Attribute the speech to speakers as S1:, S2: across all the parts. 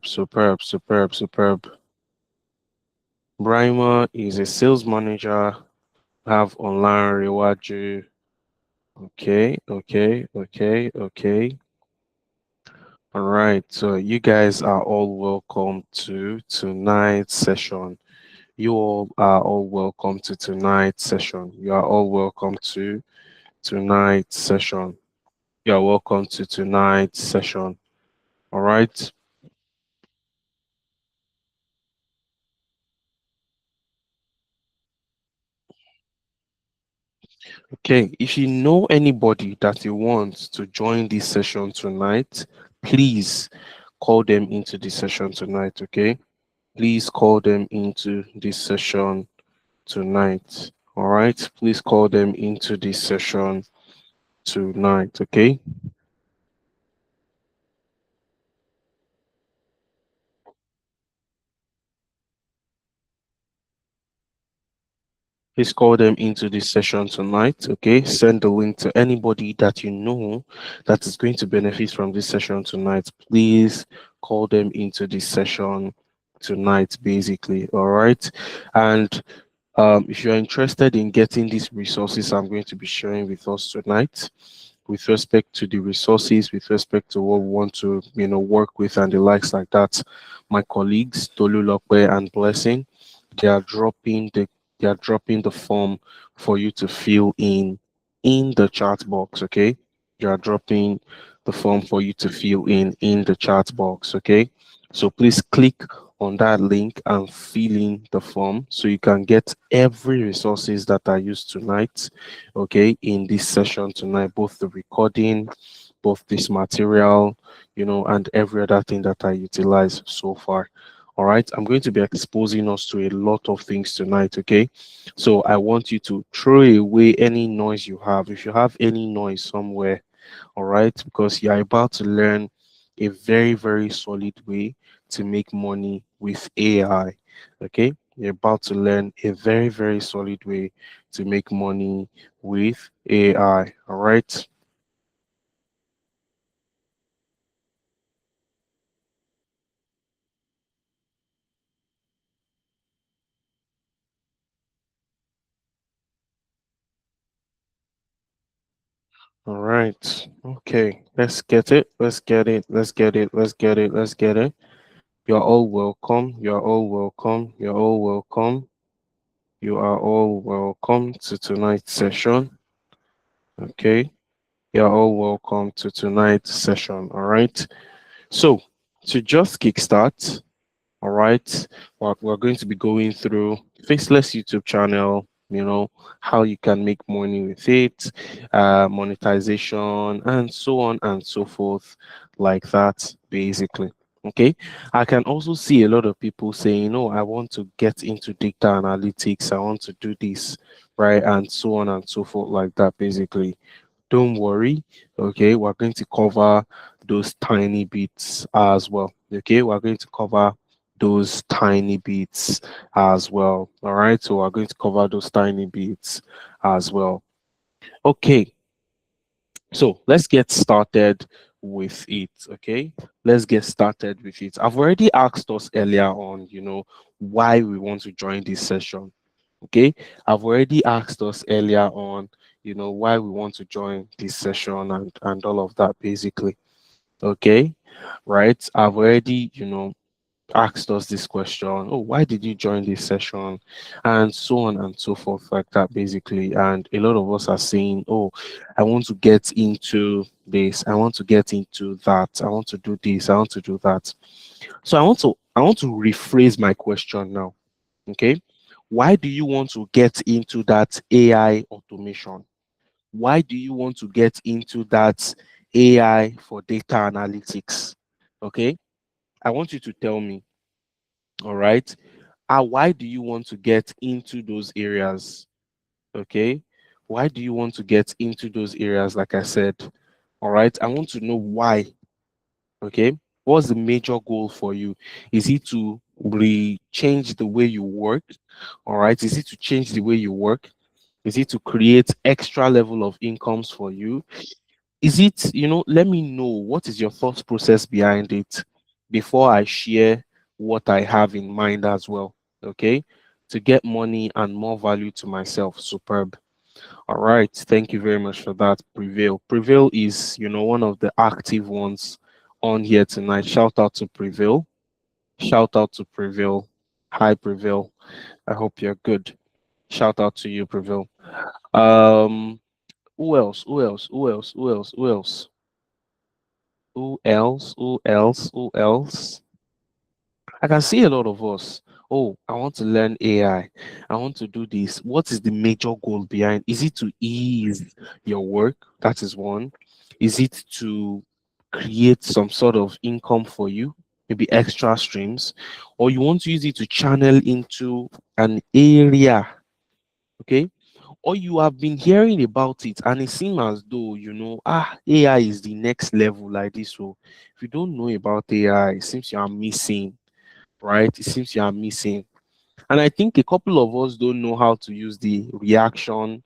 S1: Superb, superb, superb. Brahma is a sales manager, have online reward you. Okay, okay, okay, okay. All right. So you guys are all welcome to tonight's session. You all are all welcome to tonight's session. You are all welcome to tonight's session. You are welcome to tonight's session. All right. Okay, if you know anybody that you want to join this session tonight, please call them into the session tonight, okay? Please call them into this session tonight. All right, please call them into this session tonight, okay? Please call them into this session tonight, okay? Send the link to anybody that you know that is going to benefit from this session tonight. Please call them into this session tonight, basically, all right? And if you're interested in getting these resources I'm going to be sharing with us tonight, with respect to the resources, with respect to what we want to, work with and the likes like that, my colleagues Tolu Lokwe and Blessing, they are dropping the form for you to fill in the chat box. Okay, they are dropping the form for you to fill in the chat box. Okay, so please click on that link and fill in the form so you can get every resources that are used tonight, okay, in this session tonight, both the recording, both this material, and every other thing that I utilize so far. All right, I'm going to be exposing us to a lot of things tonight, okay? So I want you to throw away any noise you have. If you have any noise somewhere, all right, because you're about to learn a very, very solid way to make money with AI, okay? You're about to learn a very, very solid way to make money with AI, all right? All right. Okay. Let's get it. Let's get it. Let's get it. Let's get it. Let's get it. You're all welcome. You're all welcome. You're all welcome. You are all welcome to tonight's session. Okay. You're all welcome to tonight's session. All right. So, to just kickstart, all right, we're going to be going through Faceless YouTube channel, how you can make money with it, monetization, and so on and so forth, like that, basically. Okay, I can also see a lot of people saying, "Oh, I want to get into data analytics, I want to do this, right?" And so on and so forth, like that, basically. Don't worry. Okay, we're going to cover those tiny bits as well. Okay, we're going to cover those tiny bits as well. All right, so we're going to cover those tiny bits as well. Okay, so let's get started with it. Okay, let's get started with it. I've already asked us earlier on, why we want to join this session. Okay, I've already asked us earlier on, why we want to join this session and all of that, basically. Okay, right? I've already, asked us this question. Oh, why did you join this session? And so on and so forth, like that, basically. And a lot of us are saying, oh, I want to get into this, I want to get into that, I want to do this, I want to do that. So I want to rephrase my question now. Okay. Why do you want to get into that AI automation? Why do you want to get into that AI for data analytics? Okay. I want you to tell me, all right. Why do you want to get into those areas? Okay. Why do you want to get into those areas? Like I said, all right. I want to know why. Okay. What's the major goal for you? Is it to change the way you work? All right. Is it to change the way you work? Is it to create extra level of incomes for you? Is it, let me know what is your thought process behind it? before I share what I have in mind as well. Okay, to get money and more value to myself. Superb. All right, thank you very much for that. Prevail. Prevail is, one of the active ones on here tonight. Shout out to Prevail. Shout out to Prevail. Hi, Prevail. I hope you're good. Shout out to you, Prevail. Um, who else? Who else? Who else? Who else? Who else? Who else? Who else? Who else? I can see a lot of us. Oh, I want to learn AI. I want to do this. What is the major goal behind? Is it to ease your work? That is one. Is it to create some sort of income for you? Maybe extra streams, or you want to use it to channel into an area, okay? Or you have been hearing about it and it seems as though, AI is the next level like this. So if you don't know about AI, it seems you are missing, right? It seems you are missing. And I think a couple of us don't know how to use the reaction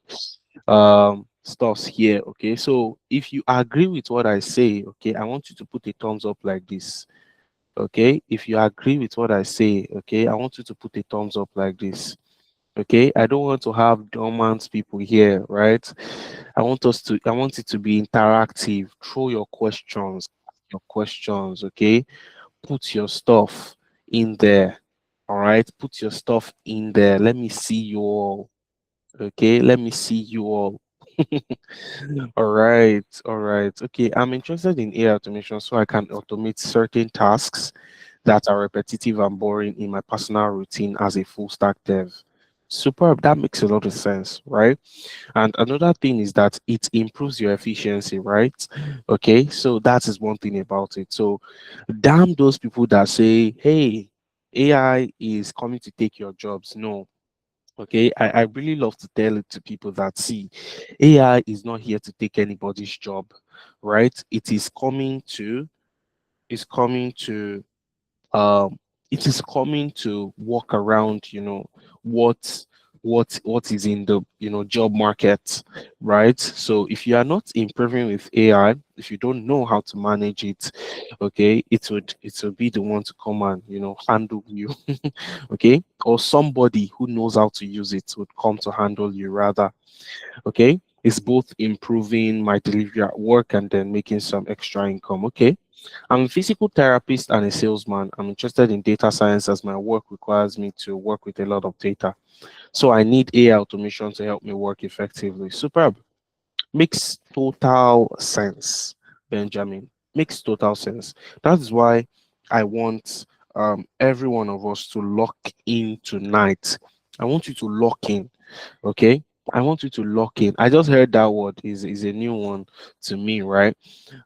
S1: stuffs here. Okay. So if you agree with what I say, okay, I want you to put a thumbs up like this. Okay. If you agree with what I say, okay, I want you to put a thumbs up like this. Okay. I don't want to have dormant people here, right? I want it to be interactive. Throw your questions, okay? Put your stuff in there. All right, put your stuff in there. Let me see you all. Okay, let me see you all. All right, all right. Okay, I'm interested in AI automation so I can automate certain tasks that are repetitive and boring in my personal routine as a full stack dev. Superb. That makes a lot of sense, right? And another thing is that it improves your efficiency, right? Okay, so that is one thing about it. So, damn those people that say, hey, AI is coming to take your jobs. No. Okay, I really love to tell it to people that see AI is not here to take anybody's job, right? It is coming to um it is coming to walk around, what what is in the job market, right? So if you are not improving with AI, if you don't know how to manage it, okay, it will be the one to come and handle you. Okay, or somebody who knows how to use it would come to handle you rather. Okay, it's both improving my delivery at work and then making some extra income. Okay, I'm a physical therapist and a salesman. I'm interested in data science as my work requires me to work with a lot of data. So I need AI automation to help me work effectively. Superb. Makes total sense, Benjamin. Makes total sense. That is why I want every one of us to lock in tonight. I want you to lock in. Okay. I want you to lock in. I just heard that word is a new one to me, right?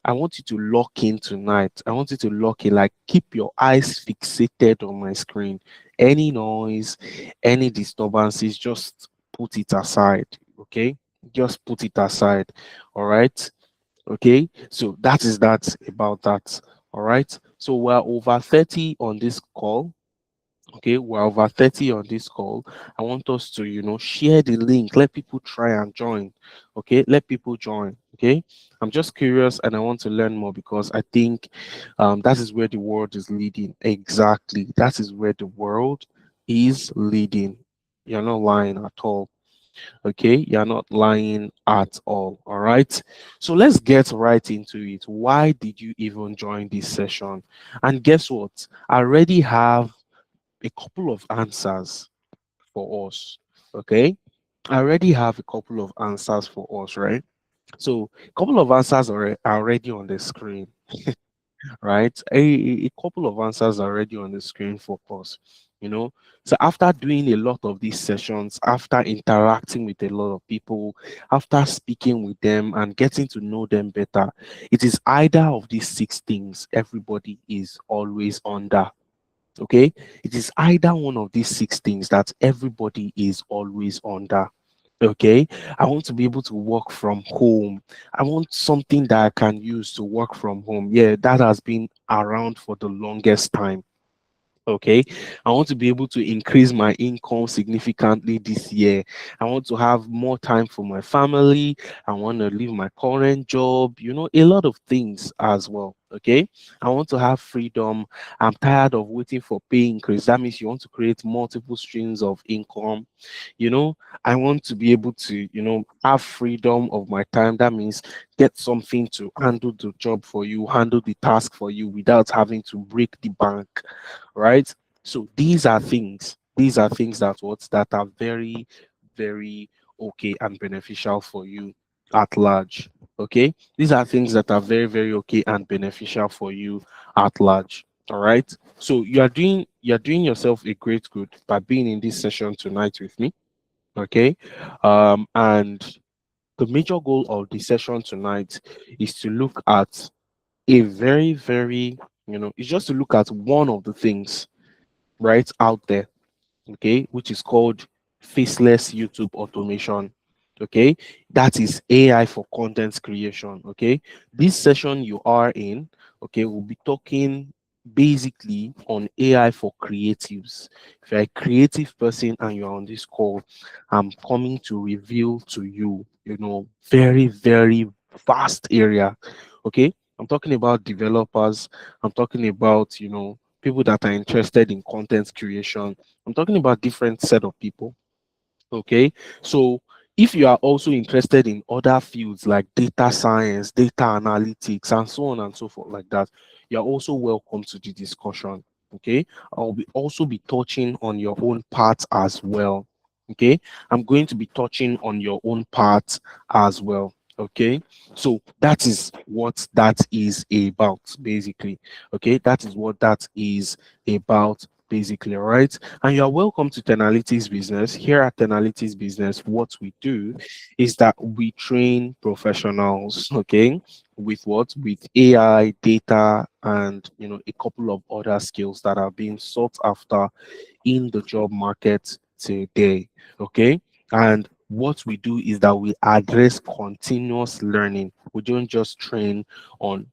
S1: I want you to lock in tonight. I want you to lock in, like keep your eyes fixated on my screen. Any noise, any disturbances, just put it aside. Okay? Just put it aside. All right. Okay. So that is that about that. All right. So we're over 30 on this call. Okay, we're over 30 on this call. I want us to, share the link. Let people try and join. Okay, let people join. Okay, I'm just curious and I want to learn more because I think that is where the world is leading. Exactly. That is where the world is leading. You're not lying at all. Okay, you're not lying at all. All right, so let's get right into it. Why did you even join this session? And guess what? I already have a couple of answers for us. Okay. I already have a couple of answers for us, right? So, a couple of answers are already on the screen, right? A couple of answers are already on the screen for us, you know. So, after doing a lot of these sessions, after interacting with a lot of people, after speaking with them and getting to know them better, it is either of these six things everybody is always under. Okay, it is either one of these six things that everybody is always under. Okay, I want to be able to work from home. I want something that I can use to work from home. Yeah, that has been around for the longest time. Okay, I want to be able to increase my income significantly this year. I want to have more time for my family. I want to leave my current job, a lot of things as well. Okay, I want to have freedom. I'm tired of waiting for pay increase. That means you want to create multiple streams of income. you know I want to be able to have freedom of my time. That means get something to handle the job for you, handle the task for you without having to break the bank, right? So these are things that are very, very okay and beneficial for you at large. Okay, these are things that are very, very okay and beneficial for you at large. All right, so you're doing yourself a great good by being in this session tonight with me. Okay, and the major goal of the session tonight is to look at a very, very, it's just to look at one of the things right out there, okay, which is called faceless YouTube automation. Okay, that is AI for content creation. Okay, this session you are in, okay, we'll be talking basically on AI for creatives. If you're a creative person and you're on this call, I'm coming to reveal to you, very, very vast area. Okay, I'm talking about developers, I'm talking about, people that are interested in content creation. I'm talking about different set of people. Okay. So if you are also interested in other fields like data science, data analytics, and so on and so forth, like that, you're also welcome to the discussion. Okay. I'll be also be touching on your own part as well. Okay. I'm going to be touching on your own part as well. Okay. So that is what that is about, basically. Okay. That is what that is about, basically. All right. And you are welcome to Tenality's Business. Here at Tenality's Business, what we do is that we train professionals, okay, with what? With AI, data, and a couple of other skills that are being sought after in the job market today. Okay. And what we do is that we address continuous learning. We don't just train on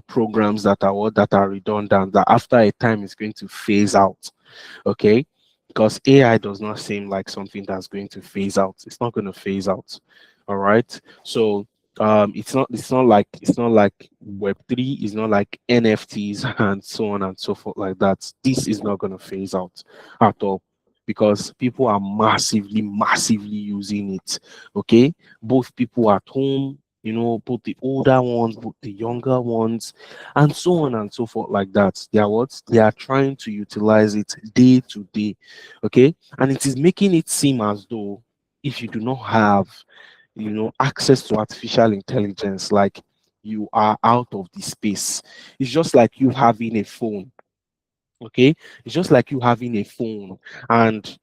S1: programs that are what that are redundant, that after a time is going to phase out. Okay, because AI does not seem like something that's going to phase out. It's not going to phase out. All right. So it's not like Web3, it's not like NFTs and so on and so forth like that. This is not going to phase out at all, because people are massively, massively using it. Okay, both people at home, both the older ones, both the younger ones, and so on and so forth like that. They are what? They are trying to utilize it day to day. Okay, and it is making it seem as though if you do not have access to artificial intelligence, like, you are out of the space. It's just like you having a phone. Okay, it's just like you having a phone, and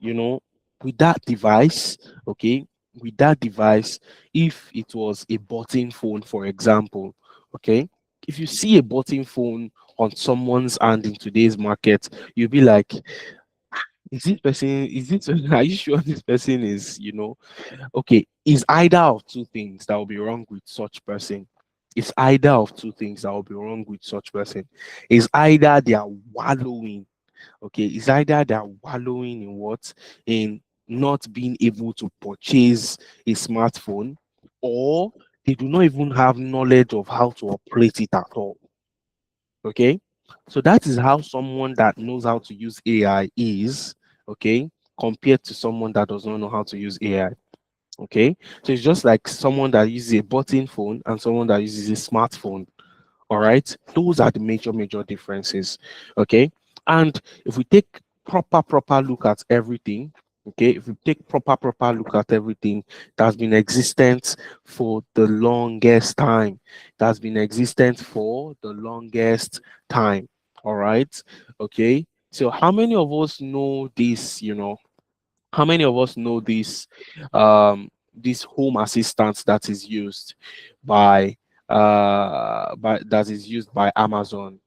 S1: with that device. Okay, with that device, if it was a button phone, for example. Okay, if you see a button phone on someone's hand in today's market, you'll be like, is this are you sure this person is, okay, is either of two things that will be wrong with such person. It's either of two things that will be wrong with such person. Is either they are wallowing. Okay, it's either they are wallowing in what? In not being able to purchase a smartphone, or they do not even have knowledge of how to operate it at all. Okay, so that is how someone that knows how to use AI is. Okay, compared to someone that does not know how to use AI. Okay, so it's just like someone that uses a button phone and someone that uses a smartphone. All right, those are the major, major differences. Okay, and if we take proper look at everything, okay, if we take proper look at everything that has been existent for the longest time, that's been existent for the longest time. All right, okay, so how many of us know this? How many of us know this home assistant that is used by that is used by Amazon?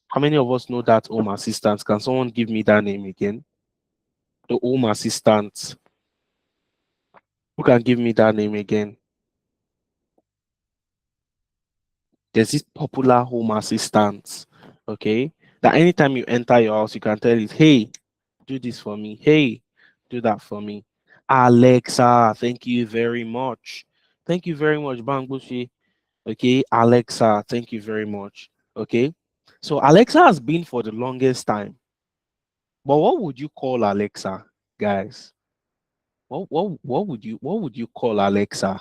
S1: How many of us know that home assistant? Can someone give me that name again? The home assistant. Who can give me that name again? There's this popular home assistant. Okay, that anytime you enter your house, you can tell it, hey, do this for me. Hey, do that for me. Alexa, thank you very much. Thank you very much, Bangbushi. Okay, Alexa, thank you very much. Okay. So Alexa has been for the longest time. But what would you call Alexa, guys? What would you call Alexa?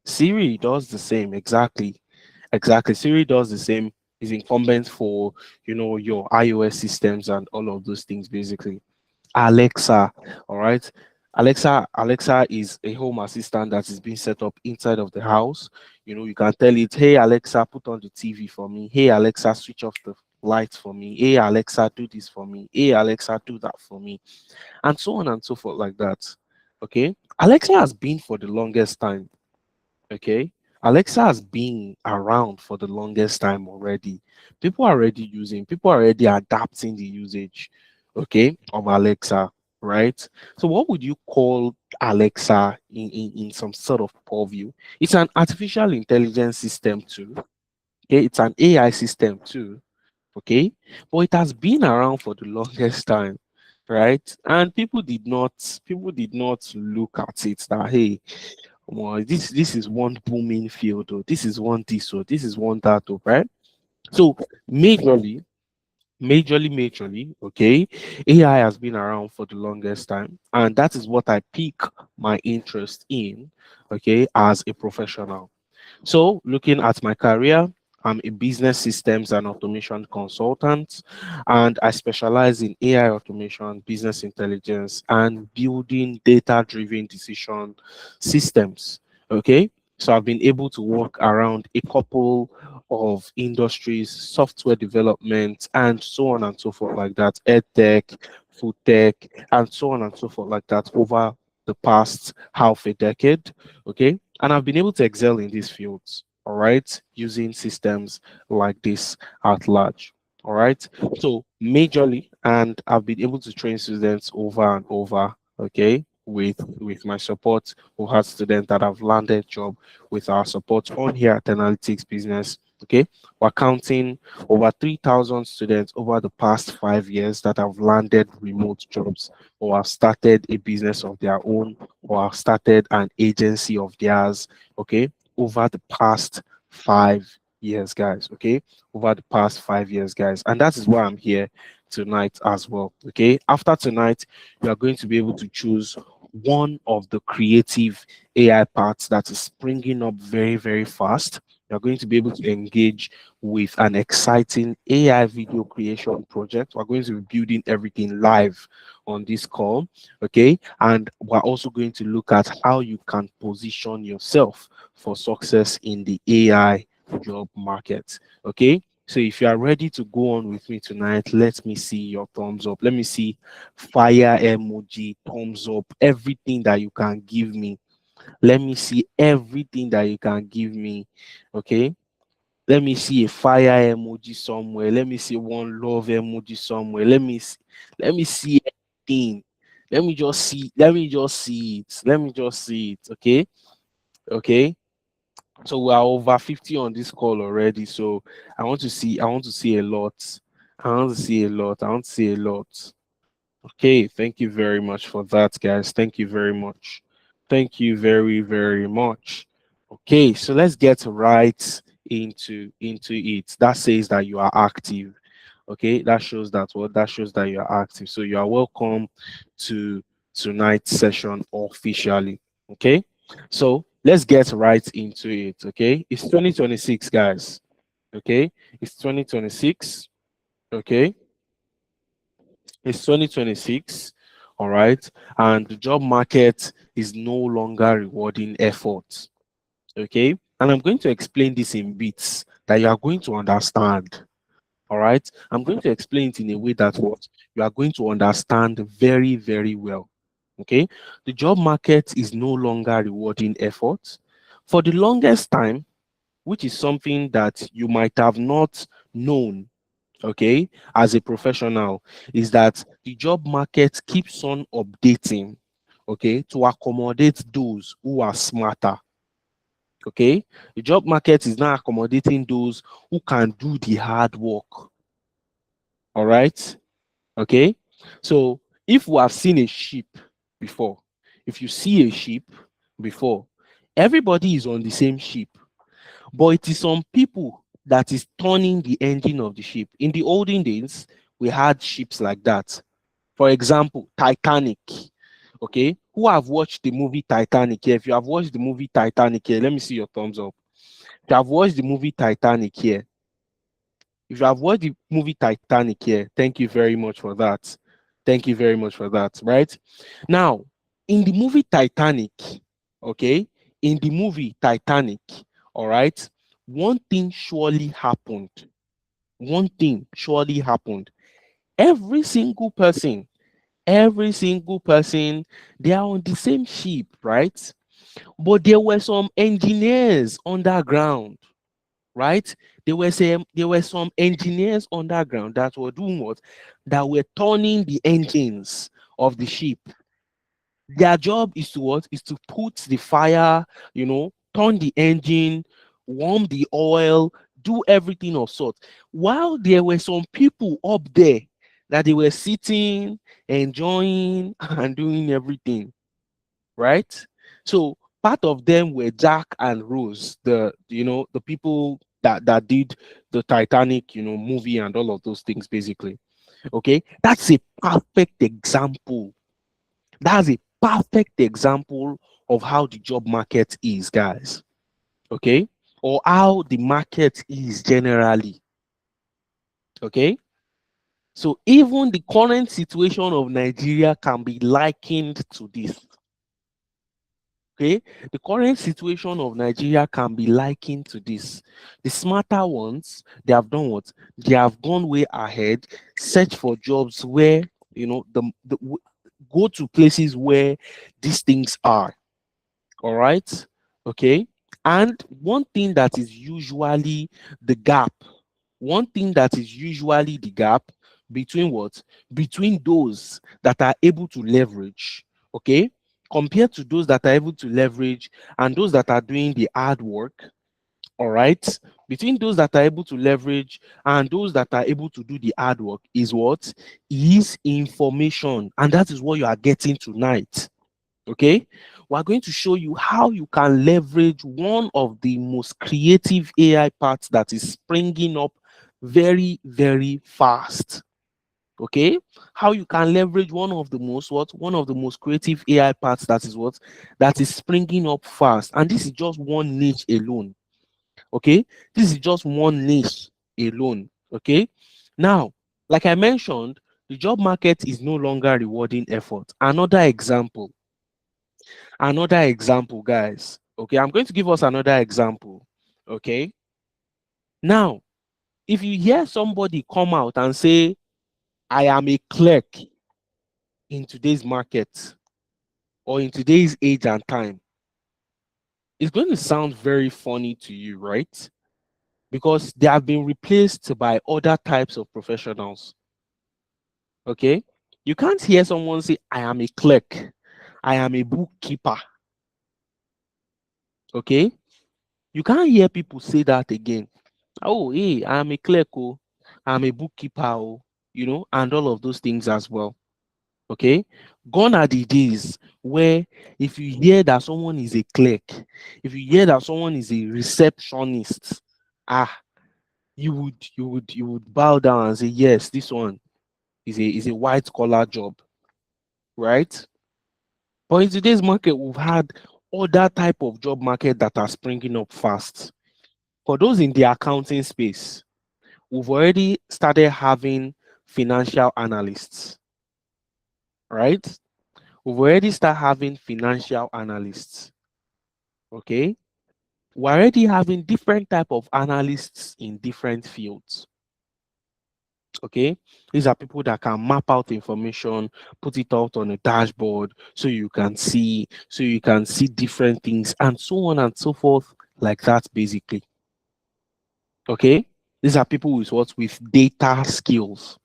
S1: Siri does the same, exactly. Exactly. Siri does the same, is incumbent for your iOS systems and all of those things basically. Alexa, all right. Alexa is a home assistant that is being set up inside of the house. You can tell it, hey Alexa, put on the TV for me. Hey Alexa, switch off the lights for me. Hey Alexa, do this for me. Hey Alexa, do that for me. And so on and so forth like that. Okay. Alexa has been for the longest time. Okay. Alexa has been around for the longest time already. People are already adapting the usage, okay, of Alexa, right? So, what would you call Alexa in some sort of purview? It's an artificial intelligence system too, okay? It's an AI system too, okay? But it has been around for the longest time, right? And people did not look at it that, hey, well, this is one booming field, or this is one this, or this is one that, or right? So majorly, majorly, okay, AI has been around for the longest time, and that is what I pick my interest in, okay, as a professional. So, looking at my career, I'm a business systems and automation consultant, and I specialize in AI automation, business intelligence, and building data driven decision systems. Okay. So, I've been able to work around a couple of industries, software development, and so on and so forth, like that, ed tech, food tech, and so on and so forth, like that, over the past half a decade. Okay, and I've been able to excel in these fields, all right, using systems like this at large. All right. So majorly, and I've been able to train students over and over, okay, with my support. Who had students that have landed job with our support on here at Analytics Business. Okay. We're counting over 3,000 students over the past 5 years that have landed remote jobs or have started a business of their own or have started an agency of theirs, okay, over the past 5 years, guys, okay, over the past 5 years, guys. And that is why I'm here tonight as well, okay. After tonight, you are going to be able to choose one of the creative AI parts that is springing up very, very fast. You're going to be able to engage with an exciting AI video creation project. We're going to be building everything live on this call, okay? And we're also going to look at how you can position yourself for success in the AI job market, okay? So if you are ready to go on with me tonight, let me see your thumbs up. Let me see fire emoji, thumbs up, everything that you can give me. Let me see everything that you can give me, okay? Let me see a fire emoji somewhere. Let me see one love emoji somewhere. Let me see everything. Let me just see it. Let me just see it. Okay. Okay. So we are over 50 on this call already. So I want to see a lot. I want to see a lot. I want to see a lot. Okay, thank you very much for that, guys. Thank you very much. Thank you very, very much. Okay, so let's get right into it. That says that you are active. Okay, that shows that what that shows that you are active. So you are welcome to tonight's session officially. Okay, so let's get right into it. Okay, it's 2026, guys. Okay, it's 2026. Okay, it's 2026, all right, and the job market is no longer rewarding effort. Okay, and I'm going to explain this in bits that you are going to understand. All right, I'm going to explain it in a way that what you are going to understand very, very well. Okay, the job market is no longer rewarding effort. For the longest time, which is something that you might have not known, okay, as a professional, is that the job market keeps on updating, okay, to accommodate those who are smarter. Okay, the job market is now accommodating those who can do the hard work. All right, okay. So if we have seen a sheep before, if you see a sheep before, everybody is on the same sheep, but it is some people that is turning the engine of the ship. In the olden days, we had ships like that. For example, Titanic. Okay, who have watched the movie Titanic here? If you have watched the movie Titanic here, let me see your thumbs up. If you have watched the movie Titanic here, if you have watched the movie Titanic here, thank you very much for that. Thank you very much for that. Right now, in the movie Titanic, okay, in the movie Titanic, all right, one thing surely happened. One thing surely happened. Every single person, every single person, they are on the same ship, right? But there were some engineers underground, right? There were some engineers underground that were doing what? That were turning the engines of the ship. Their job is to what? Is to put the fire, turn the engine, warm the oil, do everything of sort. While there were some people up there that they were sitting, enjoying, and doing everything, right? So part of them were Jack and Rose, the people that did the Titanic, movie and all of those things, basically. Okay, that's a perfect example. That's a perfect example of how the job market is, guys. Okay, or how the market is generally. Okay, so even the current situation of Nigeria can be likened to this. Okay, the current situation of Nigeria can be likened to this. The smarter ones, they have done what? They have gone way ahead, search for jobs where, go to places where these things are. All right. Okay. And one thing that is usually the gap, one thing that is usually the gap between what? Between those that are able to leverage, okay, compared to those that are able to leverage and those that are doing the hard work, all right, between those that are able to leverage and those that are able to do the hard work is what? Is information. And that is what you are getting tonight. Okay, we're going to show you how you can leverage one of the most creative AI parts that is springing up very, very fast. Okay, how you can leverage one of the most creative AI parts that is springing up fast, and this is just one niche alone. Okay, this is just one niche alone. Okay, now, like I mentioned, the job market is no longer rewarding effort. Another example, guys. Okay, I'm going to give us another example. Okay, now, if you hear somebody come out and say, I am a clerk in today's market or in today's age and time, it's going to sound very funny to you, right? Because they have been replaced by other types of professionals. Okay, you can't hear someone say, I am a clerk, I am a bookkeeper. Okay, you can't hear people say that again. Oh, hey, I'm a clerk, oh, I'm a bookkeeper, oh, and all of those things as well. Okay. Gone are the days where if you hear that someone is a clerk, if you hear that someone is a receptionist, ah, you would bow down and say, yes, this one is a white collar job, right? But in today's market, we've had other type of job market that are springing up fast. For those in the accounting space, we've already started having financial analysts, right? We've already started having financial analysts. Okay. We're already having different type of analysts in different fields. Okay. These are people that can map out information, put it out on a dashboard so you can see different things and so on and so forth, like that, basically. Okay. These are people with data skills.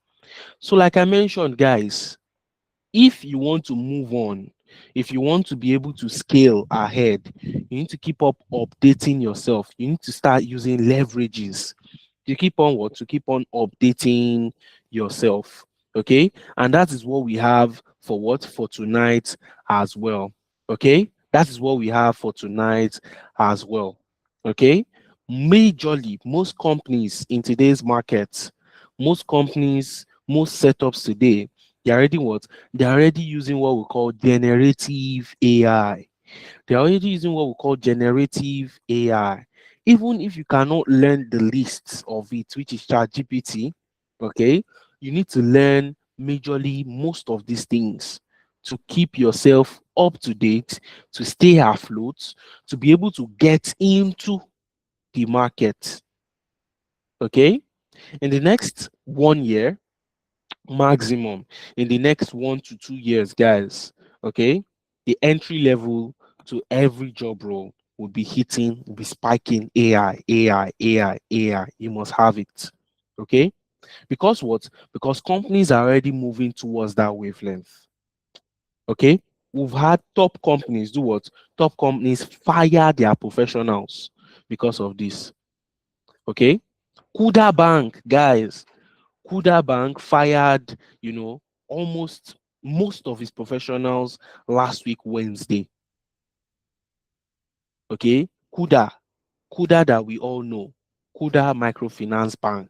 S1: So, like I mentioned, guys, if you want to move on, if you want to be able to scale ahead, you need to keep up updating yourself. You need to start using leverages. You keep on what? To keep on updating yourself. Okay. And that is what we have for what? For tonight as well. Okay. That is what we have for tonight as well. Okay. Majorly, most companies in today's market, most companies, most setups today, they're already what? They're already using what we call generative AI. They're already using what we call generative AI. Even if you cannot learn the lists of it, which is ChatGPT, okay, you need to learn majorly most of these things to keep yourself up to date, to stay afloat, to be able to get into the market. Okay, in the next 1 year, maximum, in the next 1 to 2 years, guys, okay, the entry level to every job role will be spiking AI, AI, AI, AI. You must have it. Okay, because what? Because companies are already moving towards that wavelength. Okay, we've had top companies do what? Top companies fire their professionals because of this. Okay, Kuda Bank, guys, Kuda Bank fired, almost most of his professionals last week, Wednesday. Okay, Kuda that we all know, Kuda Microfinance Bank.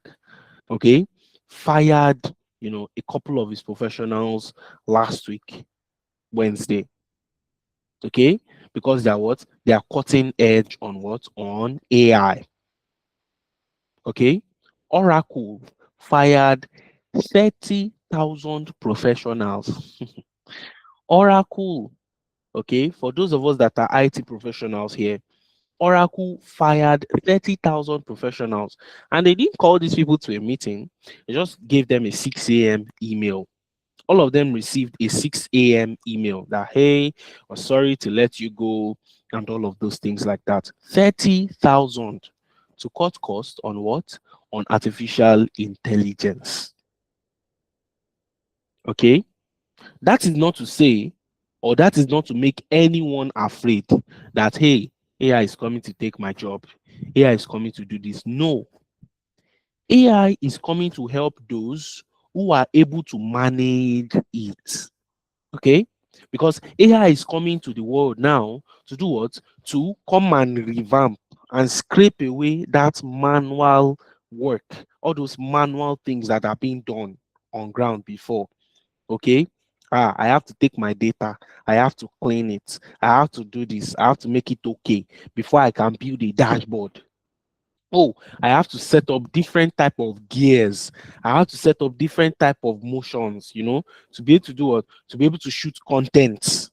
S1: Okay, fired, a couple of his professionals last week, Wednesday. Okay, because they're what? They are cutting edge on what? On AI. Okay, Oracle fired 30,000 professionals. Oracle, okay, for those of us that are IT professionals here, Oracle fired 30,000 professionals, and they didn't call these people to a meeting. They just gave them a 6 a.m. email. All of them received a 6 a.m. email that, hey, we're sorry to let you go, and all of those things like that. 30,000 to cut cost on what? On artificial intelligence. Okay. That is not to say, or that is not to make anyone afraid that, hey, AI is coming to take my job. AI is coming to do this. No. AI is coming to help those who are able to manage it. Okay? Because AI is coming to the world now to do what? To come and revamp and scrape away that manual work, all those manual things that are being done on ground before. Okay, I have to take my data, I have to clean it, I have to do this, I have to make it okay before I can build a dashboard. Oh, I have to set up different type of gears, I have to set up different type of motions, to be able to do what? To be able to shoot content.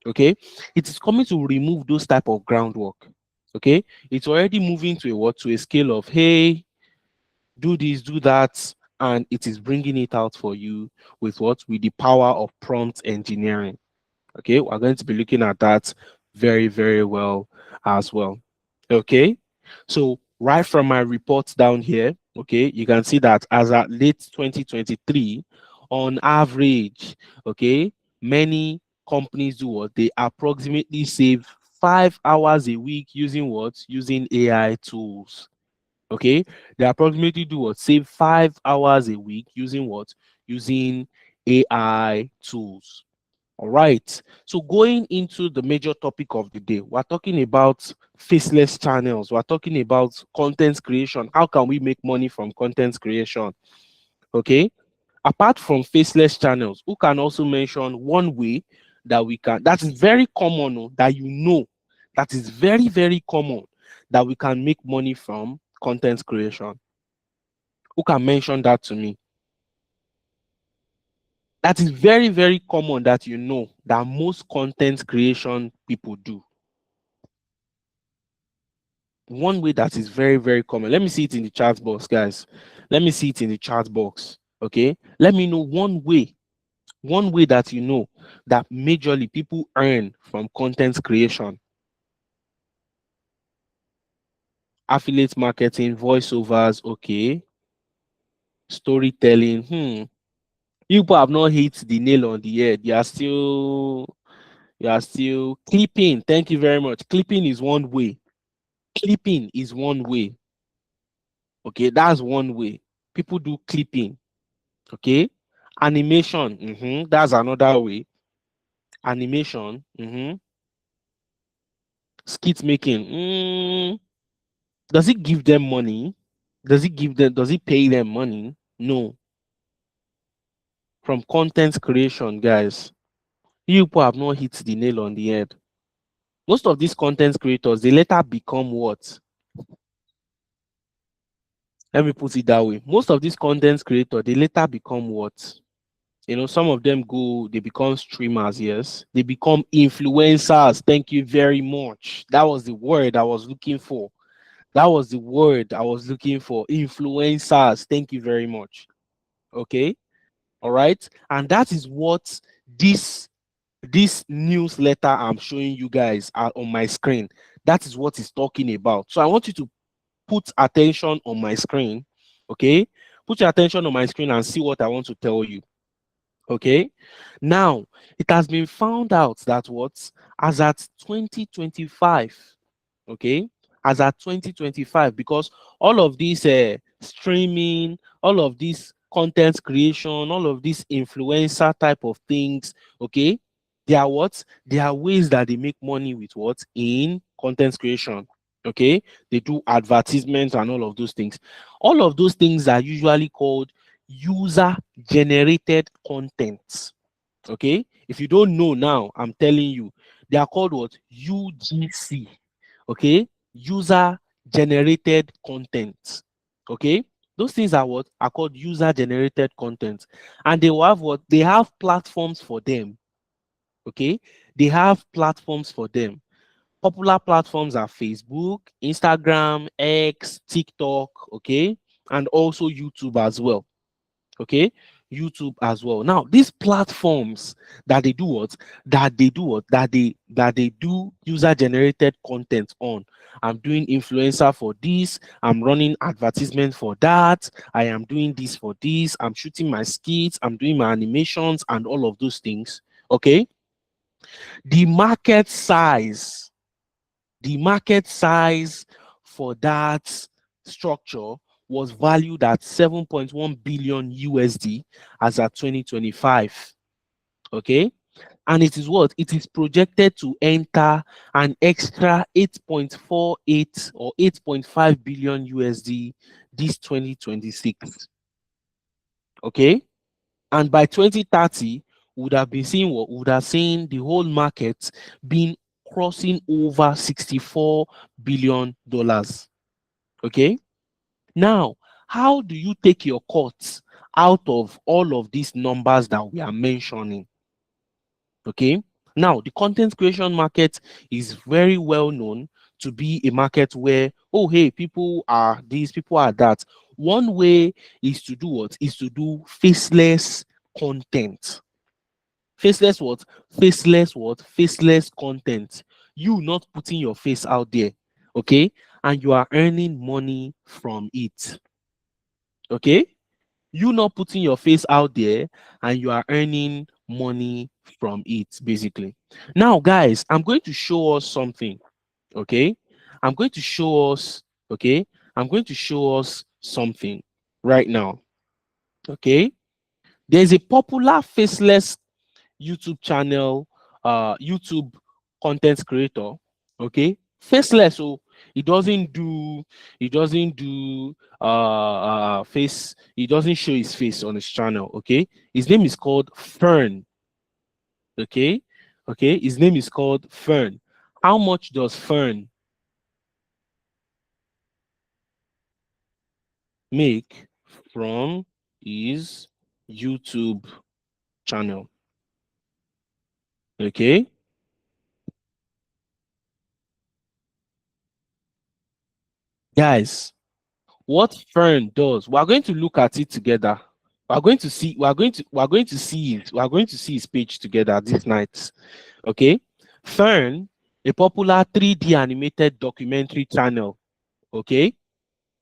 S1: Okay, it is coming to remove those type of groundwork. Okay, it's already moving to a what? To a scale of, hey, do this, do that, and it is bringing it out for you with what? With the power of prompt engineering. Okay, we're going to be looking at that very, very well as well. Okay, so right from my reports down here, okay, you can see that as at late 2023, on average, okay, many companies do what? They approximately save 5 hours a week using what? Using AI tools. Okay, they approximately do what? Save 5 hours a week using what? Using AI tools. All right. So going into the major topic of the day, we're talking about faceless channels. We're talking about content creation. How can we make money from content creation? Okay. Apart from faceless channels, who can also mention one way that we can, that is very common, oh, that that is very, very common, that we can make money from content creation? Who can mention that to me? That is very, very common, that that most content creation people do. One way that is very, very common. Let me see it in the chat box, guys. Let me see it in the chat box. Okay. Let me know one way that that majorly people earn from content creation. Affiliate marketing, voiceovers, okay. Storytelling. People have not hit the nail on the head. You are still clipping. Thank you very much. Clipping is one way. Clipping is one way. Okay, that's one way. People do clipping. Okay, animation. That's another way. Animation. Skit making. Does it give them money? Does it pay them money? No. From content creation, guys. You people have not hit the nail on the head. Most of these content creators, they later become what? Let me put it that way. Most of these content creators, they later become what? Some of them they become streamers, yes. They become influencers. Thank you very much. That was the word I was looking for. That was the word I was looking for. Influencers. Thank you very much. Okay. All right. And that is what this this newsletter I'm showing you guys are on my screen. That is what it's talking about. So I want you to put attention on my screen. Okay. Put your attention on my screen and see what I want to tell you. Okay. Now, it has been found out that what, as at 2025, okay, as at 2025, because all of this streaming, all of this content creation, all of these influencer type of things, okay, they are what? They are ways that they make money with what? In content creation. Okay, they do advertisements and all of those things. All of those things are usually called user generated content. Okay, if you don't know now, I'm telling you, they are called what? UGC. Okay, user generated content. Okay, those things are what are called user generated content, and they will have what? They have platforms for them. Okay, they have platforms for them. Popular platforms are Facebook, Instagram, X, TikTok, okay, and also YouTube as well. Okay, YouTube as well. Now these platforms that they do what that they do what that they do user generated content on. I'm doing influencer for this, I'm running advertisement for that, I am doing this for this, I'm shooting my skits, I'm doing my animations and all of those things. Okay, the market size the market size for that structure was valued at 7.1 billion USD as at 2025. Okay. And it is what? It is projected to enter an extra 8.48 or 8.5 billion USD this 2026. Okay. And by 2030, would have been seeing what would have seen the whole market being crossing over $64 billion. Okay. Now, how do you take your cuts out of all of these numbers that we are mentioning? Okay. Now, the content creation market is very well known to be a market where, oh, hey, people are these, people are that. One way is to do what? Is to do faceless content. Faceless what? Faceless what? Faceless content. You not putting your face out there. Okay. And you are earning money from it. Okay. You not putting your face out there and you are earning money from it, basically. Now, guys, I'm going to show us something. Okay. I'm going to show us, okay. I'm going to show us something right now. Okay. There's a popular faceless YouTube channel, YouTube content creator. Okay, faceless. So he doesn't do face. He doesn't show his face on his channel. Okay, his name is called Fern. Okay, okay, his name is called Fern. How much does Fern make from his YouTube channel? Okay, guys, what Fern does, we are going to look at it together. We are going to see it. We are going to see his page together this night. Okay. Fern, a popular 3D animated documentary channel. Okay.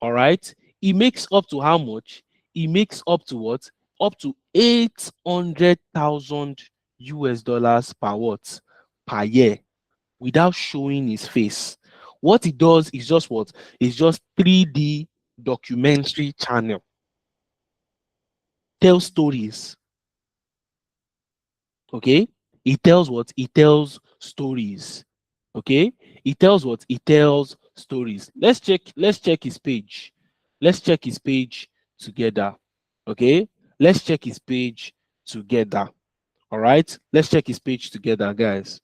S1: All right. He makes up to how much? He makes up to what? Up to 800,000 US dollars per what? Per year without showing his face. What he does is just what? It's just 3D documentary channel. Tell stories. Okay. He tells what? He tells stories. Okay. He tells what? He tells stories. Let's check his page. Let's check his page together. Okay? Let's check his page together. All right? Let's check his page together, guys.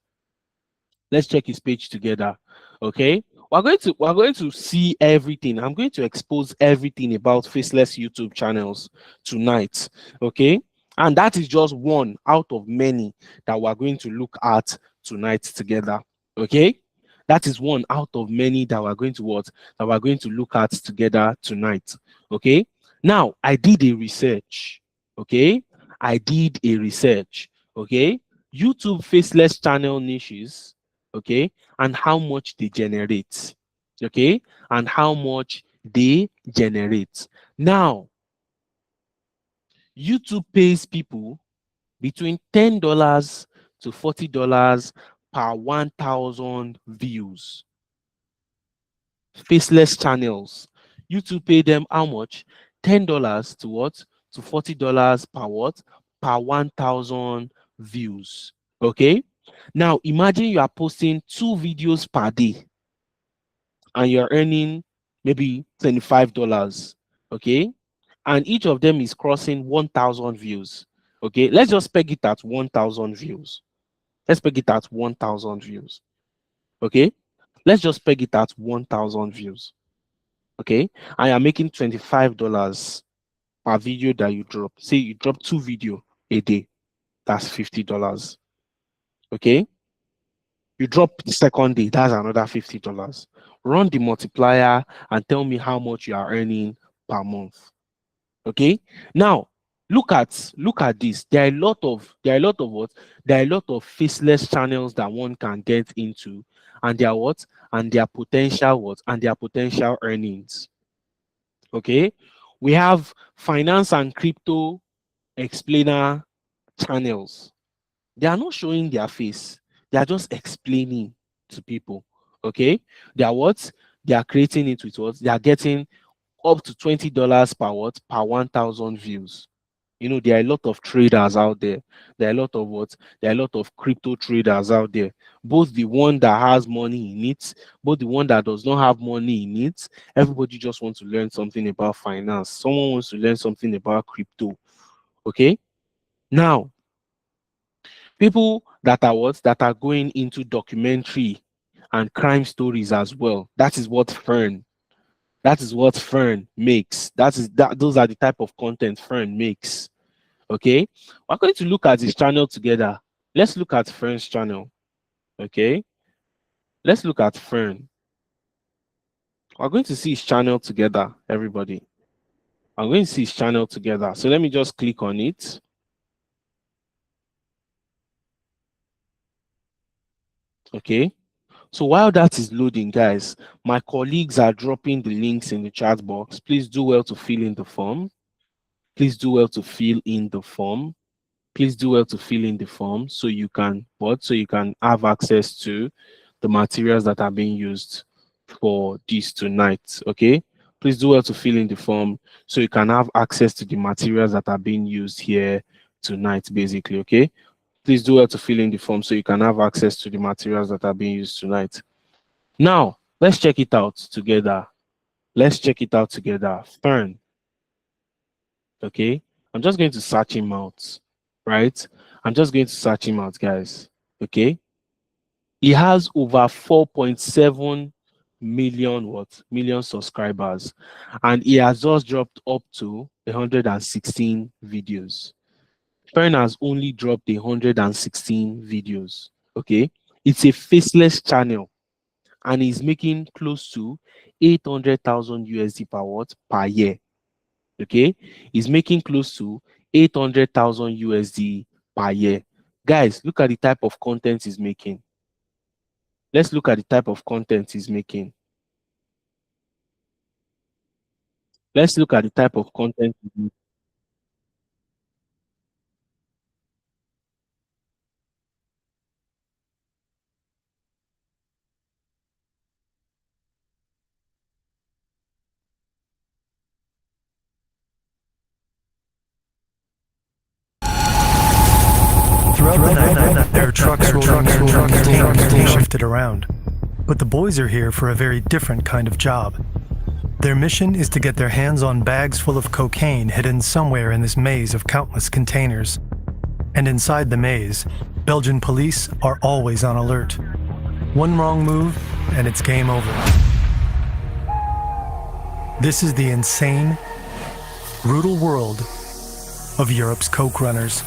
S1: Let's check his page together. Okay, we're going to see everything. I'm going to expose everything about Faceless YouTube channels tonight. Okay, and that is just one out of many that we're going to look at tonight together. Okay, that is one out of many that we're going to look at together tonight. Okay, now I did a research. Okay, I did a research. Okay, YouTube Faceless channel niches, okay, and how much they generate, okay, and how much they generate. Now, YouTube pays people between $10 to $40 per 1,000 views. Faceless channels, YouTube pay them how much? $10 to what? To $40 per what? Per 1,000 views. Okay. Now imagine you are posting 2 videos per day and you're earning maybe $25. Okay. And each of them is crossing 1,000 views. Okay. Let's just peg it at 1,000 views. Let's peg it at 1,000 views. Okay. Let's just peg it at 1,000 views. Okay. I am making $25 per video that you drop. Say you drop 2 videos a day. That's $50. Okay. You drop the second day, that's another $50. Run the multiplier and tell me how much you are earning per month. Okay. Now look at this. There are a lot of faceless channels that one can get into, and their what? And their potential what? And their potential earnings. Okay. We have finance and crypto explainer channels. They are not showing their face. They are just explaining to people. Okay. They are what? They are creating it with what? They are getting up to $20 per what? Per 1,000 views. You know, there are a lot of traders out there. There are a lot of what? There are a lot of crypto traders out there. Both the one that has money in it, both the one that does not have money in it. Everybody just wants to learn something about finance. Someone wants to learn something about crypto. Okay. Now, people that are what? That are going into documentary and crime stories as well. That is what Fern makes. Those are the type of content Fern makes. Okay. We're going to look at his channel together. Let's look at Fern's channel. Okay. Let's look at Fern. We're going to see his channel together, everybody. I'm going to see his channel together. So let me just click on it. Okay. So while that is loading, guys, my colleagues are dropping the links in the chat box. Please do well to fill in the form. Please do well to fill in the form. Please do well to fill in the form so you can what? So you can have access to the materials that are being used for this tonight. Okay. Please do well to fill in the form so you can have access to the materials that are being used here tonight, basically. Okay. Please do well to fill in the form so you can have access to the materials that are being used tonight. Now, let's check it out together. Let's check it out together. Fern. Okay. I'm just going to search him out. Right? I'm just going to search him out, guys. Okay. He has over 4.7 million what? Million subscribers. And he has just dropped up to 116 videos. Fern has only dropped 116 videos. Okay. It's a faceless channel. And he's making close to 800,000 USD per what? Per year. Okay, he's making close to 800,000 USD per year. Guys, look at the type of content he's making. Let's look at the type of content he's making. Let's look at the type of content he's making.
S2: Throughout the night, there are trucks rolling in, containers being shifted around. But the boys are here for a very different kind of job. Their mission is to get their hands on bags full of cocaine hidden somewhere in this maze of countless containers. And inside the maze, Belgian police are always on alert. One wrong move, and it's game over. This is the insane, brutal world of Europe's coke runners.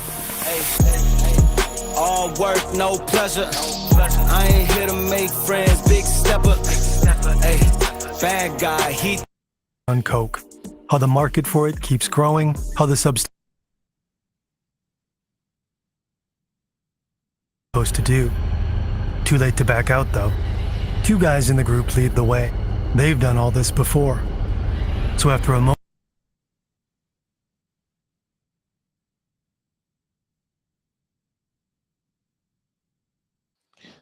S3: All work, no pleasure. I ain't here to make friends, big stepper. Hey, bad guy, he
S2: On coke, how the market for it keeps growing, how the substance supposed to do. Too late to back out though. Two guys in the group lead the way. They've done all this before. So after a moment,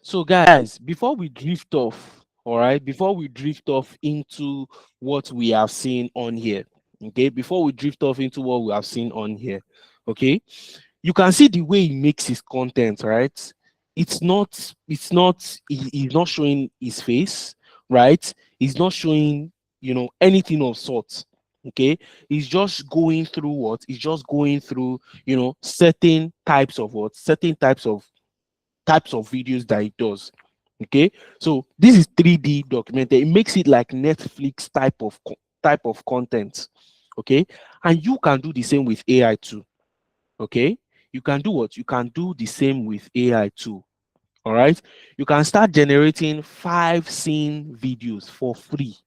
S1: So, guys, before we drift off, all right, before we drift off into what we have seen on here, okay, before we drift off into what we have seen on here, okay, you can see the way he makes his content, right? He's not showing his face, right? He's not showing, anything of sorts. Okay, he's just going through what? He's just going through, certain types of videos that it does. Okay, so this is 3D documented. It makes it like Netflix type of content. Okay, and you can do the same with AI too. Okay, you can do what? You can do the same with AI too. All right, you can start generating 5 scene videos for free.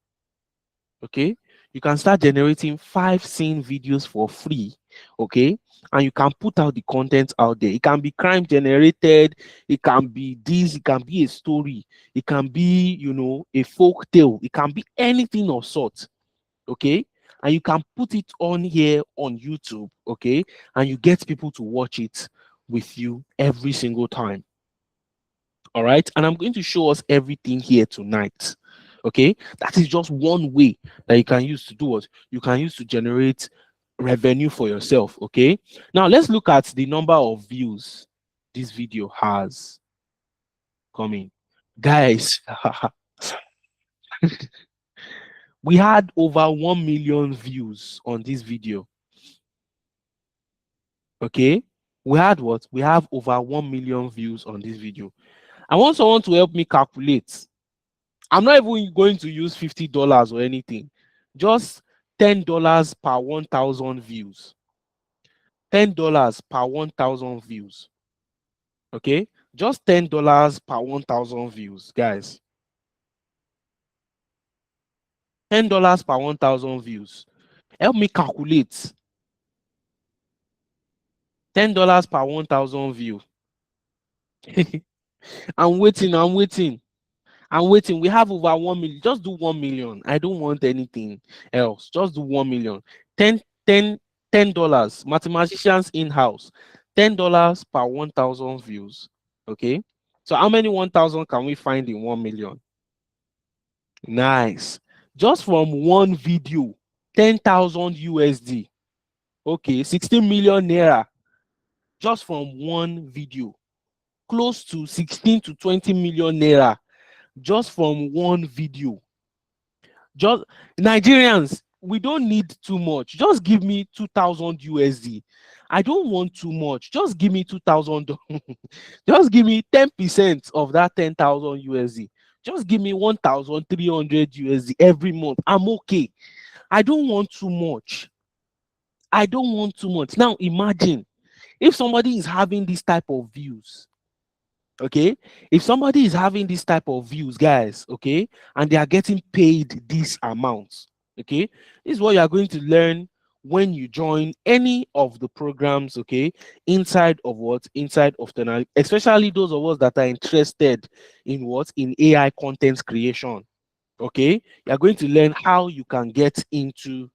S1: Okay, you can start generating 5 scene videos for free. Okay, and you can put out the content out there. It can be crime generated, it can be this, it can be a story, it can be, a folk tale, it can be anything of sort. Okay, and you can put it on here on YouTube. Okay, and you get people to watch it with you every single time. All right, and I'm going to show us everything here tonight. Okay, that is just one way that you can use to do what you can use to generate revenue for yourself. Okay, now let's look at the number of views this video has coming, guys. We had over 1 million views on this video. Okay, we had what? We have over 1 million views on this video. I want someone to help me calculate. I'm not even going to use $50 or anything. Just $10 per 1,000 views. $10 per 1,000 views. Okay? Just $10 per 1,000 views, guys. $10 per 1,000 views. Help me calculate. $10 per 1,000 view. I'm waiting. We have over 1 million. Just do 1 million. I don't want anything else. Just do 1 million. 10, 10, $10. Mathematicians in-house. $10 per 1,000 views. Okay. So how many 1,000 can we find in 1 million? Nice. Just from one video, 10,000 USD. Okay, 16 million naira. Just from one video. Close to 16 to 20 million naira. Just from one video. Just Nigerians, we don't need too much. Just give me 2,000 USD. I don't want too much. Just give me 2,000. Just give me 10% of that 10,000 USD. Just give me 1,300 USD every month. I'm okay. I don't want too much. I don't want too much. Now imagine if somebody is having this type of views. Okay, if somebody is having this type of views, guys, okay, and they are getting paid this amount, okay, this is what you are going to learn when you join any of the programs, okay, inside of Tenali, especially those of us that are interested in AI content creation. Okay, you are going to learn how you can get into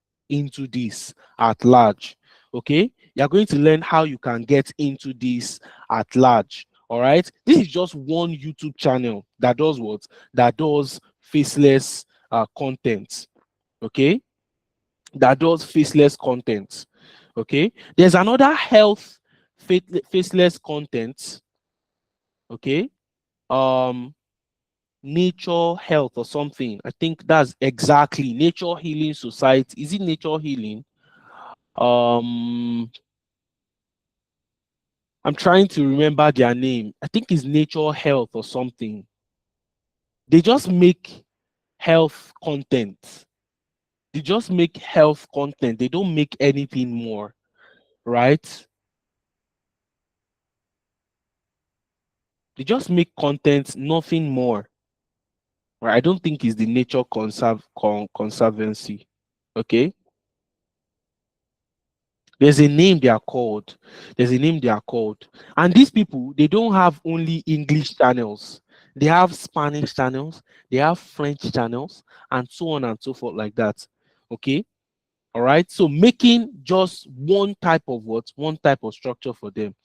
S1: this at large. Okay, you are going to learn how you can get into this at large. All right, this is just one YouTube channel that does what? That does faceless content. Okay, that does faceless content. Okay, there's another health faceless content. Okay, um Nature Health or something. I think that's exactly Nature Healing Society. Is it Nature Healing? Um, I'm trying to remember their name. I think it's Nature Health or something. They just make health content. They just make health content. They don't make anything more, right? They just make content, nothing more. Right? I don't think it's the Nature Conservancy. Okay. There's a name they are called. There's a name they are called. And these people, they don't have only English channels. They have Spanish channels, they have French channels, and so on and so forth, like that. Okay. All right. So making just one type of what? One type of structure for them.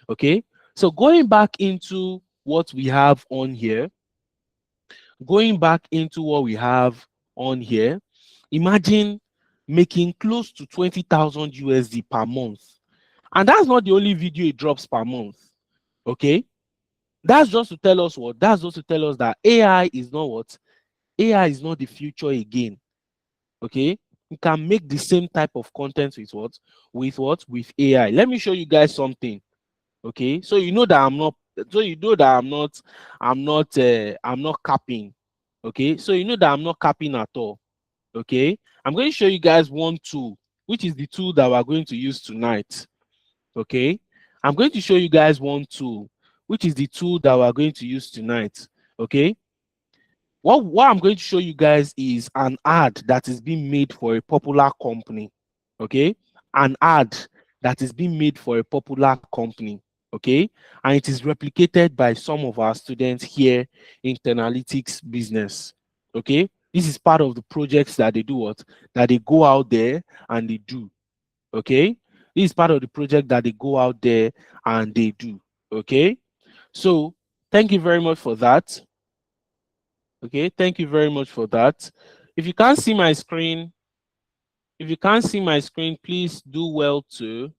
S1: Okay. So going back into what we have on here, going back into what we have on here, imagine making close to 20,000 USD per month. And that's not the only video it drops per month. Okay. That's just to tell us what? That's just to tell us that AI is not what? AI is not the future again. Okay. You can make the same type of content with what? With what? With AI. Let me show you guys something. Okay. So you know that I'm not, so you know that I'm not capping. Okay. So you know that I'm not capping at all. Okay. I'm going to show you guys one tool, which is the tool that we're going to use tonight. Okay. I'm going to show you guys one tool, which is the tool that we're going to use tonight. Okay. What I'm going to show you guys is an ad that is being made for a popular company. Okay. An ad that is being made for a popular company. Okay. And it is replicated by some of our students here in Analytics business. Okay. This is part of the projects that they do what? That they go out there and they do. Okay. This is part of the project that they go out there and they do. Okay. So thank you very much for that. Okay, thank you very much for that. If you can't see my screen, if you can't see my screen, please do well to.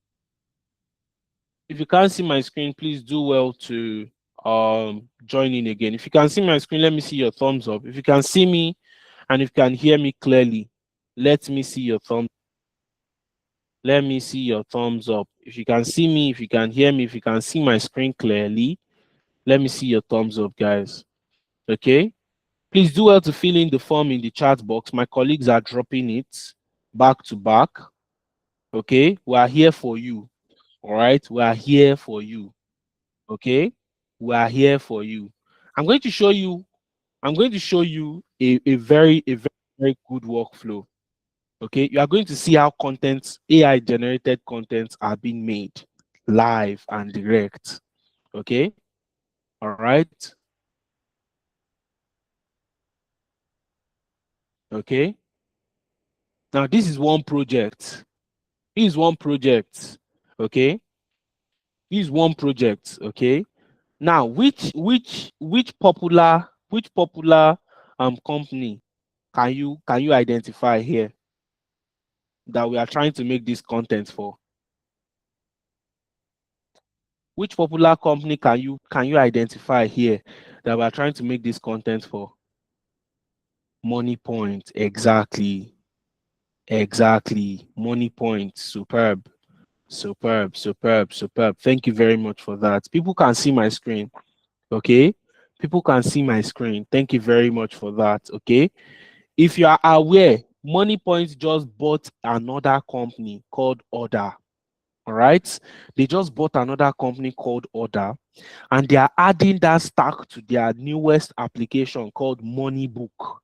S1: If you can't see my screen, please do well to join in again. If you can see my screen, let me see your thumbs up. If you can see me and if you can hear me clearly, let me see your thumbs. Let me see your thumbs up. If you can see me, if you can hear me, if you can see my screen clearly, let me see your thumbs up, guys. Okay. Please do well to fill in the form in the chat box. My colleagues are dropping it back to back. Okay. We are here for you. All right. We are here for you. Okay. We are here for you. I'm going to show you, I'm going to show you a very, very good workflow. Okay. You are going to see how content, AI generated contents are being made live and direct. Okay. All right. Okay. Now, this is one project. This is one project. Okay. This is one project. Okay. Now, which popular company can you identify here that we are trying to make this content for? Which popular company can you identify here that we are trying to make this content for? Money Point. Exactly. Exactly. Money Point. Superb. Superb. Superb. Superb. Thank you very much for that. People can see my screen. Okay. People can see my screen. Thank you very much for that. Okay. If you are aware, Money Point just bought another company called Order. All right. They just bought another company called Order, and they are adding that stack to their newest application called Money Book.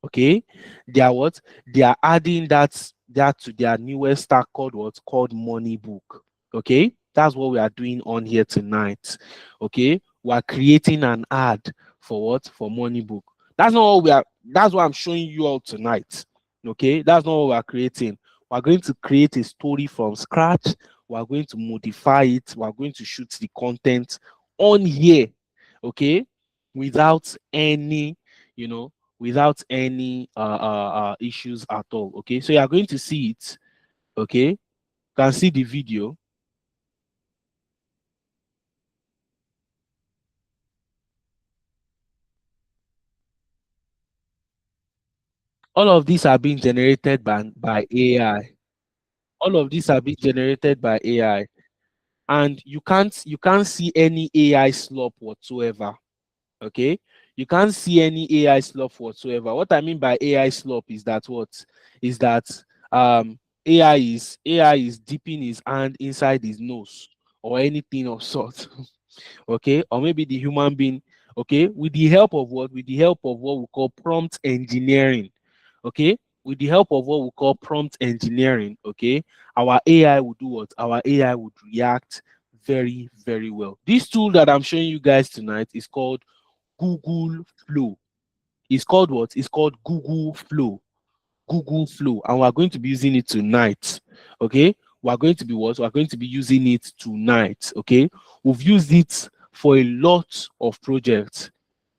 S1: Okay. They are what? They are adding that to their newest stack called what? Called Money Book. Okay. That's what we are doing on here tonight. Okay. We are creating an ad for what? For Money Book. That's not what we are, that's what I'm showing you all tonight. Okay. That's not what we are creating. We're going to create a story from scratch. We're going to modify it. We're going to shoot the content on here. Okay. Without any, you know, without any issues at all. Okay, so you are going to see it. Okay, you can see the video. All of these are being generated by AI. All of these are being generated by AI, and you can't see any AI slop whatsoever. Okay, you can't see any AI slop whatsoever. What I mean by AI slop is that what is that um AI is dipping his hand inside his nose or anything of sort. Okay, or maybe the human being, okay, with the help of what? With the help of what we call prompt engineering. Okay, with the help of what we call prompt engineering, okay, our AI would do what? Our AI would react very, very well. This tool that I'm showing you guys tonight is called Google Flow. It's called what? It's called Google Flow. Google Flow, and we're going to be using it tonight. Okay, we're going to be what? We're going to be using it tonight. Okay, we've used it for a lot of projects.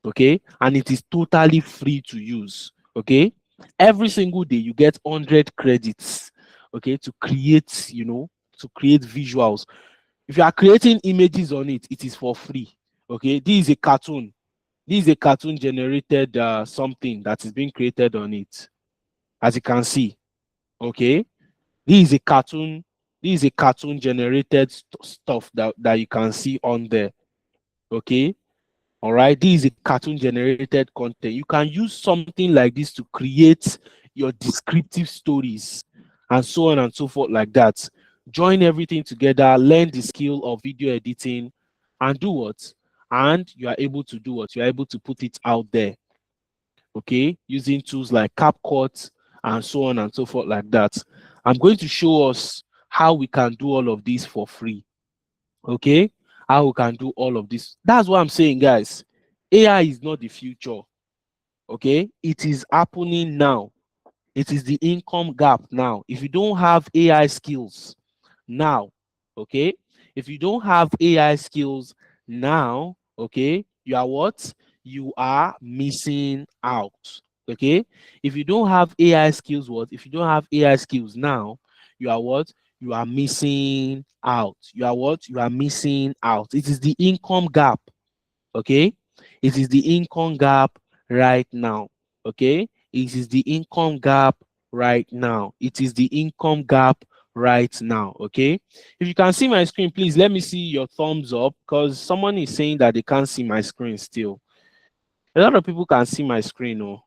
S1: Okay, and it is totally free to use. Okay, every single day you get 100 credits. Okay, to create, to create visuals. If you are creating images on it, it is for free. Okay, this is a cartoon. This is a cartoon generated something that is being created on it, as you can see. Okay, this is a cartoon. This is a cartoon generated stuff that you can see on there. Okay, all right. This is a cartoon generated content. You can use something like this to create your descriptive stories and so on and so forth, like that. Join everything together, learn the skill of video editing, and do what? And you are able to do what? You are able to put it out there. Okay, using tools like CapCut and so on and so forth, like that. I'm going to show us how we can do all of this for free. Okay, how we can do all of this. That's what I'm saying, guys. AI is not the future. Okay, it is happening now. It is the income gap now. If you don't have AI skills now, okay, if you don't have AI skills now, okay, you are what? You are missing out. Okay, if you don't have AI skills, what? If you don't have AI skills now, you are what? You are missing out. You are what? You are missing out. It is the income gap. Okay, it is the income gap right now. Okay, it is the income gap right now. It is the income gap right now. Okay, if you can see my screen, please let me see your thumbs up, because someone is saying that they can't see my screen still. A lot of people can see my screen. Oh,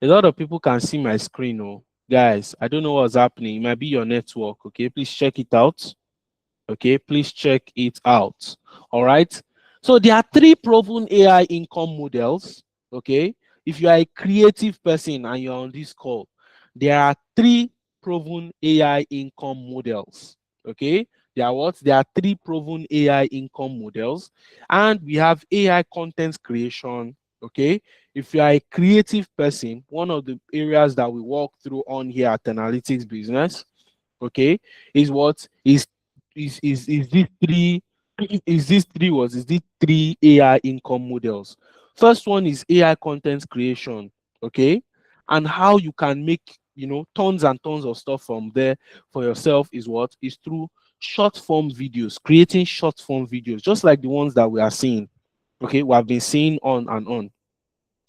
S1: a lot of people can see my screen. Oh, guys, I don't know what's happening. It might be your network. Okay, please check it out. Okay, please check it out. All right, so there are three proven AI income models. Okay, if you are a creative person and you're on this call, there are three proven AI income models. Okay, there are what? There are three proven AI income models, and we have AI content creation. Okay, if you are a creative person, one of the areas that we walk through on here at Analytics Business, okay, is what is these three is these three AI income models. First one is AI content creation, okay, and how you can make, tons and tons of stuff from there for yourself is what is through short form videos, creating short form videos, just like the ones that we are seeing. Okay, we have been seeing on and on.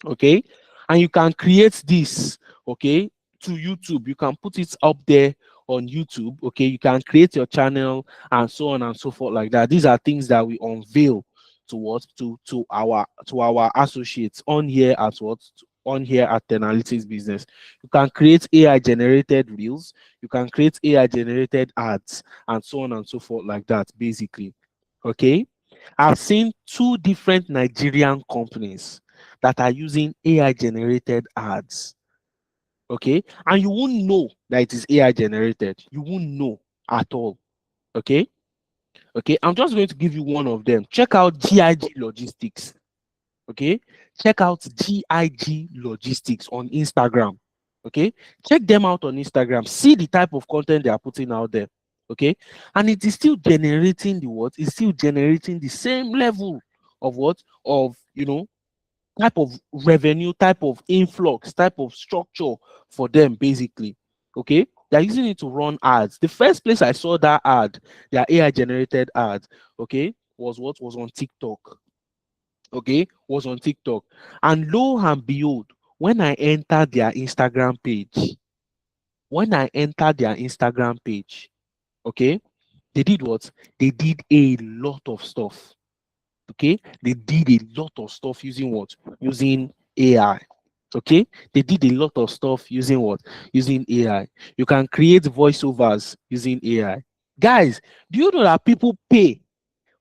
S1: Okay, and you can create this, okay, to YouTube. You can put it up there on YouTube. Okay, you can create your channel and so on and so forth, like that. These are things that we unveil to what to our associates on here at what on here at the Analytics Business. You can create AI generated reels, you can create AI generated ads, and so on and so forth, like that, basically. Okay, I've seen two different Nigerian companies that are using AI generated ads. Okay, and you won't know that it is AI generated. You won't know at all. Okay, okay, I'm just going to give you one of them. Check out GIG Logistics. Okay, check out GIG Logistics on Instagram. Okay, check them out on Instagram. See the type of content they are putting out there. Okay, and it is still generating the what? It's still generating the same level of what? Of, type of revenue, type of influx, type of structure for them, basically. Okay, they're using it to run ads. The first place I saw that ad, their AI generated ad, okay, was what was on TikTok. Okay, was on TikTok. And lo and behold, when I enter their Instagram page, when I enter their Instagram page, okay, they did what? They did a lot of stuff. Okay, they did a lot of stuff using what? Using AI. Okay, they did a lot of stuff using what? Using AI. You can create voiceovers using AI. Guys, do you know that people pay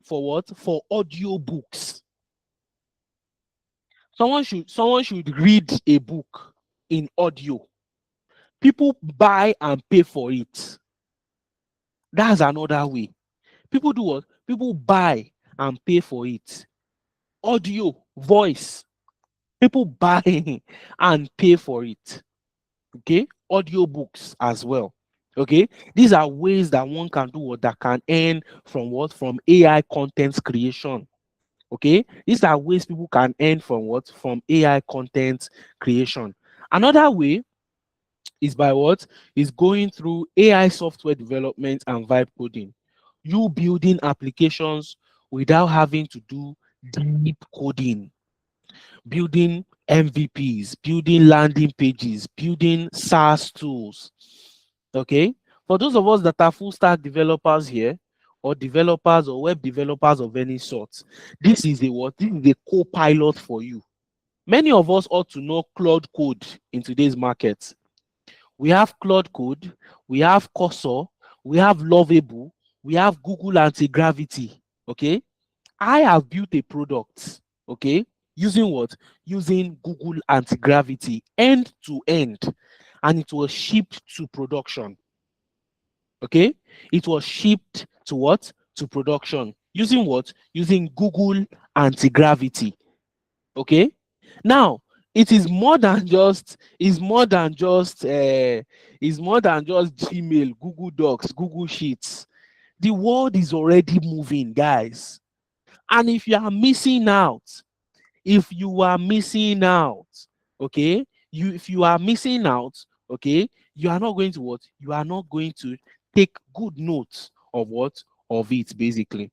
S1: for what? For audio books. Someone should read a book in audio. People buy and pay for it. That's another way. People do what? People buy and pay for it. Audio, voice. People buy and pay for it. Okay, audiobooks as well. Okay, these are ways that one can do what, that can earn from what? From AI content creation. Okay, these are ways people can earn from what? From AI content creation. Another way is by what? Is going through AI software development and vibe coding. You building applications without having to do deep coding, building MVPs, building landing pages, building SaaS tools. Okay. For those of us that are full stack developers here, or developers or web developers of any sort, this is a what? This is a co-pilot for you. Many of us ought to know Cloud Code in today's market. We have Cloud Code, we have Cursor, we have Lovable, we have Google Anti-Gravity. Okay. I have built a product, okay, using what? Using Google Anti-Gravity end to end, and it was shipped to production. Okay, it was shipped to what? To production. Using what? Using Google Anti-Gravity. Okay. Now, it is more than just, is more than just Gmail, Google Docs, Google Sheets. The world is already moving, guys. And if you are missing out, if you are missing out, okay, if you are missing out, okay, you are not going to what? You are not going to take good notes of what? Of it, basically.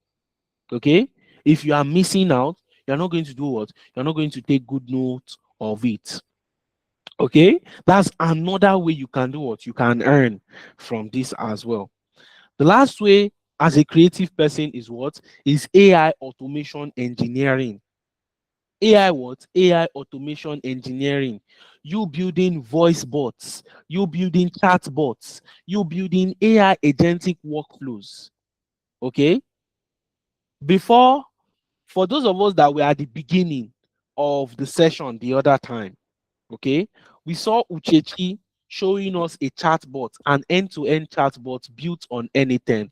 S1: Okay. If you are missing out, you're not going to do what? You're not going to take good notes of it. Okay. That's another way you can do what? You can earn from this as well. The last way as a creative person is what? Is AI automation engineering. AI what? AI automation engineering. You building voice bots, you building chat bots, you building AI agentic workflows. Okay. Before, for those of us that were at the beginning of the session the other time, okay, we saw Uchechi showing us a chatbot, an end-to-end chatbot built on anything.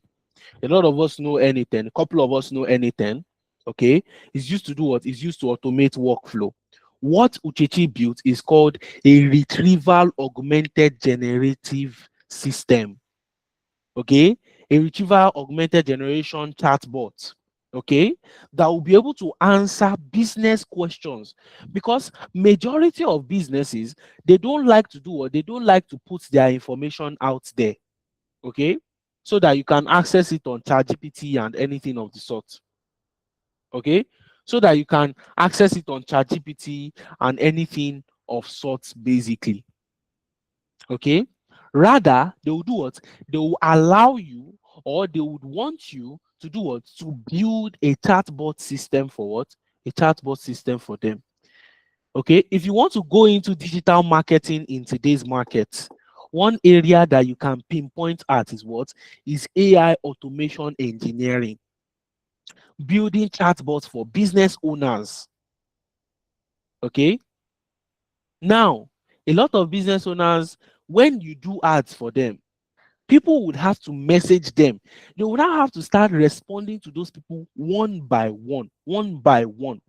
S1: A lot of us know anything. A couple of us know anything. Okay, it's used to do what? It's used to automate workflow. What Uchechi built is called a retrieval augmented generative system. Okay, a retrieval augmented generation chatbot. Okay, that will be able to answer business questions, because majority of businesses, they don't like to do what? They don't like to put their information out there. Okay, so that you can access it on ChatGPT and anything of the sort. Okay, so that you can access it on ChatGPT and anything of sorts, basically. Okay, rather they will do what? They will allow you, or they would want you to do what? To build a chatbot system for what? A chatbot system for them. Okay, if you want to go into digital marketing in today's market, one area that you can pinpoint at is what? Is AI automation engineering. Building chatbots for business owners. Okay. Now, a lot of business owners, when you do ads for them, people would have to message them. They would now have to start responding to those people one by one, one by one.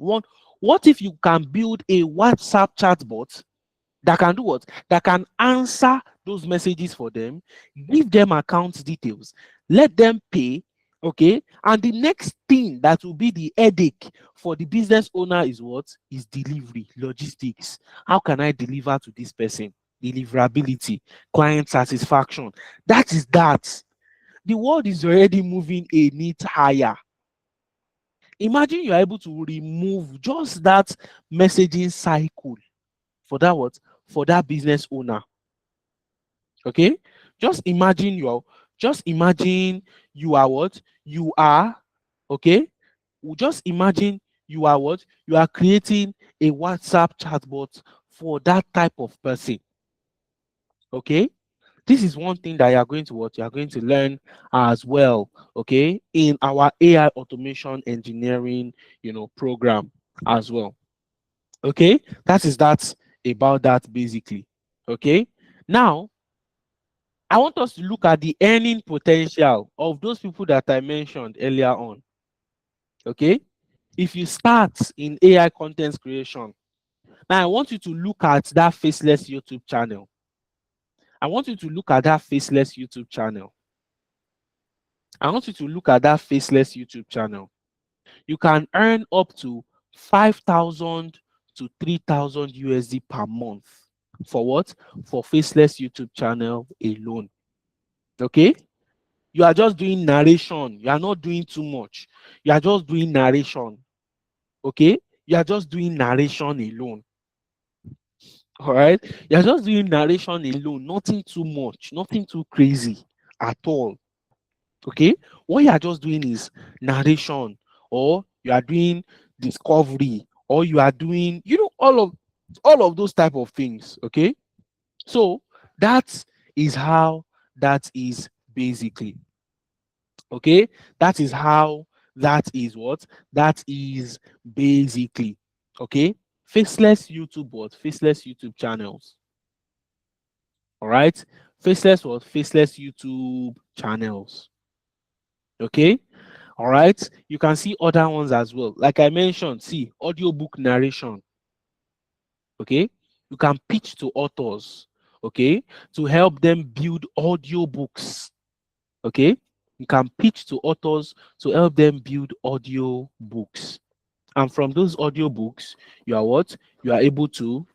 S1: What if you can build a WhatsApp chatbot that can do what? That can answer those messages for them, give them account details, let them pay, okay? And the next thing that will be the headache for the business owner is what? Is delivery, logistics. How can I deliver to this person? Deliverability, client satisfaction. That is that. The world is already moving a nit higher. Imagine you're able to remove just that messaging cycle for that what? For that business owner. Okay? Just imagine just imagine you are what? You are, okay? Just imagine you are what? You are creating a WhatsApp chatbot for that type of person. Okay? This is one thing that you are going to what? You are going to learn as well, okay, in our AI automation engineering, program as well. Okay? That about that basically. Okay? Now, I want us to look at the earning potential of those people that I mentioned earlier on. Okay? If you start in AI content creation, now I want you to look at that Faceless YouTube channel. I want you to look at that Faceless YouTube channel. I want you to look at that Faceless YouTube channel. You can earn up to 5,000 to 3,000 USD per month. For what? For Faceless YouTube channel alone. Okay? You are just doing narration. You are not doing too much. You are just doing narration. Okay? You are just doing narration alone. All right? You are just doing narration alone. Nothing too much. Nothing too crazy at all. Okay? What you are just doing is narration, or you are doing discovery, or you are doing, all of those type of things. Okay? So that is how that is basically. Okay, that is how that is what that is basically. Okay, faceless YouTube, what? Faceless YouTube channels. All right, faceless what? Faceless YouTube channels. Okay, all right, you can see other ones as well, like I mentioned. See, audiobook narration. Okay, you can pitch to authors, okay, to help them build audiobooks. Okay, you can pitch to authors to help them build audio books, and from those audio books, you are what? You are able to,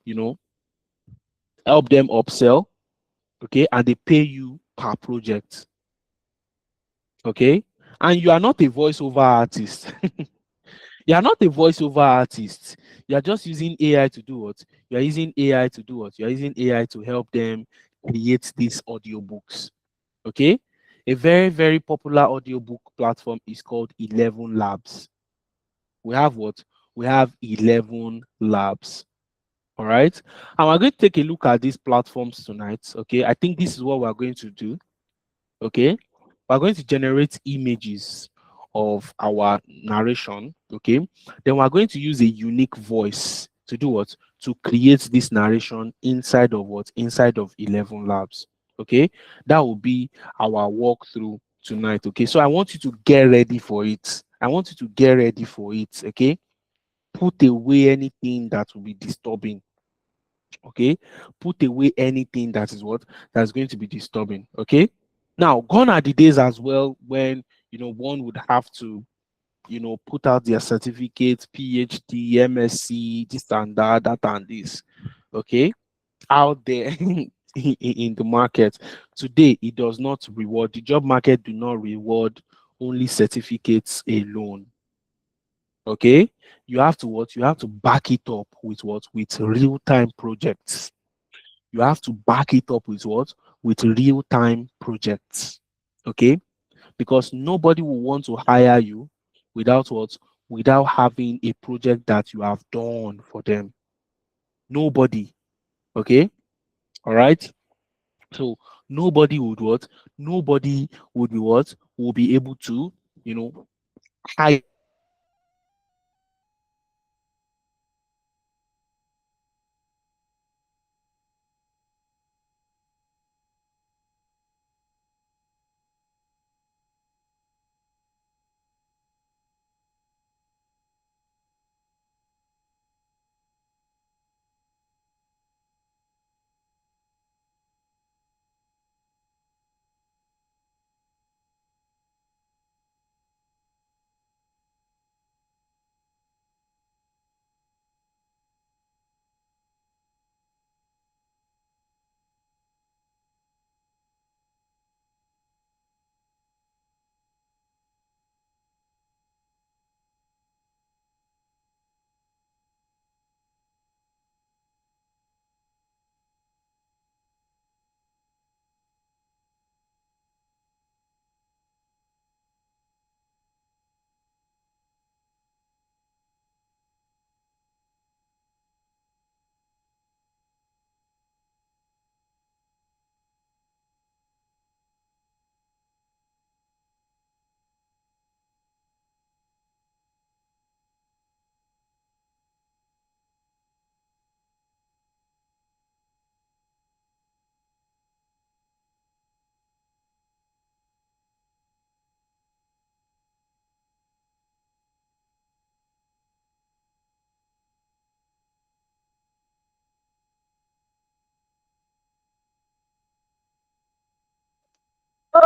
S1: help them upsell. Okay, and they pay you per project. Okay, and you are not a voiceover artist. You are not a voiceover artist. You are just using AI to do what? You are using AI to do what? You are using AI to help them create these audiobooks. Okay, a very, very popular audiobook platform is called 11 Labs. We have what? We have 11 Labs. All right, and we're going to take a look at these platforms tonight. Okay, I think this is what we're going to do. Okay, we're going to generate images of our narration. Okay, then we're going to use a unique voice to do what? To create this narration inside of what? Inside of 11 Labs. Okay, that will be our walkthrough tonight. Okay, so I want you to get ready for it. I want you to get ready for it. Okay, put away anything that will be disturbing. Okay, put away anything that is what? That's going to be disturbing. Okay, now gone are the days as well when one would have to put out their certificate, PhD, MSc, this and that and this. Okay, out there in the market today, it does not reward. The job market do not reward only certificates alone. Okay, you have to what? You have to back it up with what? With real-time projects. You have to back it up with what? With real-time projects. Okay, because nobody will want to hire you without what? Without having a project that you have done for them. Nobody. Okay, all right. So nobody would what? Nobody would be what? Will be able to, hire.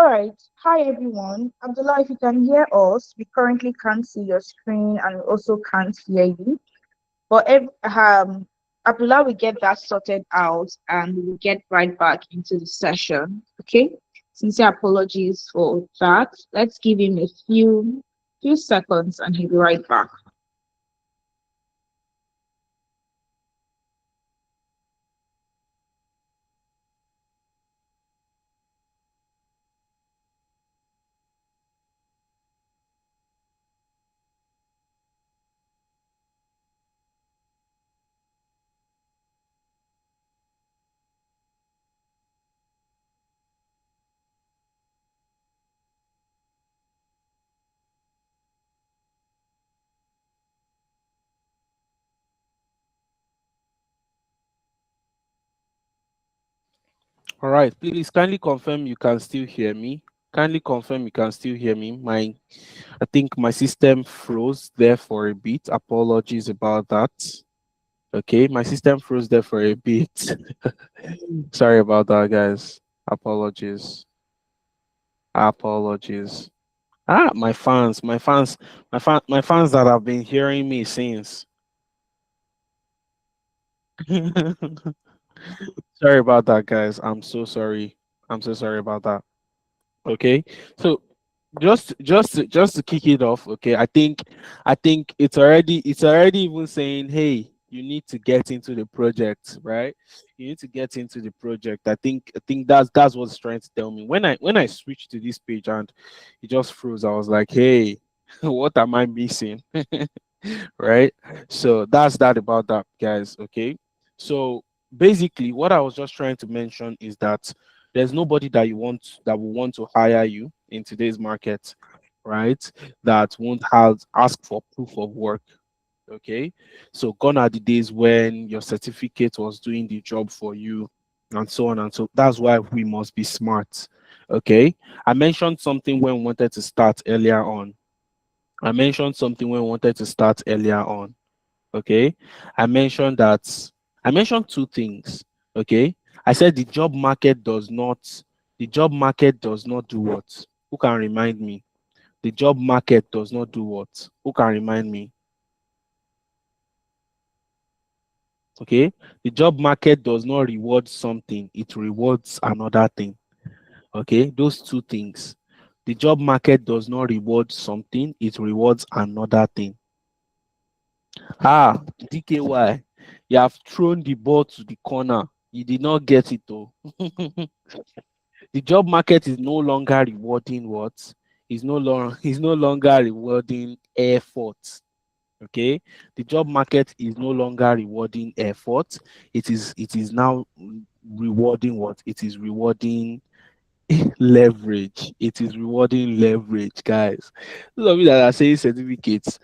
S4: right. Hi, everyone. Abdullah, if you can hear us, we currently can't see your screen and we also can't hear you. Abdullah will get that sorted out and we will get right back into the session. Okay. Sincere apologies for that. Let's give him a few seconds and he'll be right back.
S1: All right, please kindly confirm you can still hear me. Kindly confirm you can still hear me. I think my system froze there for a bit. Apologies about that. Okay, my system froze there for a bit. Sorry about that, guys. Apologies. Apologies. My fans that have been hearing me since. Sorry about that, guys. I'm so sorry. I'm so sorry about that. Okay, so just to kick it off, okay, I think it's already even saying, hey, you need to get into the project, right? You need to get into the project. I think that's what's trying to tell me. When I switched to this page and it just froze, I was like, hey, what am I missing? Right? So that's that about that, guys. Okay. So basically, what I was just trying to mention is that there's nobody that will want to hire you in today's market, right? That won't have ask for proof of work. Okay. So gone are the days when your certificate was doing the job for you and so on and so that's why we must be smart. Okay. I mentioned something when we wanted to start earlier on. I mentioned something when we wanted to start earlier on. Okay. I mentioned that I mentioned two things. Okay. I said the job market does not do what? Who can remind me? The job market does not do what? Who can remind me? Okay. The job market does not reward something, it rewards another thing. Okay. Those two things. The job market does not reward something, it rewards another thing. Ah, DKY, you have thrown the ball to the corner. You did not get it though. The job market is no longer rewarding what? Is no longer rewarding effort. Okay. The job market is no longer rewarding effort. It is now rewarding what? It is rewarding leverage. It is rewarding leverage, guys. Those of you that are saying certificates,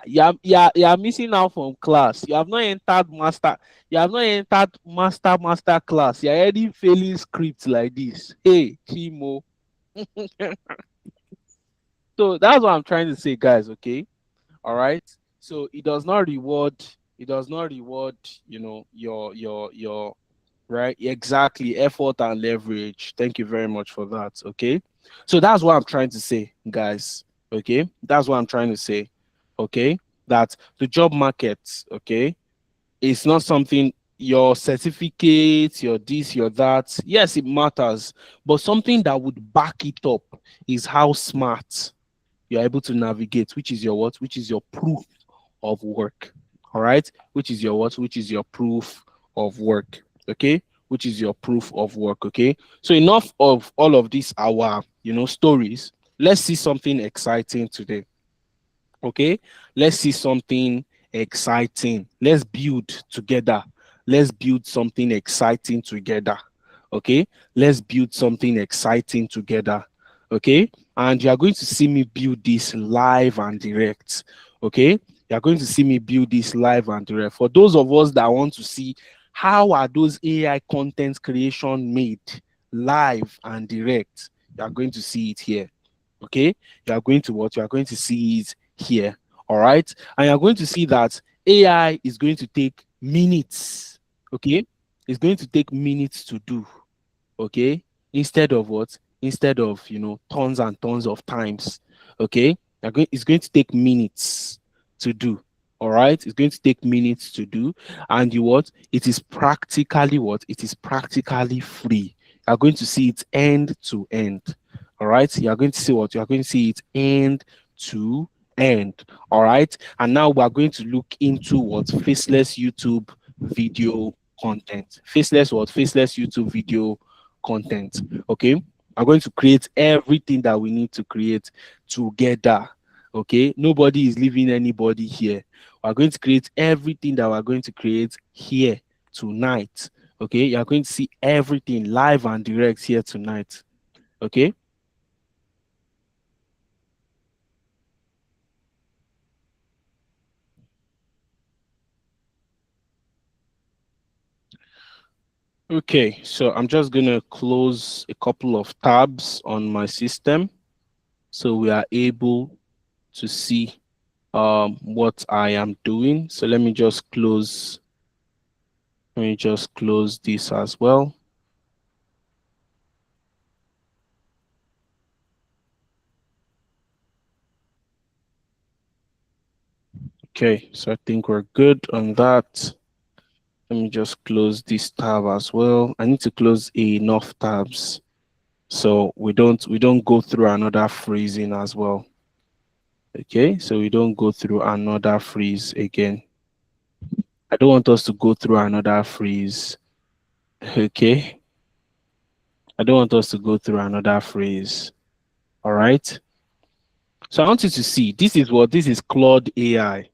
S1: you are missing out from class. You have not entered master class. You're already failing scripts like this. Hey, Chimo. So that's what I'm trying to say, guys. Okay. All right. So it does not reward, your right, exactly, effort and leverage. Thank you very much for that. Okay. So that's what I'm trying to say, guys. Okay. That's what I'm trying to say. Okay. That the job market, okay, it's not something your certificate, your this, your that. Yes, it matters, but something that would back it up is how smart you're able to navigate, which is your what? Which is your proof of work. All right. Which is your what? Which is your proof of work. Okay. Which is your proof of work. Okay. So enough of all of these our stories. Let's see something exciting today. Okay. Let's see something exciting. Let's build together. Let's build something exciting together. Okay. Let's build something exciting together. Okay. And you are going to see me build this live and direct. Okay. You are going to see me build this live and direct. For those of us that want to see how are those AI content creation made live and direct, you are going to see it here. Okay. You are going to what? You are going to see it here. All right. And you're going to see that AI is going to take minutes. Okay. It's going to take minutes to do. Okay. Instead of what? instead of, tons and tons of times. Okay, it's going to take minutes to do. All right, it's going to take minutes to do, and you what? It is practically what? It is practically free. You are going to see it end to end. All right, you are going to see what? You are going to see it end to end. All right, and now we are going to look into what? Faceless YouTube video content. Faceless what? Faceless YouTube video content. Okay, I'm going to create everything that we need to create together. Okay, nobody is leaving anybody here. We're going to create everything that we're going to create here tonight. Okay, you're going to see everything live and direct here tonight. Okay. Okay, so I'm just gonna close a couple of tabs on my system so we are able to see what I am doing. So let me just close this as well. Okay, so I think we're good on that. Let me just close this tab as well. I need to close enough tabs so we don't go through another freezing as well. Okay, so we don't go through another freeze again. I don't want us to go through another freeze. Okay, I don't want us to go through another freeze. All right, so I want you to see this is Claude AI.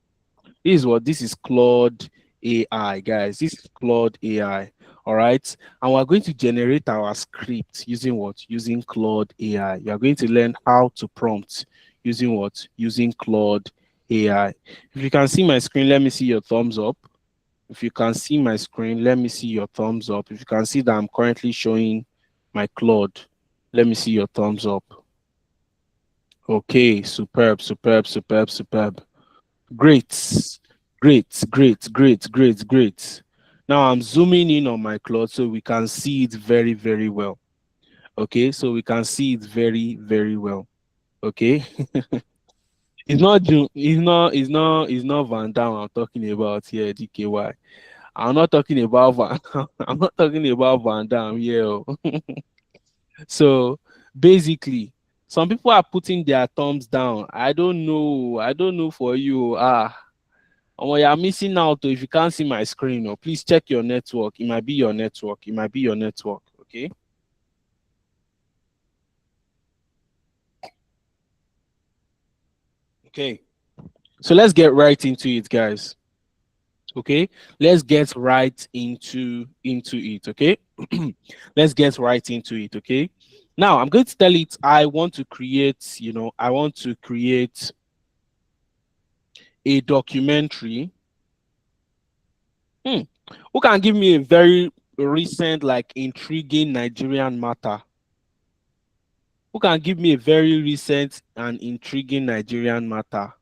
S1: This is Claude AI, guys. This is Claude AI. All right. And we're going to generate our script using what? Using Claude AI. You are going to learn how to prompt using what? Using Claude AI. If you can see my screen, let me see your thumbs up. If you can see my screen, let me see your thumbs up. If you can see that I'm currently showing my Claude, let me see your thumbs up. Okay, superb, superb, superb, superb. Great, great. Now I'm zooming in on my cloud so we can see it very, very well. Okay, so we can see it very, very well. Okay, it's not Van Damme I'm talking about here, DKY. I'm not talking about I'm not talking about Van Damme here. Oh. So basically, some people are putting their thumbs down. I don't know for you. Oh, you're missing out. If you can't see my screen, please check your network. It might be your network. It might be your network. Okay. Okay. So let's get right into it, guys. Okay. Let's get right into it. Okay. Let's get right into it. Okay. Now I'm going to tell it I want to create. I want to create a documentary. Who can give me a very recent, like intriguing Nigerian matter? Who can give me a very recent and intriguing Nigerian matter?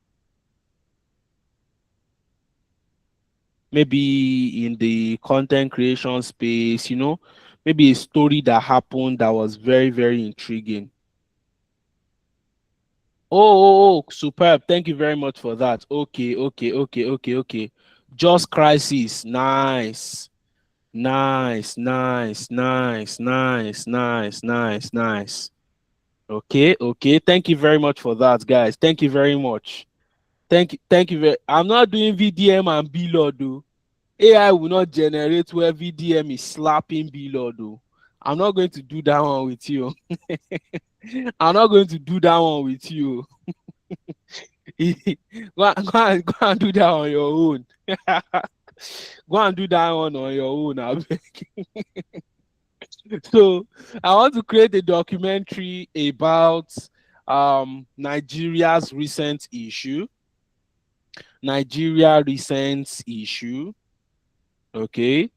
S1: Maybe in the content creation space, maybe a story that happened that was very, very intriguing. Superb. Thank you very much for that. Okay. Just Crisis. Nice. Nice. Okay. Thank you very much for that, guys. Thank you very much. Thank you very. I'm not doing VDM and BLOD though. AI will not generate where VDM is slapping BLOD though. I'm not going to do that one with you. I'm not going to do that one with you. Go and do that on your own. Go and do that one on your own. I beg. So I want to create a documentary about Nigeria's recent issue. Okay,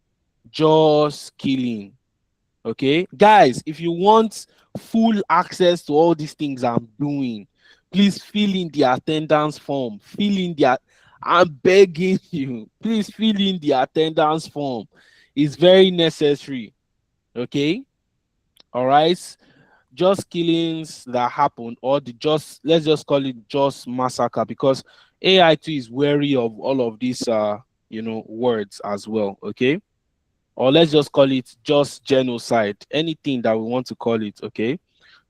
S1: just killing. Okay, guys, if you want full access to all these things I'm doing, please fill in the attendance form. I'm begging you, please fill in the attendance form. It's very necessary. Okay, all right. just killings that happened, or the just, let's just call it just massacre, because AI too is wary of all of these words as well. Okay, or let's just call it just genocide, anything that we want to call it. Okay,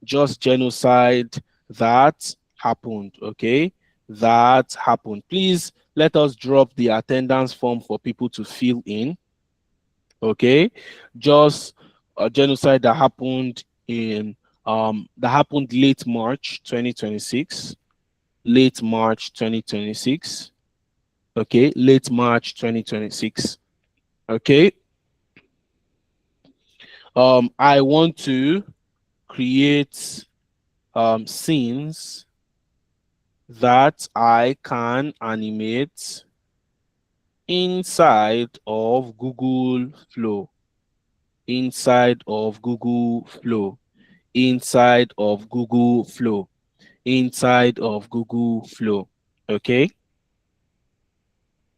S1: just genocide that happened. Okay, that happened. Please let us drop the attendance form for people to fill in. Okay, just a genocide that happened in that happened late March 2026. Late March 2026. Okay, late March 2026. Okay, I want to create scenes that I can animate inside of Google Flow. Inside of Google Flow. Inside of Google Flow. Inside of Google Flow. Okay.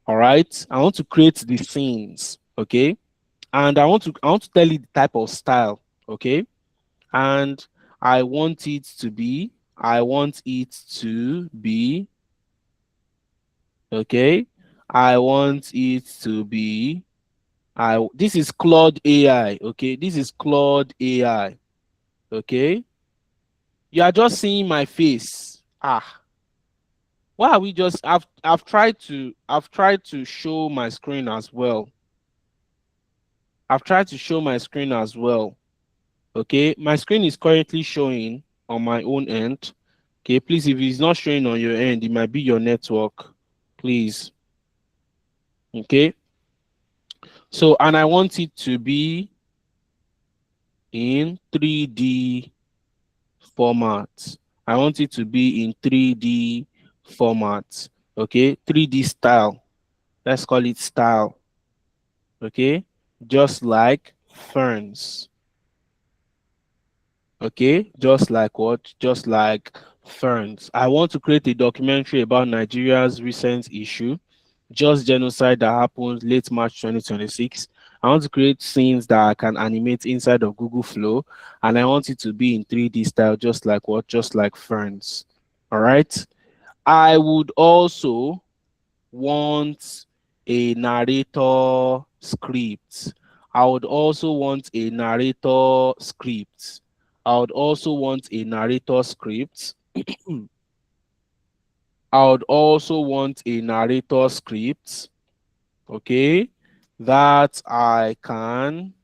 S1: All right. I want to create the scenes. Okay. And I want to tell you the type of style. Okay. And I want it to be, I want it to be, okay. I want it to be, this is Claude AI. Okay. This is Claude AI. Okay. You are just seeing my face. Ah, why are we just, I've tried to show my screen as well. I've tried to show my screen as well. Okay, my screen is currently showing on my own end. Okay, please, if it's not showing on your end, it might be your network. Please. Okay. So, and I want it to be in 3D format. I want it to be in 3D format. Okay, 3D style. Let's call it style. Okay, just like ferns. Okay, just like what? Just like ferns. I want to create a documentary about Nigeria's recent issue, just genocide that happened late March 2026. I want to create scenes that I can animate inside of Google Flow, and I want it to be in 3D style, just like what? Just like ferns. All right. I would also want a narrator script. I would also want a narrator script. I would also want a narrator script. I would also want a narrator script, okay, that I can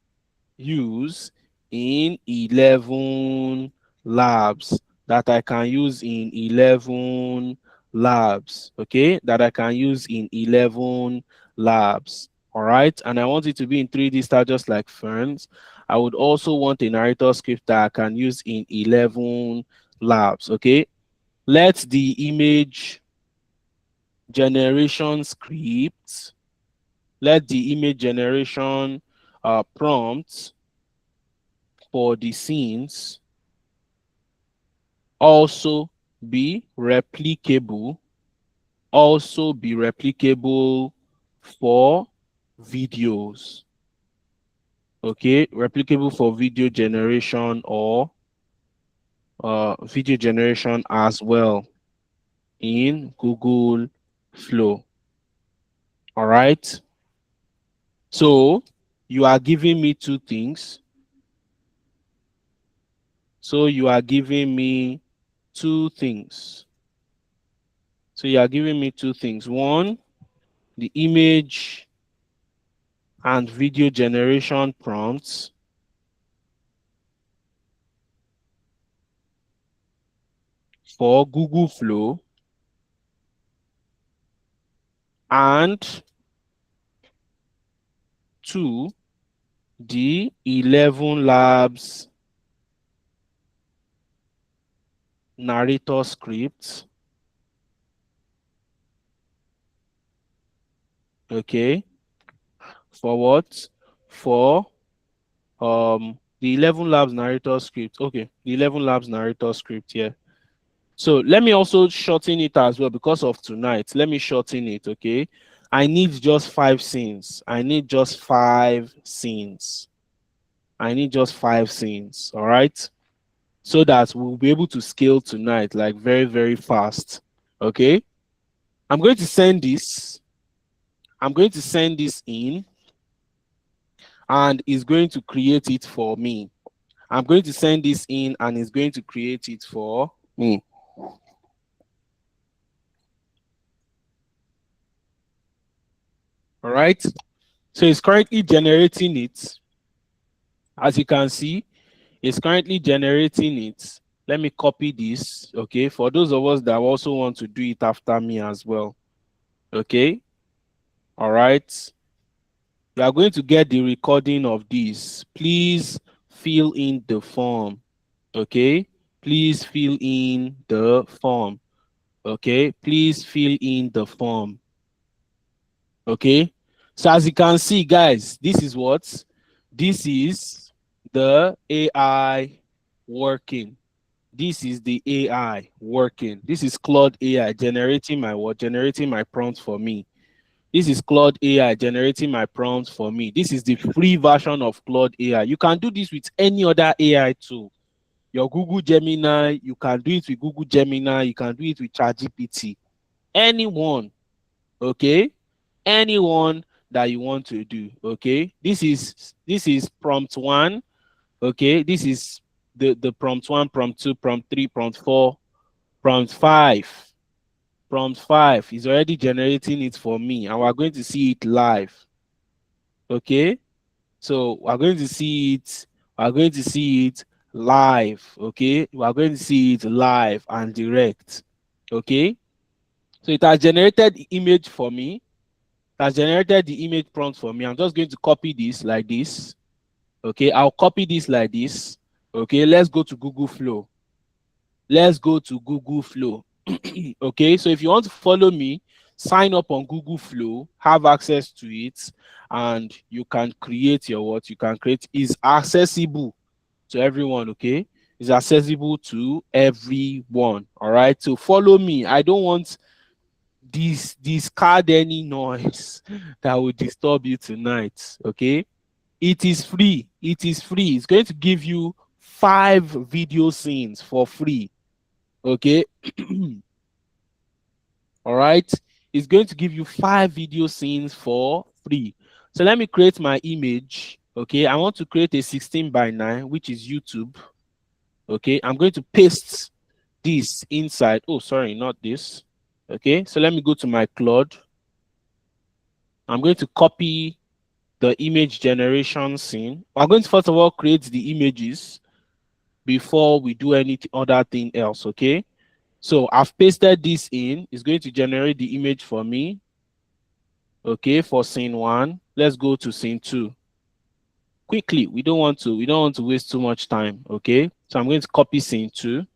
S1: use in 11 labs, that I can use in 11 labs, okay, that I can use in 11 labs. All right, and I want it to be in 3D style, just like ferns. I would also want a narrator script that I can use in 11 labs. Okay, let the image generation script, let the image generation prompt for the scenes also be replicable, for videos. Okay, replicable for video generation, or video generation as well in Google Flow. All right. So you are giving me two things. So you are giving me two things. So you are giving me two things. One, the image and video generation prompts for Google Flow, and two, the 11 labs narrator script. Okay, for what? For the 11 labs narrator script. Okay, the 11 labs narrator script here. So let me also shorten it as well because of tonight. Let me shorten it. Okay, I need just 5 scenes. I need just 5 scenes. I need just 5 scenes. All right. so that we'll be able to scale tonight like very, very fast. Okay. I'm going to send this. I'm going to send this in, and it's going to create it for me. I'm going to send this in, and it's going to create it for me. All right. So it's currently generating it. As you can see, it's currently generating it. Let me copy this. Okay. For those of us that also want to do it after me as well. Okay. All right. You are going to get the recording of this. Please fill in the form. Okay. Please fill in the form. Okay. Please fill in the form. Okay. So as you can see, guys, this is what? This is the AI working. This is the AI working. This is Claude AI generating my what? Generating my prompts for me. This is Claude AI generating my prompts for me. This is the free version of Claude AI. You can do this with any other AI tool. Your Google Gemini, you can do it with Google Gemini. You can do it with ChatGPT. Anyone, okay? Anyone that you want to do, okay? This is prompt one, okay? This is the prompt one, prompt two, prompt three, prompt four, prompt five. Prompt 5 is already generating it for me, and we're going to see it live. Okay, so we're going to see it. We're going to see it live. Okay, we're going to see it live and direct. Okay, so it has generated the image for me. It has generated the image prompt for me. I'm just going to copy this like this. Okay, I'll copy this like this. Okay, let's go to Google Flow. Let's go to Google Flow. Okay, so if you want to follow me, sign up on Google Flow, have access to it, and you can create your what you can create is accessible to everyone. Okay, is accessible to everyone. All right, so follow me. I don't want this card any noise that will disturb you tonight. Okay, it is free. It is free. It's going to give you 5 video scenes for free. Okay. All right, it's going to give you 5 video scenes for free. So let me create my image. Okay, I want to create a 16:9, which is YouTube. Okay, I'm going to paste this inside. Oh, sorry, not this. Okay, so let me go to my Claude. I'm going to copy the image generation scene. I'm going to first of all create the images before we do any other thing else. Okay, so I've pasted this in. It's going to generate the image for me. Okay, for scene 1, let's go to scene 2 quickly. We don't want to waste too much time. Okay, so I'm going to copy scene 2.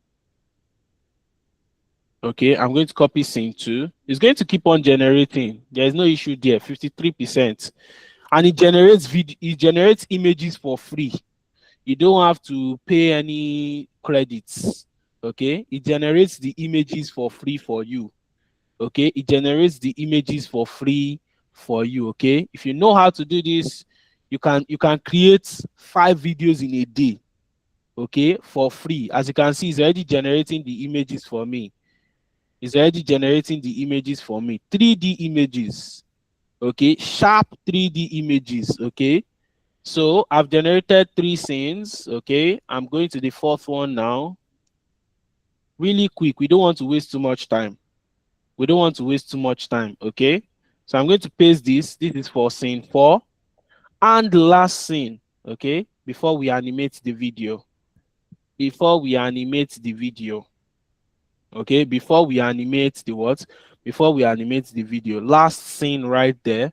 S1: Okay, I'm going to copy scene 2. It's going to keep on generating. There's no issue there. 53%, and it generates video. It generates images for free. You don't have to pay any credits. Okay, it generates the images for free for you. Okay, it generates the images for free for you. Okay, if you know how to do this, you can create 5 videos in a day. Okay, for free. As you can see, it's already generating the images for me. It's already generating the images for me. 3D images. Okay, sharp 3D images. Okay, so I've generated 3 scenes. Okay, I'm going to the 4th one now. Really quick, we don't want to waste too much time. We don't want to waste too much time. Okay, so I'm going to paste this. This is for scene 4 and the last scene. Okay, before we animate the video. Before we animate the video. Okay, before we animate the what? Before we animate the video. Last scene right there.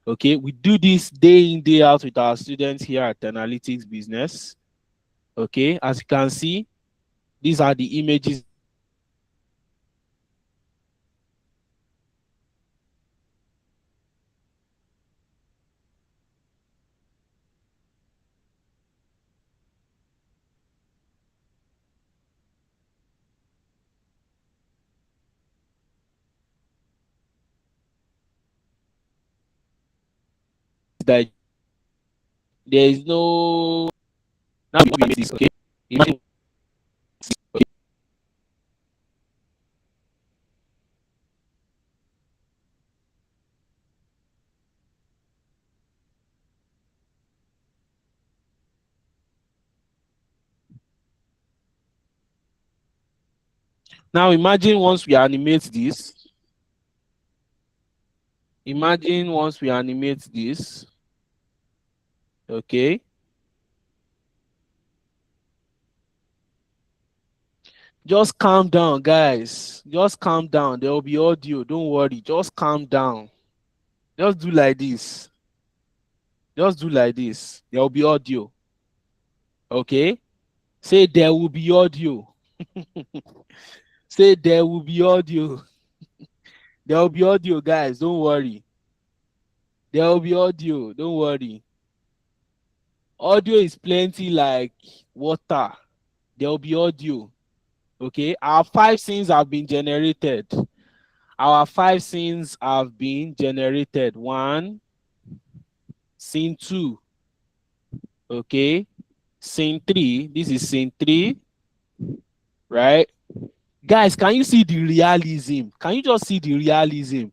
S1: Okay, we do this day in, day out with our students here at Analytics Business. Okay, as you can see, these are the images that there is no now we make this. Okay, imagine Now imagine once we animate this. Imagine once we animate this. Okay. Just calm down, guys. Just calm down. There will be audio. Don't worry. Just calm down. Just do like this. Just do like this. There will be audio. Okay. Say there will be audio. Say there will be audio. There will be audio, guys. Don't worry. There will be audio. Don't worry. Audio is plenty like water. There will be audio. Okay. Our 5 scenes have been generated. Our 5 scenes have been generated. 1, scene 2. Okay. Scene 3. This is scene 3. Right? Guys, can you see the realism? Can you just see the realism?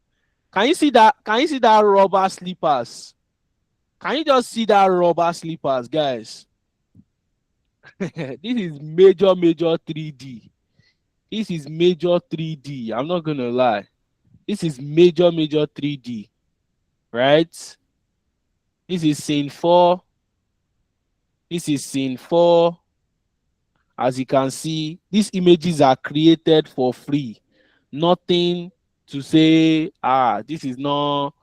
S1: Can you see that? Can you see that rubber slippers? Can you just see that rubber slippers, guys? This is major 3D. This is major 3D. I'm not gonna lie. This is major 3D. Right? This is scene 4. This is scene 4. As you can see, these images are created for free. Nothing to say, this is not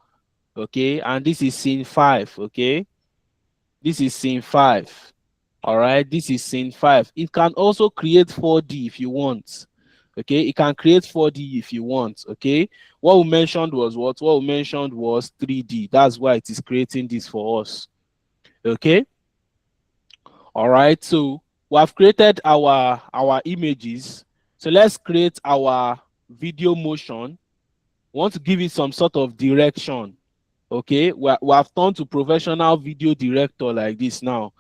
S1: okay. And this is scene 5. Okay. This is scene 5. All right. This is scene 5. It can also create 4D if you want. Okay. It can create 4D if you want. Okay. What we mentioned was what? What we mentioned was 3D. That's why it is creating this for us. Okay. All right. So we have created our images. So let's create our video motion. We want to give it some sort of direction. Okay, we have turned to professional video director like this now.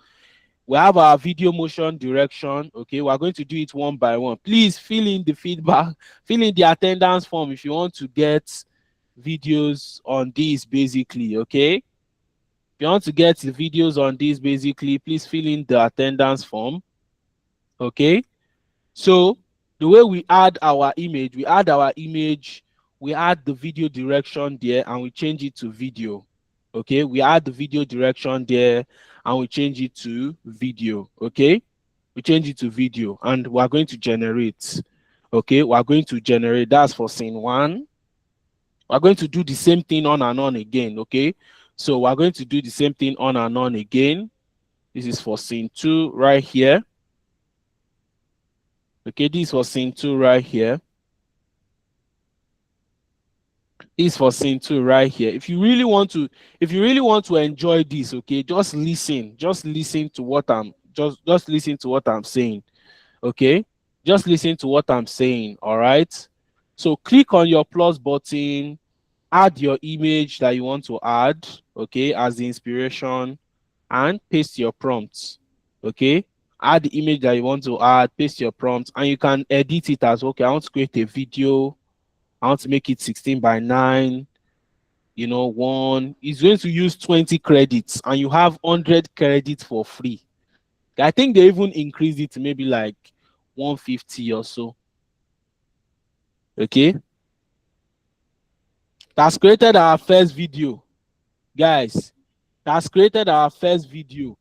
S1: We have our video motion direction. Okay, we are going to do it one by one. Please fill in the feedback, fill in the attendance form if you want to get videos on this basically. Okay, if you want to get the videos on this basically, please fill in the attendance form. Okay, so the way we add our image, we add the video direction there and we change it to video. Okay, we add the video direction there and we change it to video. Okay, we change it to video and we're going to generate. Okay, we're going to generate. That's for scene 1. We're going to do the same thing on and on again. Okay, so we're going to do the same thing on and on again. This is for scene 2 right here. Okay, this was scene 2 right here. This for scene 2 right here. If you really want to enjoy this, okay, just listen to what I'm just listen to what I'm saying. Okay, just listen to what I'm saying. All right, so click on your plus button, add your image that you want to add, okay, as the inspiration, and paste your prompts. Okay, add the image that you want to add, paste your prompts, and you can edit it as okay. I want to create a video. I want to make it 16:9. You know, one is going to use 20 credits, and you have 100 credits for free. I think they even increased it to maybe like 150 or so. Okay, that's created our first video, guys. That's created our first video.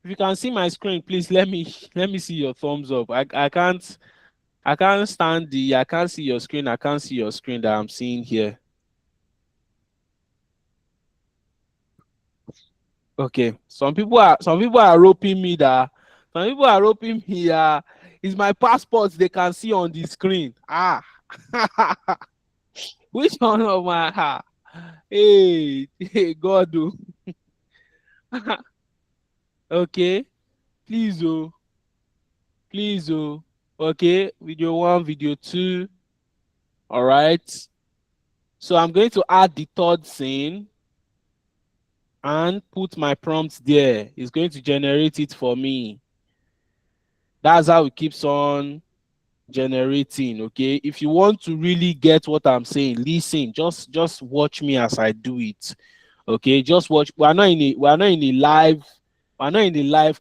S1: If you can see my screen, please let me see your thumbs up. I can't stand the I can't see your screen. I can't see your screen that I'm seeing here. Okay. Some people are roping me that it's my passport they can see on the screen. Which one of my hey God do. Okay. Please okay, video 1, video 2. All right, so I'm going to add the third scene and put my prompts there. It's going to generate it for me. That's how it keeps on generating. Okay, if you want to really get what I'm saying, listen, just watch me as I do it. Okay, just watch. We're not in a live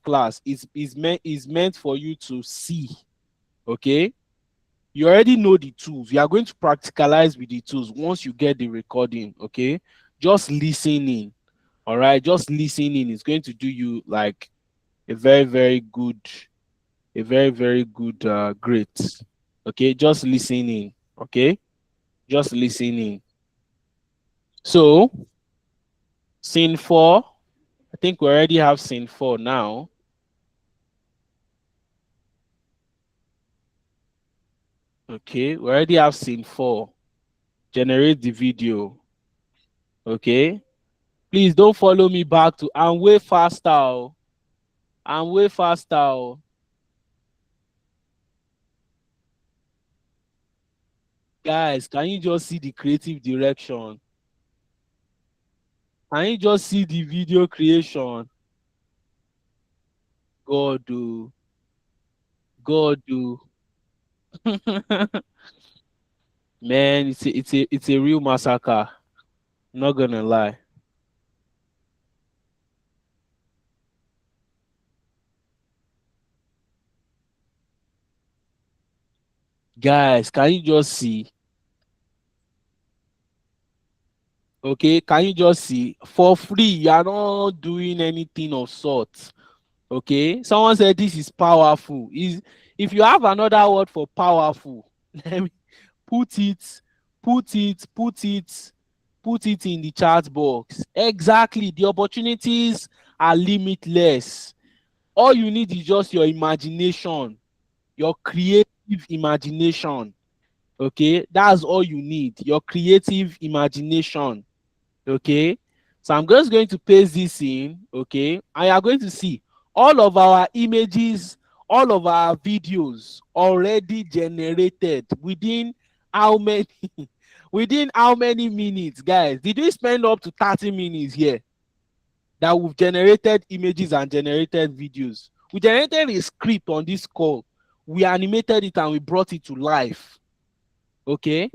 S1: class. It's meant for you to see. Okay, you already know the tools. You are going to practicalize with the tools once you get the recording. Okay, just listening. All right, just listening is going to do you like a very very good, great. Okay, just listening. Okay, just listening. So scene 4, I think we already have scene 4 now. Okay, we already have scene 4. Generate the video. Okay, please don't follow me back to I'm way faster. I'm way faster. Guys, can you just see the creative direction? Can you just see the video creation? God do. God do. Man, it's a real massacre. Not gonna lie. Guys, can you just see? Okay, can you just see? For free, you are not doing anything of sort. Okay, someone said this is powerful. Is if you have another word for powerful, let me put it, put it, put it, put it in the chat box. Exactly, the opportunities are limitless. All you need is just your imagination, your creative imagination. Okay, that's all you need, your creative imagination. Okay, so I'm just going to paste this in. Okay, and you are going to see all of our images, all of our videos already generated within how many within how many minutes, guys? Did we spend up to 30 minutes here that we've generated images and generated videos? We generated a script on this call, we animated it and we brought it to life. Okay,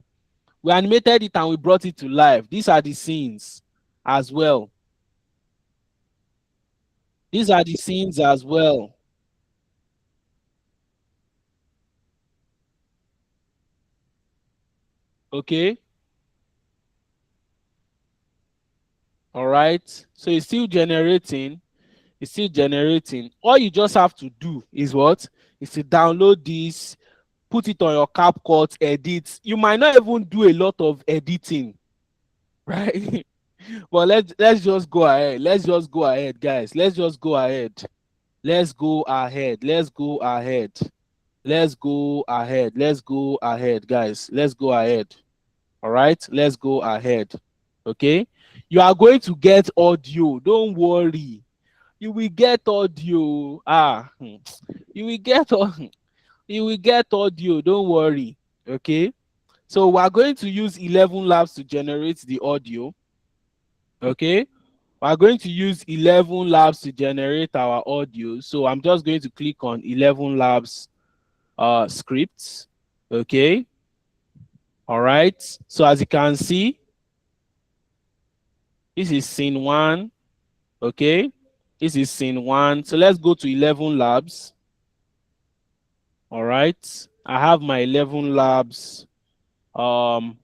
S1: we animated it and we brought it to life. These are the scenes as well. These are the scenes as well. Okay. All right. So it's still generating. It's still generating. All you just have to do is what? Is to download this, put it on your CapCut, edit. You might not even do a lot of editing, right? But let's just go ahead. Let's just go ahead, guys. Let's just go ahead. Let's go ahead. Let's go ahead. Let's go ahead. Let's go ahead, guys. Let's go ahead. All right, let's go ahead. Okay, you are going to get audio. Don't worry, you will get audio. You will get you will get audio. Don't worry. Okay, so we are going to use 11 labs to generate the audio. Okay, we are going to use 11 labs to generate our audio. So I'm just going to click on 11 labs scripts. Okay. All right. So as you can see, this is scene 1. Okay. This is scene 1. So let's go to 11 labs. All right. I have my 11 labs. Sorry.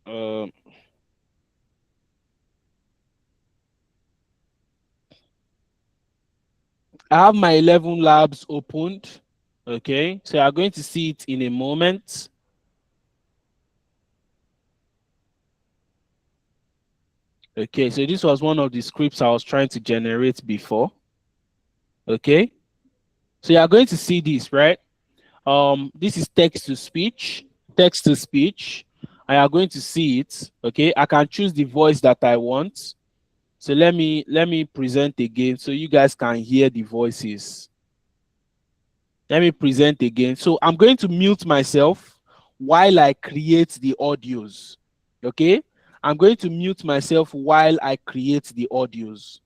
S1: I have my 11 labs opened. Okay. So you're going to see it in a moment. Okay. So this was one of the scripts I was trying to generate before. Okay. So you are going to see this, right? This is text to speech. Text to speech. I are going to see it. Okay. I can choose the voice that I want. So let me present again so you guys can hear the voices. Let me present again. So I'm going to mute myself while I create the audios. Okay. I'm going to mute myself while I create the audios.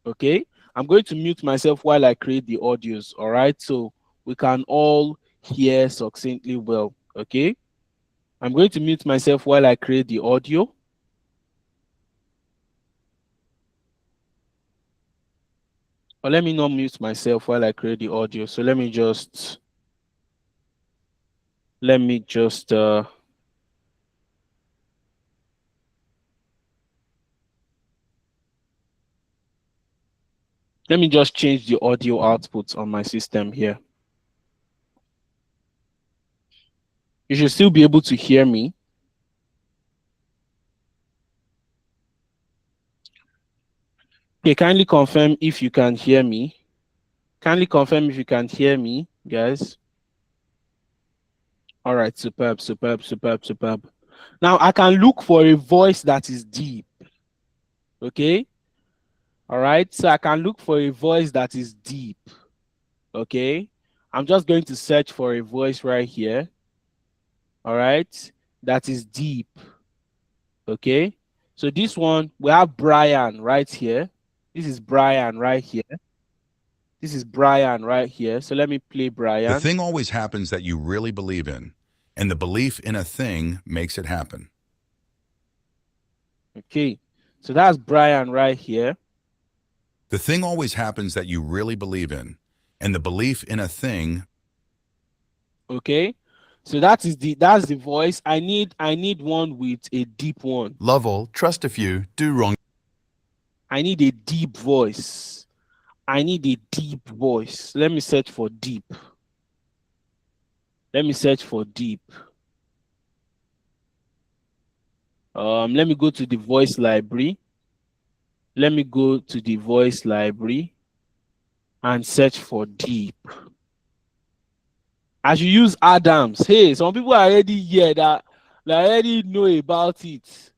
S1: Okay. I'm going to mute myself while I create the audios. All right, so we can all hear succinctly well. Okay, I'm going to mute myself while I create the audio. Or let me not mute myself while I create the audio. So let me just let me just change the audio output on my system here. You should still be able to hear me. Okay, kindly confirm if you can hear me. Kindly confirm if you can hear me, guys. All right, superb, superb, superb, superb. Now I can look for a voice that is deep. Okay. All right. So I can look for a voice that is deep. Okay. I'm just going to search for a voice right here. All right. That is deep. Okay. So this one, we have Brian right here. This is Brian right here. This is Brian right here. So let me play
S5: The
S1: Brian.
S5: thing always happens that you really believe in, and the belief in a thing makes it happen.
S1: Okay. So that's Brian right here.
S5: The thing always happens that you really believe in, and the belief in a thing.
S1: Okay. So that's the voice. I need one with a deep one.
S5: Love all, trust a few, do wrong.
S1: I need a deep voice. I need a deep voice. Let me search for deep. Let me search for deep. Let me go to the voice library. Let me go to the voice library and search for deep. As you use Adams, hey, some people are already here that already know about it.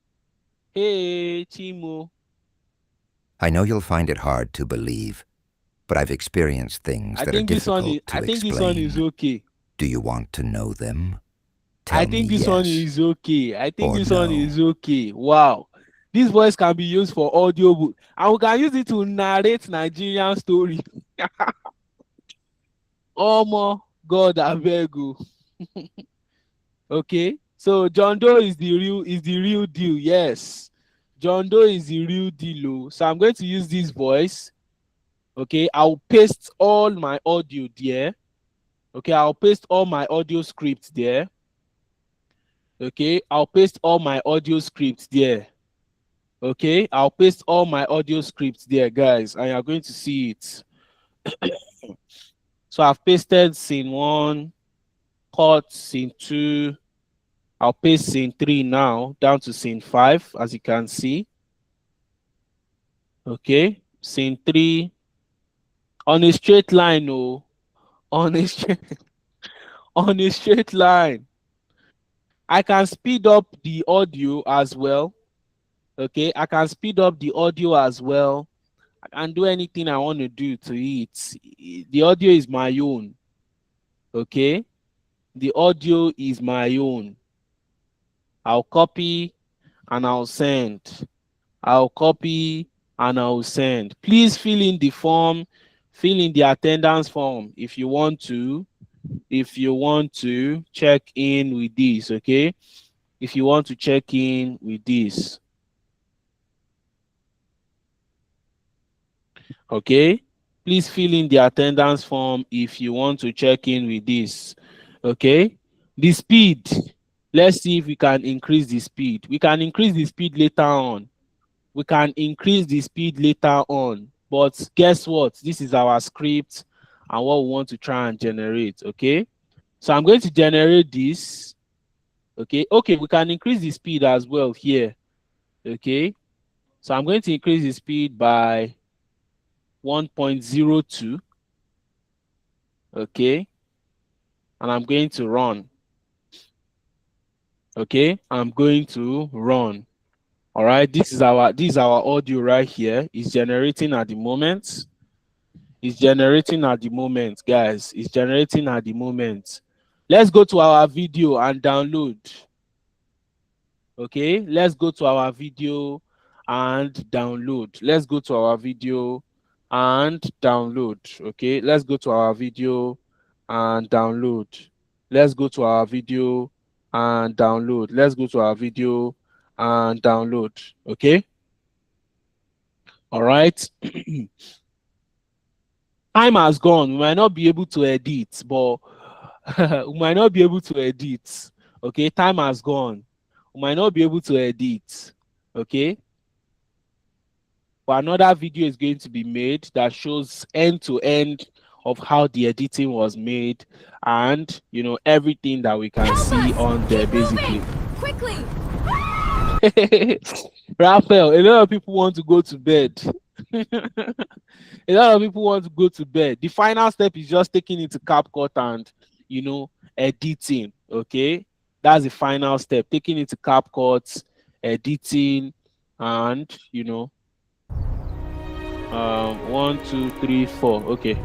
S1: Hey, Chimo.
S6: I know you'll find it hard to believe, but I've experienced things
S1: I
S6: that are
S1: think this one is.
S6: difficult to
S1: I think this one is
S6: explain.
S1: okay.
S6: Do you want to know them? Tell
S1: I
S6: me
S1: think this
S6: yes.
S1: one is okay. I think
S6: or
S1: this one
S6: no.
S1: is okay. Wow. This voice can be used for audio book, and we can use it to narrate Nigerian story. Oh my God, I beg you. Okay. So John Doe is the real deal. Yes. John Doe is the real deal. So I'm going to use this voice. Okay. I'll paste all my audio there. Okay. I'll paste all my audio scripts there. Okay. I'll paste all my audio scripts there. Okay. I'll paste all my audio scripts there, guys, and you're going to see it. So I've pasted scene 1, cut scene 2. I'll paste scene 3 now down to scene 5, as you can see. Okay, scene 3 on a straight line. Oh, on a straight on a straight line. I can speed up the audio as well. Okay, I can speed up the audio as well. I can do anything I want to do to it. The audio is my own. Okay, the audio is my own. I'll copy and I'll send. I'll copy and I'll send. Please fill in the form, fill in the attendance form if you want to. If you want to check in with this, okay? If you want to check in with this, okay? Please fill in the attendance form if you want to check in with this, okay? The speed, let's see if we can increase the speed. We can increase the speed later on. We can increase the speed later on. But guess what? This is our script and what we want to try and generate, okay? So I'm going to generate this, okay? Okay, we can increase the speed as well here, okay? So I'm going to increase the speed by 1.02, okay? And I'm going to run, okay? I'm going to run. All right, this is our audio right here. It's generating at the moment. It's generating at the moment, guys. It's generating at the moment. Let's go to our video and download. Okay, let's go to our video and download. Let's go to our video and download. Okay, let's go to our video and download. Let's go to our video and download. Let's go to our video and download. Okay. All right. Time has gone. We might not be able to edit, but we might not be able to edit. Okay, time has gone. We might not be able to edit. Okay. But another video is going to be made that shows end to end of how the editing was made, and you know, everything that we can see on there basically.
S7: Quickly!
S1: Raphael, a lot of people want to go to bed. A lot of people want to go to bed. The final step is just taking it to CapCut and, you know, editing. Okay, that's the final step. Taking it to CapCut, editing, and you know, 1, 2, 3, 4. Okay.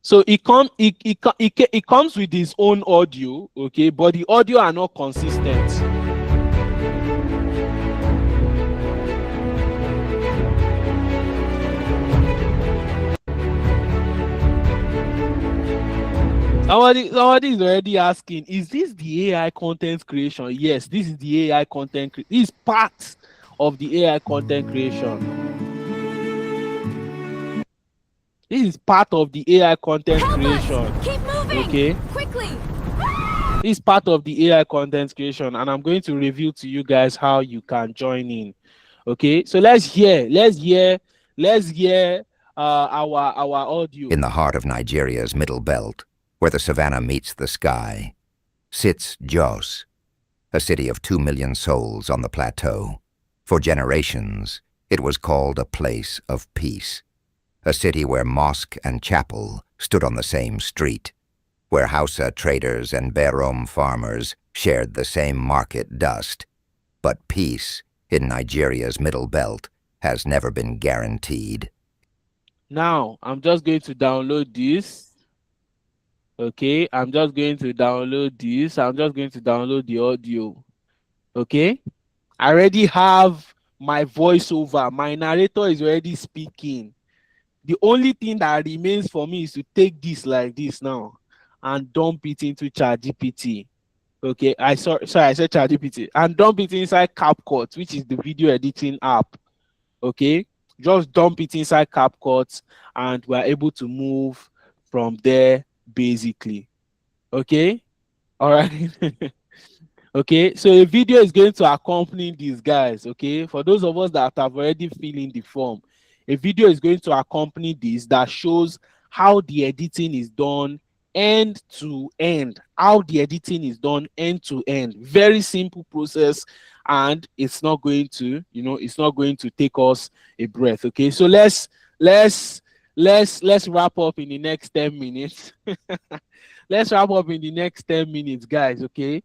S1: So it comes with its own audio, okay, but the audio are not consistent. Somebody is already asking, is this the AI content creation? Yes, this is the AI content. This is part of the AI content creation. This is part of the AI content creation.
S7: Keep moving!
S1: Okay.
S7: Quickly!
S1: This is part of the AI content creation, and I'm going to reveal to you guys how you can join in. Okay, so let's hear our audio.
S6: In the heart of Nigeria's middle belt, where the savannah meets the sky, sits Jos, a city of 2 million souls on the plateau. For generations, it was called a place of peace, a city where mosque and chapel stood on the same street, where Hausa traders and Berom farmers shared the same market dust. But peace in Nigeria's middle belt has never been guaranteed.
S1: Now, I'm just going to download this. Okay, I'm just going to download this. I'm just going to download the audio. Okay, I already have my voiceover. My narrator is already speaking. The only thing that remains for me is to take this like this now and dump it into ChatGPT. Okay, I said ChatGPT, and dump it inside CapCut, which is the video editing app. Okay, just dump it inside CapCut, and we're able to move from there basically. Okay, all right. Okay, so a video is going to accompany these guys. Okay, for those of us that have already filled in the form, a video is going to accompany this that shows how the editing is done end to end. How the editing is done end to end. Very simple process, and it's not going to, you know, it's not going to take us a breath. Okay, so let's wrap up in the next 10 minutes. Let's wrap up in the next 10 minutes, guys. Okay,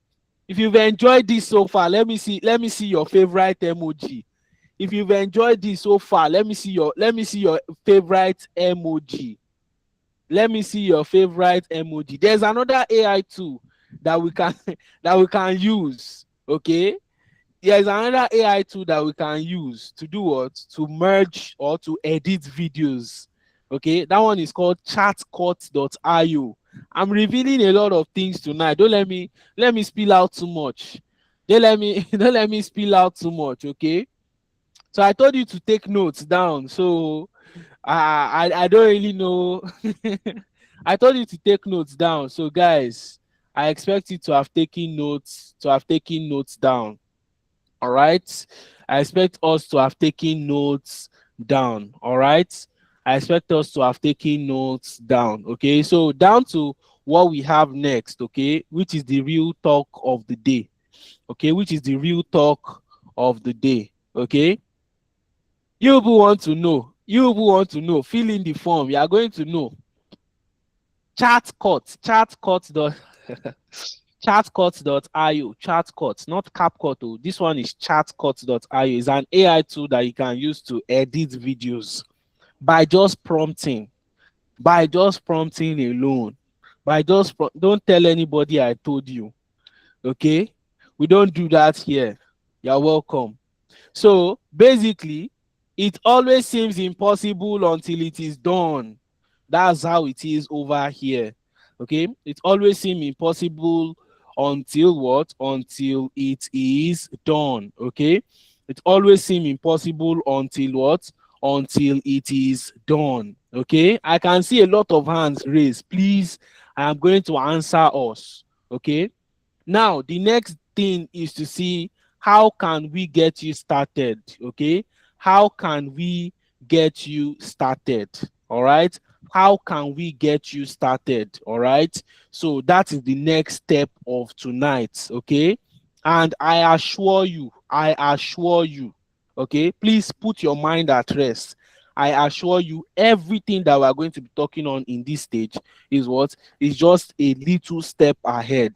S1: if you've enjoyed this so far, let me see your favorite emoji. If you've enjoyed this so far, let me see your favorite emoji. Let me see your favorite emoji. There's another AI tool that we can use. Okay, there's another AI tool that we can use to do what? To merge or to edit videos. Okay, that one is called chatcut.io. I'm revealing a lot of things tonight. Don't let me spill out too much. Don't let me spill out too much. Okay, so I told you to take notes down. So I don't really know. I told you to take notes down. So guys, I expect you to have taken notes down. All right, I expect us to have taken notes down. All right, I expect us to have taken notes down. Okay, so down to what we have next. Okay, which is the real talk of the day. Okay, which is the real talk of the day. Okay, you who want to know, fill in the form. You are going to know. Chatcut. Chatcut.io. Chatcut, not CapCut. Oh. This one is chatcut.io. It's an AI tool that you can use to edit videos by just prompting. Alone. Don't tell anybody I told you. Okay? We don't do that here. You're welcome. So basically, it always seems impossible until it is done. That's how it is over here. Okay, it always seems impossible until what? Until it is done. Okay, it always seems impossible until what? Until it is done. Okay, I can see a lot of hands raised. Please, I am going to answer us. Okay, now the next thing is to see how can we get you started. Okay, how can we get you started? All right, how can we get you started? All right, so that is the next step of tonight. Okay, and I assure you, okay, please put your mind at rest. I assure you, everything that we are going to be talking on in this stage is what is just a little step ahead.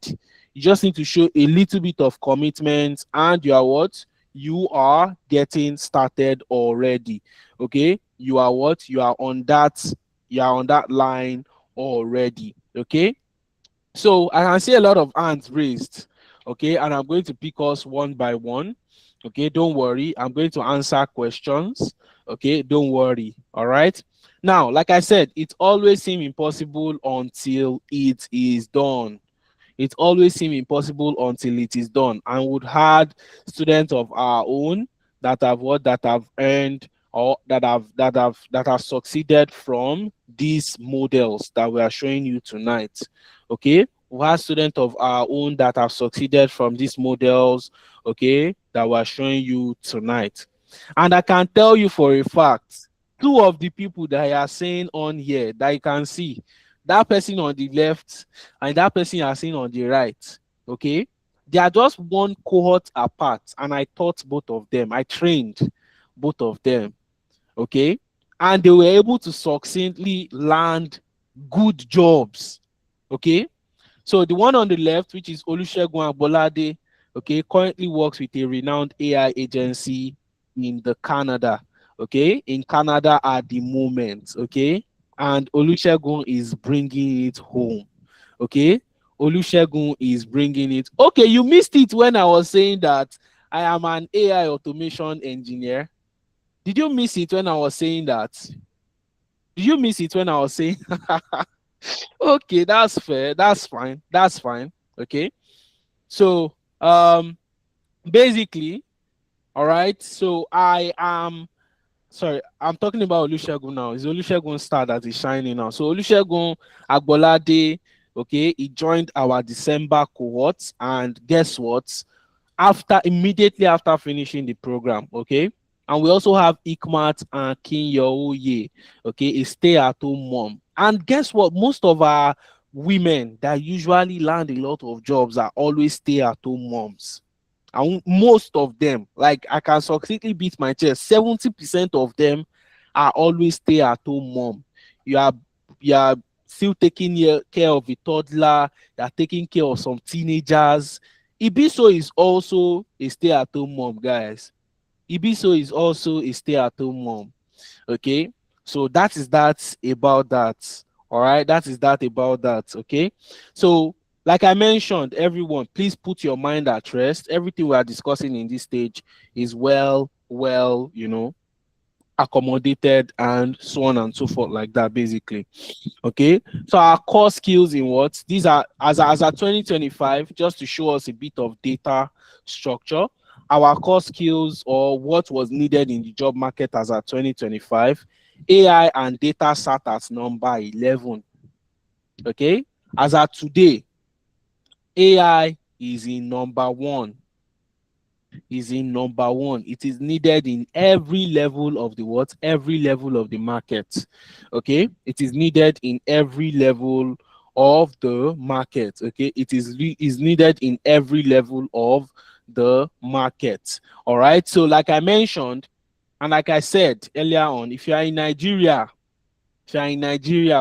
S1: You just need to show a little bit of commitment, and you are what? You are getting started already. Okay, you are what? You are on that line already. Okay, so I can see a lot of hands raised. Okay, and I'm going to pick us one by one. Okay, don't worry, I'm going to answer questions. Okay, don't worry. All right, now, like I said, it always seems impossible until it is done. It always seems impossible until it is done. And would had students of our own that have what, that have earned, or that have succeeded from these models that we are showing you tonight. Okay, we have students of our own that have succeeded from these models, okay, that we are showing you tonight. And I can tell you for a fact, two of the people that I are saying on here that you can see, that person on the left and that person you are seeing on the right, okay, they are just one cohort apart, and I taught both of them. I trained both of them, okay, and they were able to succinctly land good jobs. Okay, so the one on the left, which is Olusegun Agbolade, okay, currently works with a renowned AI agency in the Canada, okay, in Canada at the moment, okay, and Olusegun is bringing it home, okay. Olusegun is bringing it. Okay, you missed it when I was saying that I am an AI automation engineer. Did you miss it when I was saying that? Did you miss it when I was saying? Okay, that's fair. That's fine. That's fine. Okay. So, basically, all right. So I am sorry. I'm talking about Olusegun now. It's Olusegun star that is shining now. So Olusegun Agbolade, okay, he joined our December cohort, and guess what? Immediately after finishing the program, okay. And we also have Ikmat and Kinyoye, okay, a stay-at-home mom. And guess what? Most of our women that usually land a lot of jobs are always stay-at-home moms. And most of them, like I can succinctly beat my chest, 70% of them are always stay-at-home mom. You are you are still taking care of a toddler, you are taking care of some teenagers. Ibiso is also a stay-at-home mom, guys. Ibiso is also a stay-at-home mom. Okay, so that is that about that. All right, that is that about that. Okay, so like I mentioned, everyone, please put your mind at rest. Everything we are discussing in this stage is well, accommodated and so on and so forth, like that, basically. Okay, so our core skills in what these are as a 2025, just to show us a bit of data structure. Our core skills, or what was needed in the job market as at 2025, AI and data sat at number 11. Okay, as at today, AI is in number one. It is needed in every level of the what? Every level of the market. Okay, it is needed in every level of the market. Okay, is needed in every level of the market. All right. So, like I mentioned, and like I said earlier on, if you are in Nigeria,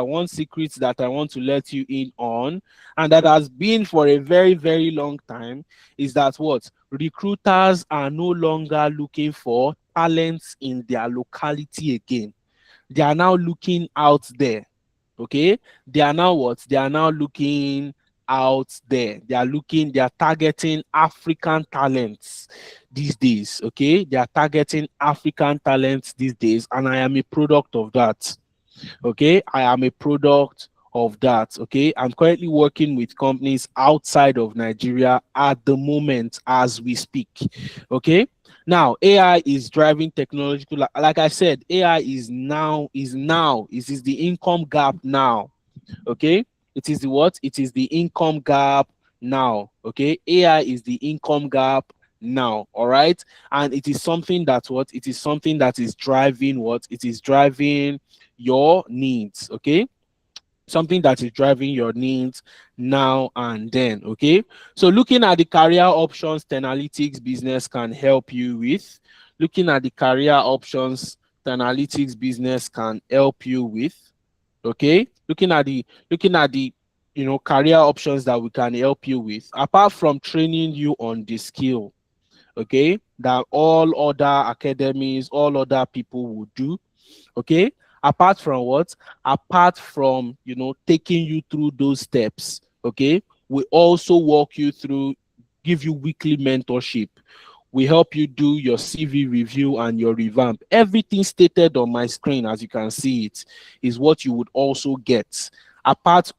S1: one secret that I want to let you in on, and that has been for a very, very long time, is that what? Recruiters are no longer looking for talents in their locality again. They are now looking out there. Okay? They are now what? They are now looking out there. They are targeting African talents these days. Okay, they are targeting African talents these days, and I am a product of that. Okay, I am a product of that. Okay, I'm currently working with companies outside of Nigeria at the moment as we speak. Okay, now AI is driving technological, like I said, AI is the income gap now. Okay, it is the what? It is the income gap now. Okay, AI is the income gap now. All right, and it is something that what? It is something that is driving what? It is driving your needs. Okay, something that is driving your needs now and then. Okay, so looking at the career options Analytics business can help you with, looking at the career options Analytics business can help you with. Okay, looking at the career options that we can help you with, apart from training you on the skill, okay, that all other academies, all other people will do. Okay, apart from what? Apart from taking you through those steps. Okay, we also walk you through, give you weekly mentorship. We help you do your CV review and your revamp. Everything stated on my screen, as you can see it, is what you would also get apart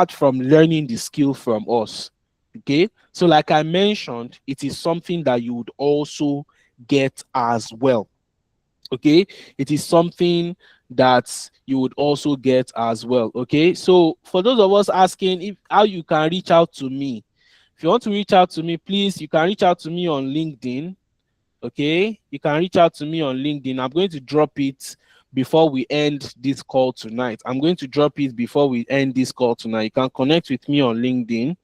S1: from learning the skill from us. Okay, so like I mentioned, it is something that you would also get as well. Okay, it is something that you would also get as well. Okay, so for those of us asking if how you can reach out to me, if you want to reach out to me, please, you can reach out to me on LinkedIn. Okay, you can reach out to me on LinkedIn. I'm going to drop it before we end this call tonight. I'm going to drop it before we end this call tonight. You can connect with me on LinkedIn.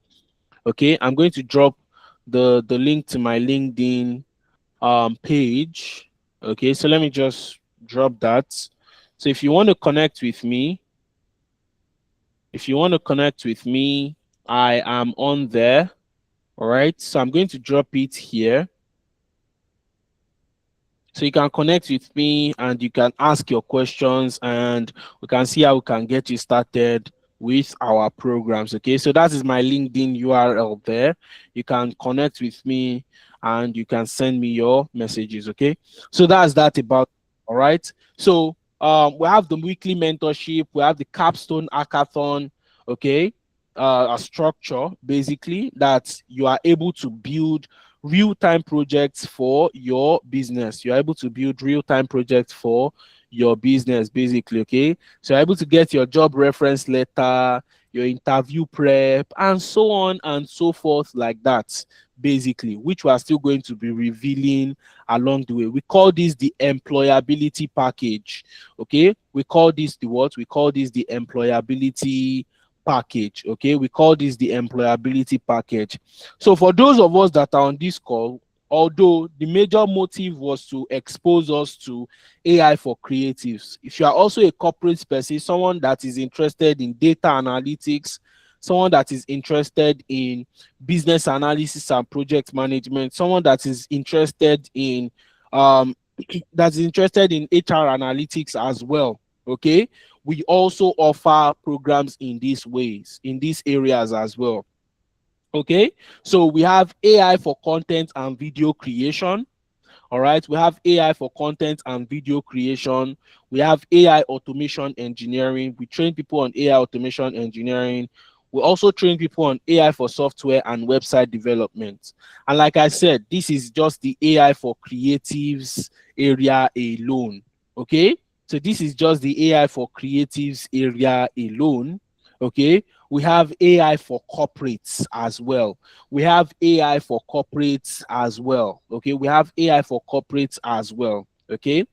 S1: Okay, I'm going to drop the link to my LinkedIn page. Okay, so let me just drop that. So if you want to connect with me, I am on there. All right, so I'm going to drop it here. So you can connect with me and you can ask your questions and we can see how we can get you started with our programs. Okay, so that is my LinkedIn URL there. You can connect with me and you can send me your messages. Okay, so that's that about. All right, so we have the weekly mentorship, we have the capstone hackathon. Okay, a structure basically that you are able to build real-time projects for your business. You're able to build real-time projects for your business basically. Okay, so you're able to get your job reference letter, your interview prep, and so on and so forth, like that basically, which we are still going to be revealing along the way. We call this the employability package. Okay, we call this the what? We call this the employability package. Okay, we call this the employability package. So for those of us that are on this call, although the major motive was to expose us to AI for creatives, if you are also a corporate person, someone that is interested in data analytics, someone that is interested in business analysis and project management, someone that is interested in HR analytics as well. Okay, we also offer programs in these ways, in these areas as well. Okay, so we have AI for content and video creation. All right, we have AI for content and video creation. We have AI automation engineering. We train people on AI automation engineering. We also train people on AI for software and website development. And like I said, this is just the AI for creatives area alone. Okay, so this is just the AI for creatives area alone. Okay, we have AI for corporates as well. We have AI for corporates as well. Okay, we have AI for corporates as well. Okay,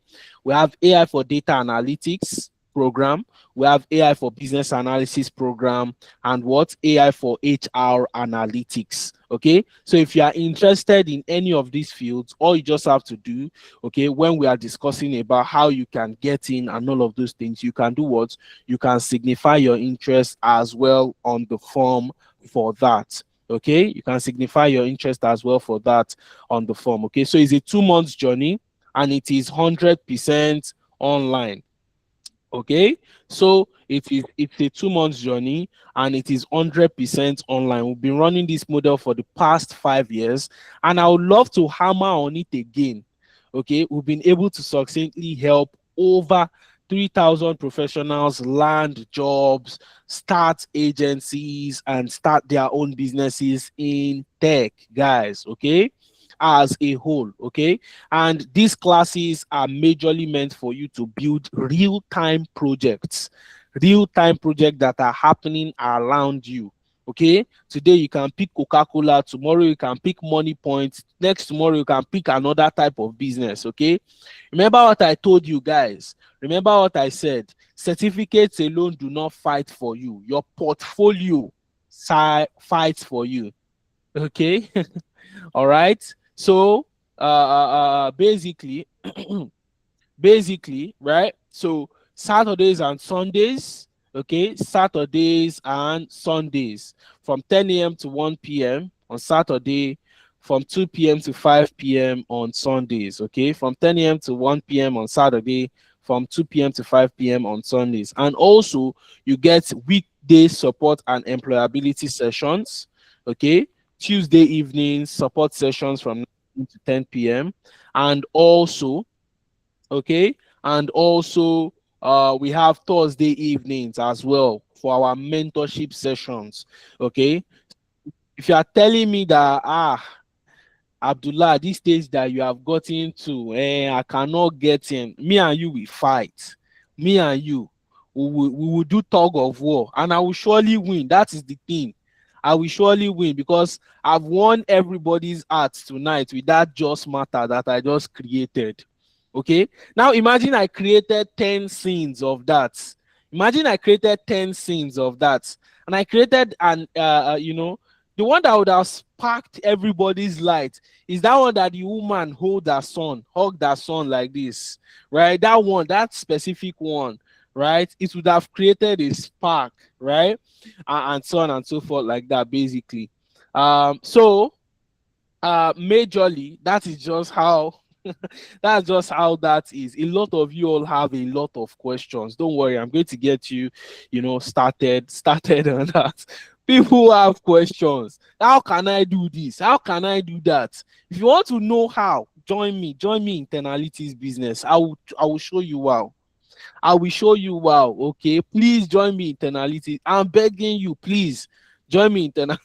S1: we have AI for data analytics program. We have AI for business analysis program, and what? AI for HR analytics. Okay, so if you are interested in any of these fields, all you just have to do, okay, when we are discussing about how you can get in and all of those things, you can do what? You can signify your interest as well on the form for that. Okay, you can signify your interest as well for that on the form. Okay, so it's a 2 months journey and it is 100% online. Okay, so it's a 2 months journey, and it is 100% online. We've been running this model for the past 5 years, and I would love to hammer on it again. Okay, we've been able to succinctly help over 3,000 professionals land jobs, start agencies, and start their own businesses in tech, guys. Okay, as a whole. Okay, and these classes are majorly meant for you to build real-time projects that are happening around you. Okay, today you can pick Coca-Cola, tomorrow you can pick Money Points, next tomorrow you can pick another type of business. Okay, remember what I told you guys. Remember what I said. Certificates alone do not fight for you. Your portfolio fights for you. Okay. All right. So basically, right? So Saturdays and Sundays, okay, Saturdays and Sundays from 10 a.m. to 1 p.m. on Saturday, from 2 p.m. to 5 p.m. on Sundays, okay, from 10 a.m. to 1 p.m. on Saturday, from 2 p.m. to 5 p.m. on Sundays. And also, you get weekday support and employability sessions, okay, Tuesday evenings support sessions from 9 to 10 p.m. And also, okay, and also we have Thursday evenings as well for our mentorship sessions. Okay, if you are telling me that Abdullah, this stage that you have gotten to, I cannot get in. Me and you will fight. Me and you, we will do tug of war, and I will surely win. That is the thing. I will surely win because I've won everybody's hearts tonight with that just matter that I just created. Okay. Now imagine I created 10 scenes of that. Imagine I created 10 scenes of that, and I created the one that would have sparked everybody's light is that one that the woman hug that son like this, right? That one, that specific one, right? It would have created a spark, right? And so on and so forth, like that, basically. So majorly, that is just how that's just how that is. A lot of you all have a lot of questions. Don't worry, I'm going to get you, started on that. People have questions. How can I do this? How can I do that? If you want to know how, join me. Join me in Tenality's business. I will show you how. I will show you wow. Okay, please join me in Analytics. I'm begging you, please join me in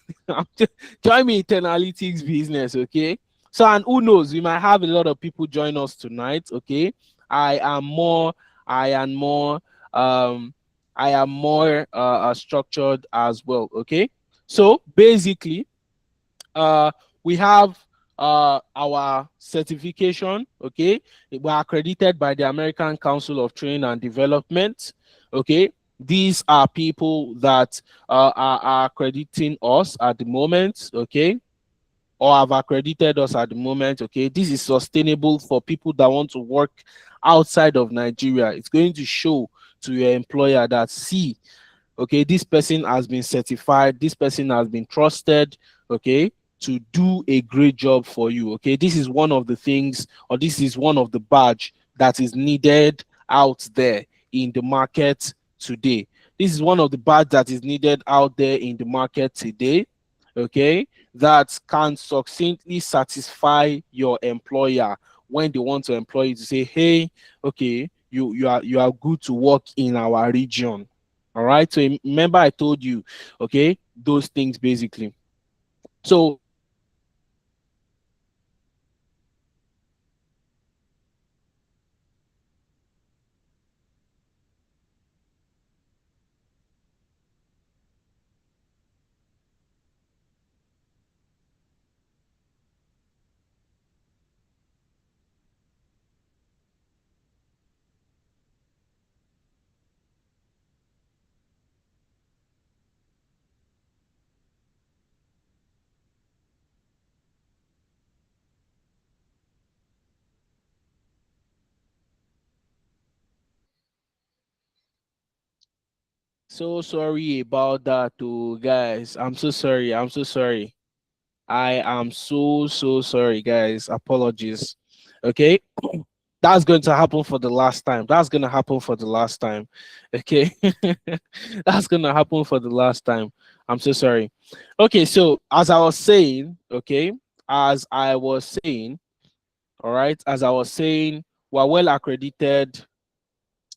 S1: join me in Analytics business. Okay. So, and who knows, we might have a lot of people join us tonight. Okay. I am more. I am more. Um. I am more structured as well. Okay. So basically, uh, we have our certification. Okay, we are accredited by the American Council of Training and Development. Okay, these are people that are accrediting us at the moment. Okay, or have accredited us at the moment. Okay, this is sustainable for people that want to work outside of Nigeria. It's going to show to your employer that, see, okay, this person has been certified, this person has been trusted, okay, to do a great job for you. Okay, this is one of the things, or this is one of the badge that is needed out there in the market today. This is one of the badge that is needed out there in the market today, okay, that can succinctly satisfy your employer when they want to employ you, to say, hey, okay, you are good to work in our region. All right. So remember, I told you, okay, those things basically. So so sorry about that, too, guys. I'm so sorry. I'm so sorry. I am so sorry, guys. Apologies. Okay. That's going to happen for the last time. That's going to happen for the last time. Okay. That's going to happen for the last time. I'm so sorry. Okay. So, as I was saying, okay, as I was saying, all right, as I was saying, we're well accredited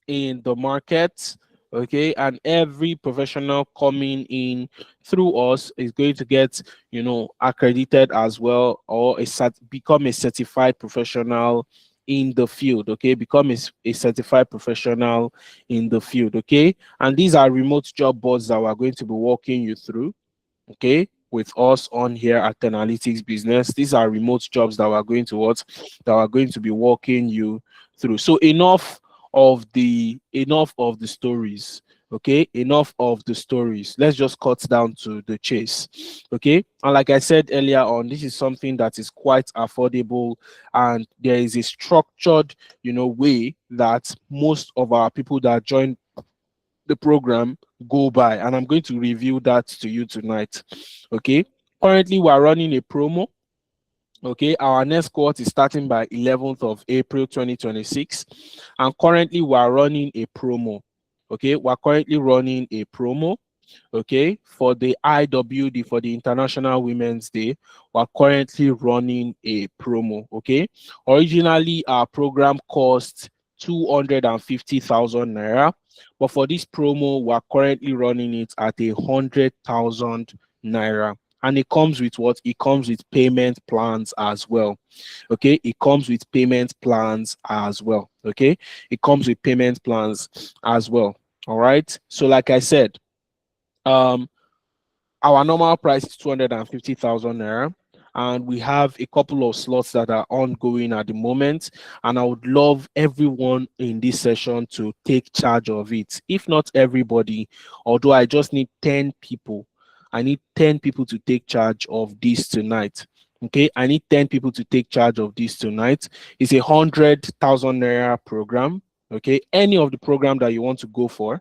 S1: in the market, okay, and every professional coming in through us is going to get, accredited as well, or become a certified professional in the field, okay, become a certified professional in the field, okay. And these are remote job boards that we're going to be walking you through, okay, with us on here at Analytics Business. These are remote jobs that we're going to be walking you through. So enough of the stories. Okay, enough of the stories. Let's just cut down to the chase. Okay, and like I said earlier on, this is something that is quite affordable, and there is a structured, way that most of our people that join the program go by, and I'm going to review that to you tonight. Okay, currently we're running a promo. Okay, our next cohort is starting by 11th of April 2026, and currently we're running a promo. Okay, we're currently running a promo. Okay, for the IWD, for the International Women's Day, we're currently running a promo. Okay, originally our program cost 250,000 naira, but for this promo we're currently running it at 100,000 naira, and it comes with what? It comes with payment plans as well. Okay, it comes with payment plans as well. Okay, it comes with payment plans as well. All right, so like I said, our normal price is 250,000 naira, and we have a couple of slots that are ongoing at the moment, and I would love everyone in this session to take charge of it. If not everybody, although I just need 10 people. I need 10 people to take charge of this tonight. Okay, I need 10 people to take charge of this tonight. It's 100,000 naira program. Okay, any of the program that you want to go for,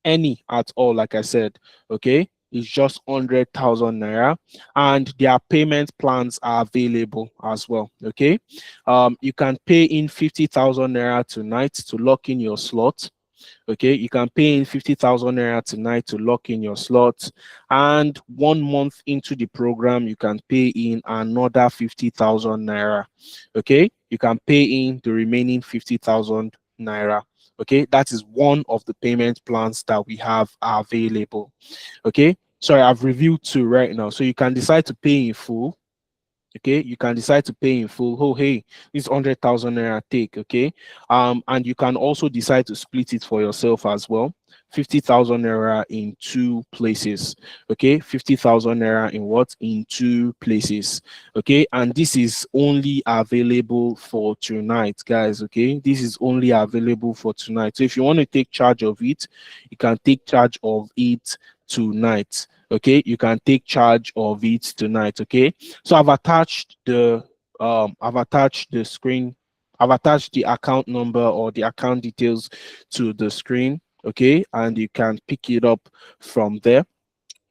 S1: any at all, like I said, okay, it's just 100,000 naira, and their payment plans are available as well. Okay, you can pay in 50,000 naira tonight to lock in your slot. Okay, you can pay in 50,000 naira tonight to lock in your slot, and 1 month into the program you can pay in another 50,000 naira. Okay, you can pay in the remaining 50,000 naira. Okay, that is one of the payment plans that we have available. Okay, sorry, I've reviewed two right now. So you can decide to pay in full. Okay, you can decide to pay in full. Oh, hey, this 100,000 naira take. Okay, and you can also decide to split it for yourself as well. 50,000 naira in two places. Okay, 50,000 naira in what? In two places. Okay, and this is only available for tonight, guys. Okay, this is only available for tonight. So if you want to take charge of it, you can take charge of it tonight. Okay, you can take charge of it tonight. Okay, so I've attached the screen. I've attached the account number or the account details to the screen. Okay, and you can pick it up from there.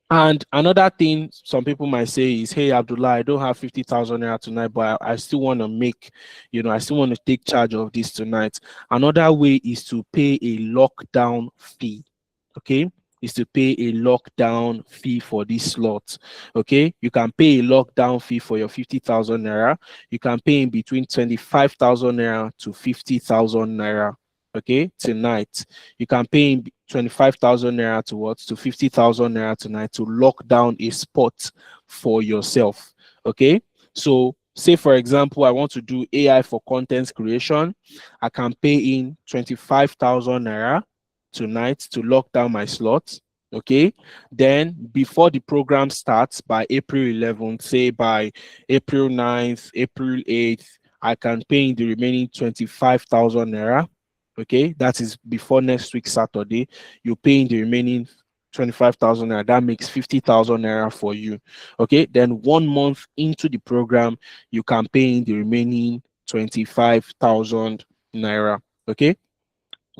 S1: And another thing some people might say is, hey, Abdullah, I don't have 50,000 naira tonight, but I still want to make, I still want to take charge of this tonight. Another way is to pay a lockdown fee. Okay, is to pay a lockdown fee for this slot. Okay, you can pay a lockdown fee for your 50,000 naira. You can pay in between 25,000 naira to 50,000 naira. Okay, tonight you can pay in 25,000 naira to what? To 50,000 naira tonight to lock down a spot for yourself. Okay, so say for example, I want to do AI for content creation. I can pay in 25,000 naira tonight to lock down my slot. Okay, then before the program starts by April 11th, say by April 9th, April 8th, I can pay in the remaining 25,000 naira. Okay, that is before next week Saturday. You pay in the remaining 25,000 naira. That makes 50,000 naira for you. Okay, then 1 month into the program, you can pay in the remaining 25,000 naira. Okay,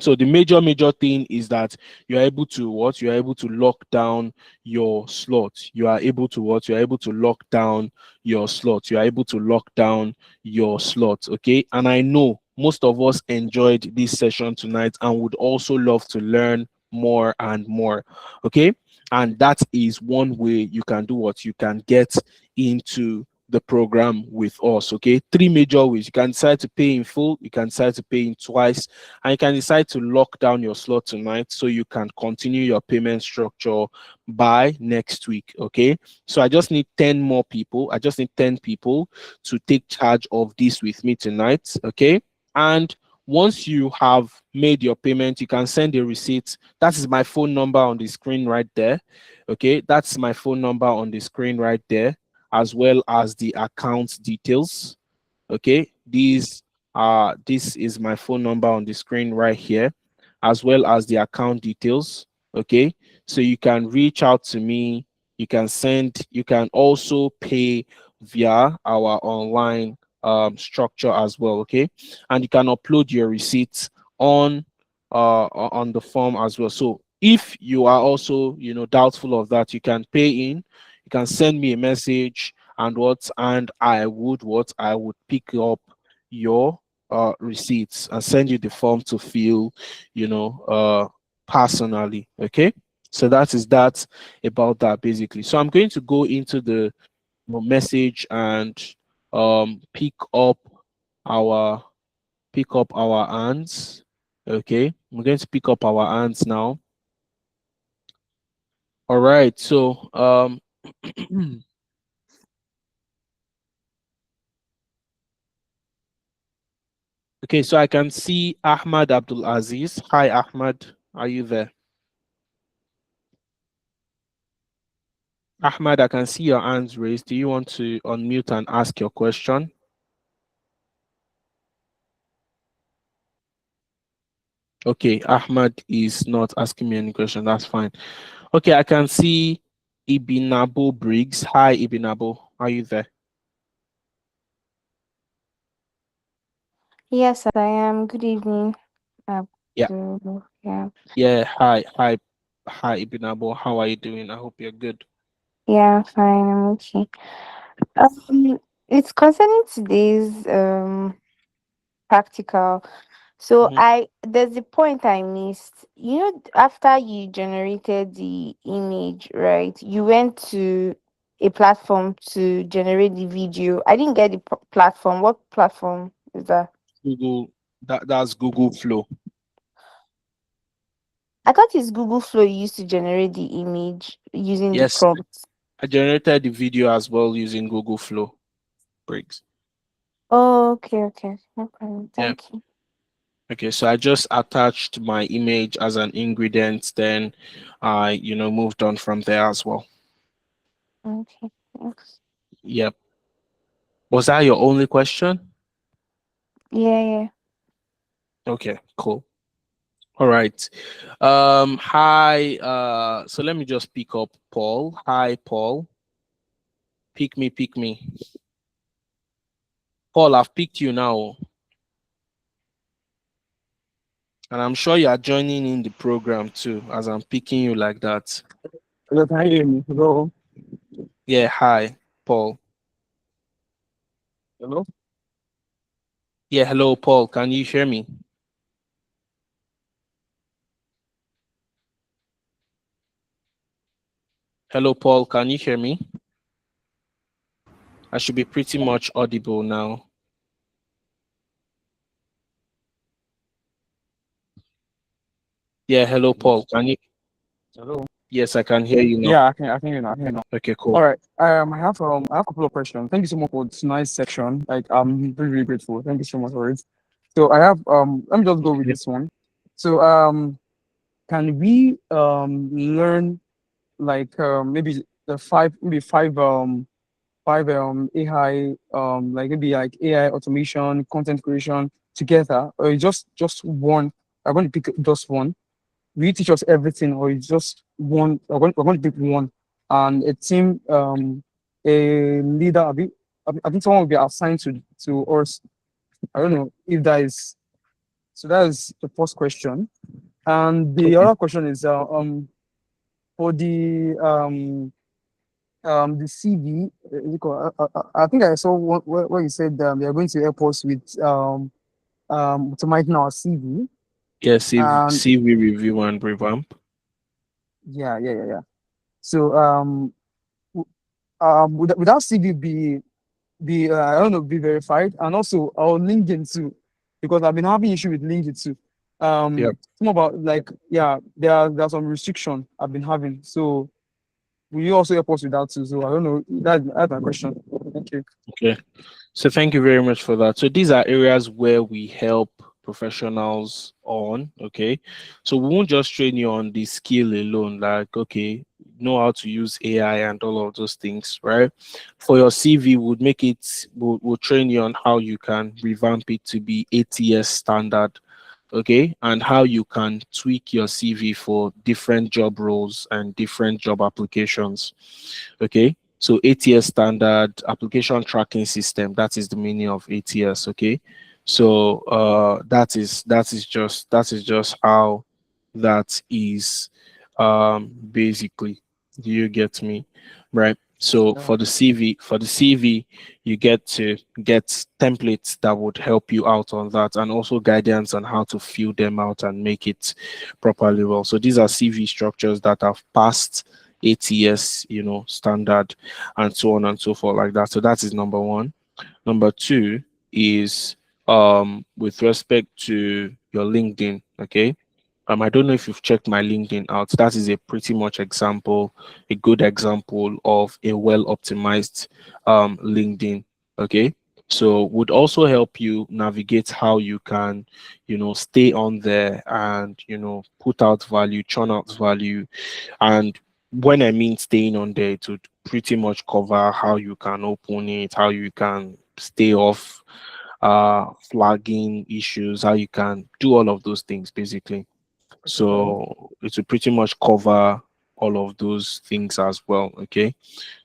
S1: so the major thing is that you are able to what? You are able to lock down your slot. You are able to what? You are able to lock down your slot. You are able to lock down your slot. Okay, and I know most of us enjoyed this session tonight and would also love to learn more and more. Okay. And that is one way you can do what you can get into the program with us. Okay. Three major ways. You can decide to pay in full, you can decide to pay in twice, and you can decide to lock down your slot tonight so you can continue your payment structure by next week. Okay. So I just need 10 more people. I just need 10 people to take charge of this with me tonight. Okay. And once you have made your payment, you can send a receipt. That is my phone number on the screen right there. Okay, that's my phone number on the screen right there, as well as the account details. Okay, this is my phone number on the screen right here, as well as the account details. Okay, so you can reach out to me, you can send, you can also pay via our online structure as well. Okay, and you can upload your receipts on the form as well. So if you are also, doubtful of that, you can pay in, you can send me a message, and I would pick up your receipts and send you the form to fill, personally. Okay, so that is that about that basically. So I'm going to go into the message and pick up our ants. Okay, I'm going to pick up our ants now. All right, so okay, so I can see Ahmad Abdul Aziz. Hi, Ahmad. Are you there? Ahmad, I can see your hands raised. Do you want to unmute and ask your question? Okay, Ahmad is not asking me any question. That's fine. Okay, I can see Ibinabo Briggs. Hi, Ibinabo. Are you there?
S7: Yes, I am. Good evening.
S1: Yeah.
S7: Yeah.
S1: Yeah. Hi, Ibinabo. How are you doing? I hope you're good.
S7: Yeah, I'm fine. I'm okay. It's concerning today's practical. So
S1: Mhm.
S7: there's a point I missed. After you generated the image, right? You went to a platform to generate the video. I didn't get the platform. What platform is that?
S1: Google. That's Google Flow.
S7: I thought it's Google Flow you used to generate the image using the
S1: Yes,
S7: prompts.
S1: I generated the video as well using Google Flow. Briggs.
S7: Oh, okay, okay. No problem.
S1: Yeah.
S7: Thank you.
S1: Okay, so I just attached my image as an ingredient, then I, moved on from there as well.
S7: Okay, thanks.
S1: Yep. Was that your only question?
S7: Yeah, yeah.
S1: Okay, cool. All right. Hi, so let me just pick up Paul. Hi, Paul. Pick me, pick me. Paul, I've picked you now. And I'm sure you are joining in the program too, as I'm picking you like that.
S8: Hello, can you hear me? Hello?
S1: Yeah, hi, Paul.
S8: Hello?
S1: Yeah, hello, Paul. Can you hear me? Hello, Paul. Can you hear me? I should be pretty much audible now. Yeah, hello, Paul. Can you?
S8: Hello?
S1: Yes, I can hear you now.
S8: Yeah, I can hear you now. I can hear you now.
S1: Okay, cool.
S8: All right. I have a couple of questions. Thank you so much for this nice section. Like, I'm really, really grateful. Thank you so much for it. So I have let me just go with this one. So can we learn like maybe the five AI like maybe like AI automation, content creation together, or just one? I'm going to pick just one. Will you teach us everything, or it's just one? We're going to pick one, and a team, a leader. I think someone will be assigned to us. I don't know if that is so. That is the first question, and the
S1: Okay.
S8: other question is for the CV. I think I saw one where you said they are going to help us with automating our CV.
S1: Yes,
S8: And
S1: CV review and revamp.
S8: yeah. So without CV be I don't know, be verified, and also our LinkedIn too, because I've been having issue with LinkedIn too.
S1: Yep.
S8: Some about like there are some restriction I've been having. So will you also help us with that too? So I don't know. That's my question. Thank you.
S1: Okay. So thank you very much for that. So these are areas where we help professionals on, okay? So we won't just train you on the skill alone, like, okay, know how to use AI and all of those things, right? For your CV, would make it, we'll train you on how you can revamp it to be ATS standard, okay? And how you can tweak your CV for different job roles and different job applications, okay? So ATS standard application tracking system, that is the meaning of ATS, okay? So that is just how that is basically. Do you get me? Right. So
S8: Yeah.
S1: for the CV, you get to get templates that would help you out on that, and also guidance on how to fill them out and make it properly well. So these are CV structures that have passed ATS, standard, and so on and so forth like that. So that is number one. Number two is with respect to your LinkedIn, okay? I don't know if you've checked my LinkedIn out. That is a pretty much example, a good example of a well optimized LinkedIn. Okay. So would also help you navigate how you can, stay on there and, put out value, churn out value. And when I mean staying on there, it would pretty much cover how you can open it, how you can stay off flagging issues, how you can do all of those things basically.
S8: Okay.
S1: So it will pretty much cover all of those things as well. Okay.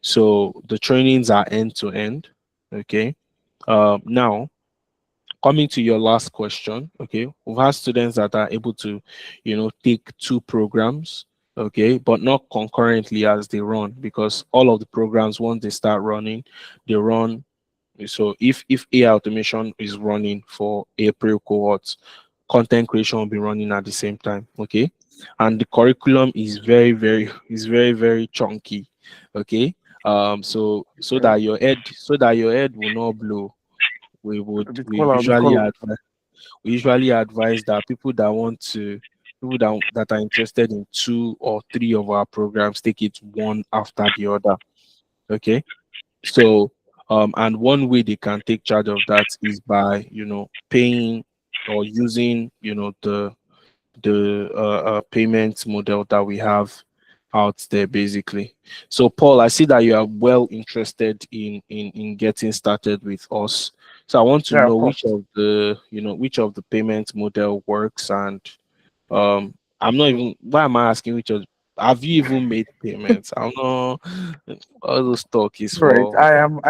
S1: So the trainings are end to end. Okay. Now, coming to your last question, okay, we've had students that are able to, take two programs, okay, but not concurrently as they run, because all of the programs, once they start running, they run. So if AI automation is running for April cohorts, content creation will be running at the same time, okay? And the curriculum is very chunky, okay?
S8: Okay.
S1: So that your head will not blow, we would
S8: A bit
S1: we
S8: color, a bit
S1: usually
S8: color.
S1: advise we usually advise that people that are interested in two or three of our programs, take it one after the other, okay? So, and one way they can take charge of that is by, paying or using, the payment model that we have out there, basically. So, Paul, I see that you are well interested in getting started with us. So, I want to
S8: Yeah, of
S1: know
S8: course.
S1: which of the payment model works, and I'm not even. Why am I asking which of? Have you even made payments? I don't know. All those talk is
S8: Right.
S1: for.
S8: I am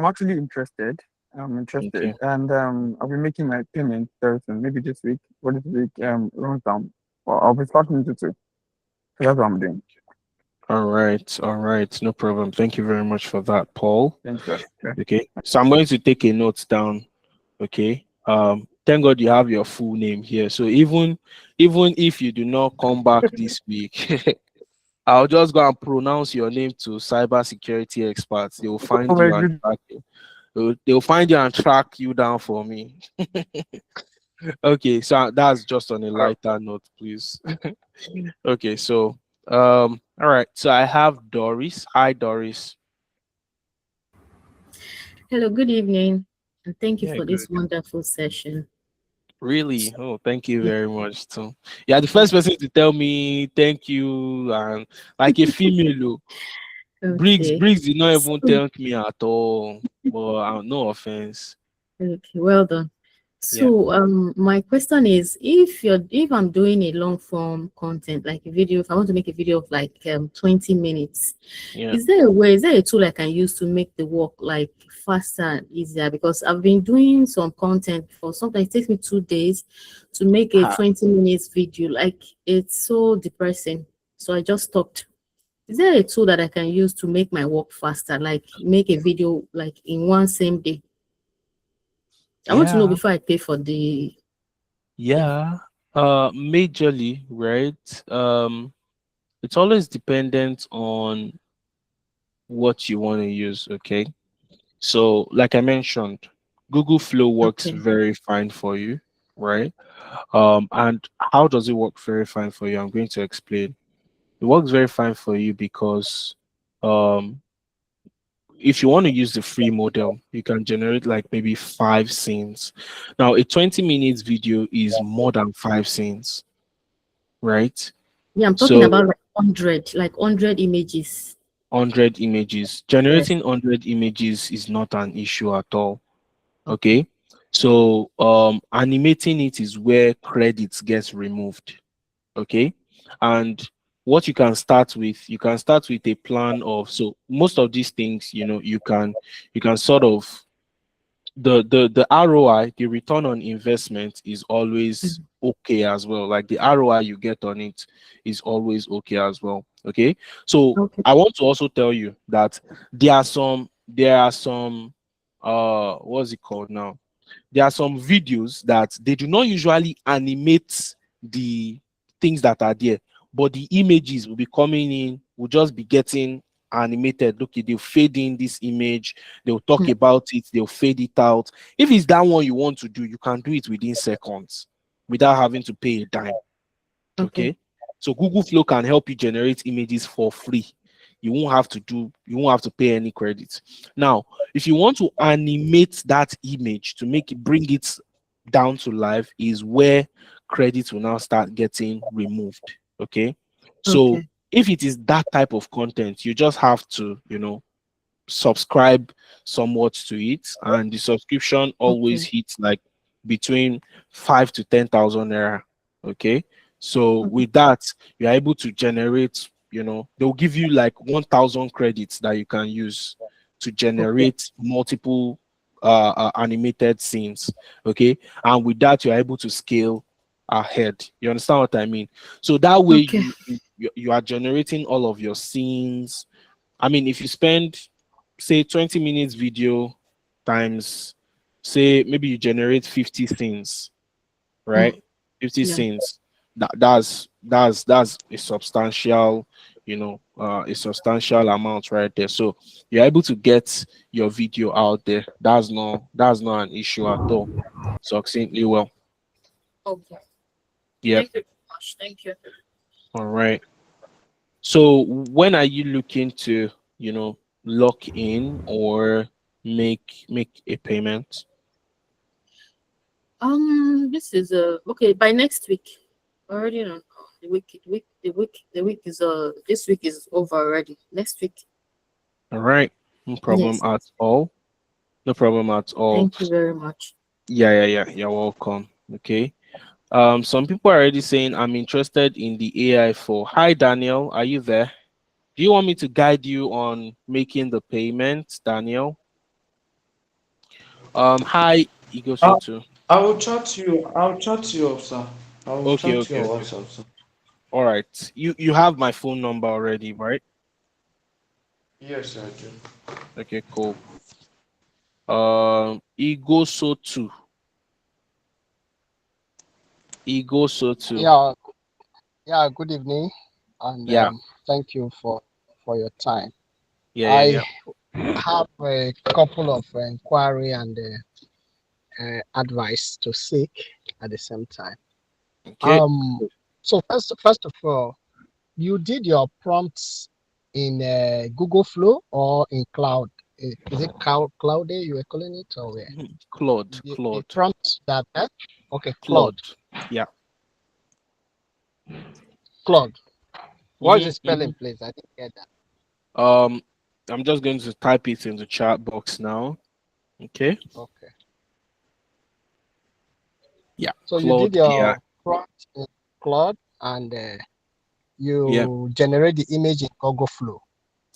S8: actually interested. I'm interested,
S1: Okay.
S8: and I'll be making my payment very soon, maybe this week or this week runs down. Well, I'll be starting to too. So that's what I'm doing.
S1: All right. All right. No problem. Thank you very much for that, Paul.
S8: Thanks, sir. Yeah.
S1: Okay. So I'm going to take a note down. Okay. Thank God you have your full name here. So even if you do not come back this week, I'll just go and pronounce your name to cybersecurity experts. They will
S8: Oh
S1: find
S8: my
S1: you and
S8: good.
S1: track you. They'll find you and track you down for me. Okay, so that's just on a lighter note, please. Okay, so all right. So I have Doris. Hi, Doris.
S9: Hello, good evening, and thank you
S1: Yeah,
S9: for this
S1: good.
S9: wonderful session.
S1: Really? Oh, thank you
S9: Yeah,
S1: very much too. Yeah, the first person to tell me thank you, and like a female. Oh. Briggs
S9: okay.
S1: Briggs did not even
S9: So,
S1: thank me at all. But no offense.
S9: okay, well done.
S1: Yeah.
S9: So, my question is, if I'm doing a long form content, like a video, if I want to make a video of like 20 minutes,
S1: Yeah.
S9: is there a tool I can use to make the work like faster and easier? Because I've been doing some content for sometimes it takes me 2 days to make a
S1: Ha.
S9: 20 minutes video. Like it's so depressing. So I just stopped. Is there a tool that I can use to make my work faster, like make a video like in one same day? I want to know
S1: Yeah.
S9: before I pay for the
S1: Yeah. Majorly, right? It's always dependent on what you want to use, okay? So, like I mentioned, Google Flow works
S9: Okay.
S1: very fine for you, right? And how does it work very fine for you? I'm going to explain. It works very fine for you because um if you want to use the free model, you can generate like maybe 5 scenes. Now, a 20 minutes video is more than 5 scenes, right?
S9: Yeah, I'm talking
S1: So
S9: about like 100 images.
S1: 100 images.
S9: Yes.
S1: Generating 100 images is not an issue at all.
S9: Okay.
S1: Okay. So animating it is where credits gets removed. Okay. And what you can start with a plan of, so most of these things, you can sort of, the ROI, the return on investment is always
S9: Mhm.
S1: okay as well. Like the ROI you get on it is always okay as well. Okay. So
S9: Okay.
S1: I want to also tell you that there are some what's it called now? There are some videos that they do not usually animate the things that are there, but the images will be coming in, will just be getting animated. Look, they'll fade in this image, they'll talk
S9: Mm.
S1: about it, they'll fade it out. If it's that one you want to do, you can do it within seconds without having to pay a dime.
S9: Okay.
S1: Okay. So Google Flow can help you generate images for free. You won't have to pay any credit. Now, if you want to animate that image to make it bring it down to life, is where credits will now start getting removed. Okay. So
S9: Okay.
S1: if it is that type of content, you just have to, subscribe somewhat to it, and the subscription always
S9: Okay.
S1: hits like between 5 to 10,000 naira. Okay, so
S9: Okay.
S1: with that, you're able to generate, they'll give you like 1,000 credits that you can use to
S9: Okay.
S1: generate multiple animated scenes. Okay, and with that, you're able to scale ahead. You understand what I mean? So that way
S9: Okay.
S1: you are generating all of your scenes. I mean, if you spend, say, 20 minutes video times, say, maybe you generate 50 scenes,
S9: Mm.
S1: right? 50
S9: Yeah.
S1: scenes. That's a substantial, a substantial amount right there. So you're able to get your video out there. That's not an issue at all. Succinctly well.
S9: Okay.
S1: Yep.
S9: Thank you very much. Thank you.
S1: All right. So when are you looking to, lock in or make a payment?
S9: This is okay by next week. Already know. The week is this week is over already. Next week.
S1: All right. No problem
S9: Yes.
S1: at all. No problem at all.
S9: Thank you very much.
S1: Yeah, yeah, yeah. You're welcome. Okay. Some people are already saying I'm interested in the AI for. Hi, Daniel. Are you there? Do you want me to guide you on making the payment, Daniel? Hi,
S10: I,
S1: Igosotu.
S10: I will chat you. I'll chat you up, sir. I will
S1: Okay,
S10: chat you
S1: okay,
S10: on
S1: okay.
S10: WhatsApp, sir.
S1: All right. You have my phone number already, right?
S10: Yes, I do.
S1: Okay, cool. Igosotu. Igosotu.
S11: Yeah, yeah, good evening, and
S1: Yeah,
S11: thank you for your time.
S1: yeah, yeah,
S11: I
S1: yeah.
S11: have a couple of inquiry and advice to seek at the same time.
S1: Okay.
S11: Um, so first of all, you did your prompts in Google Flow or in cloud? Is it cloud you were calling it, or where?
S1: Mhm. Claude,
S11: The
S1: Claude,
S11: prompts that okay, Claude,
S1: Claude. Yeah.
S11: Claude. What is
S1: Mm-hmm,
S11: the spelling,
S1: mm-hmm.
S11: please? I didn't get that.
S1: Um, I'm just going to type it in the chat box now. Okay.
S11: Okay.
S1: Yeah,
S11: So you did
S1: Claude AI.
S11: your prompt in Claude and
S1: Yeah.
S11: you generate the image in Google Flow.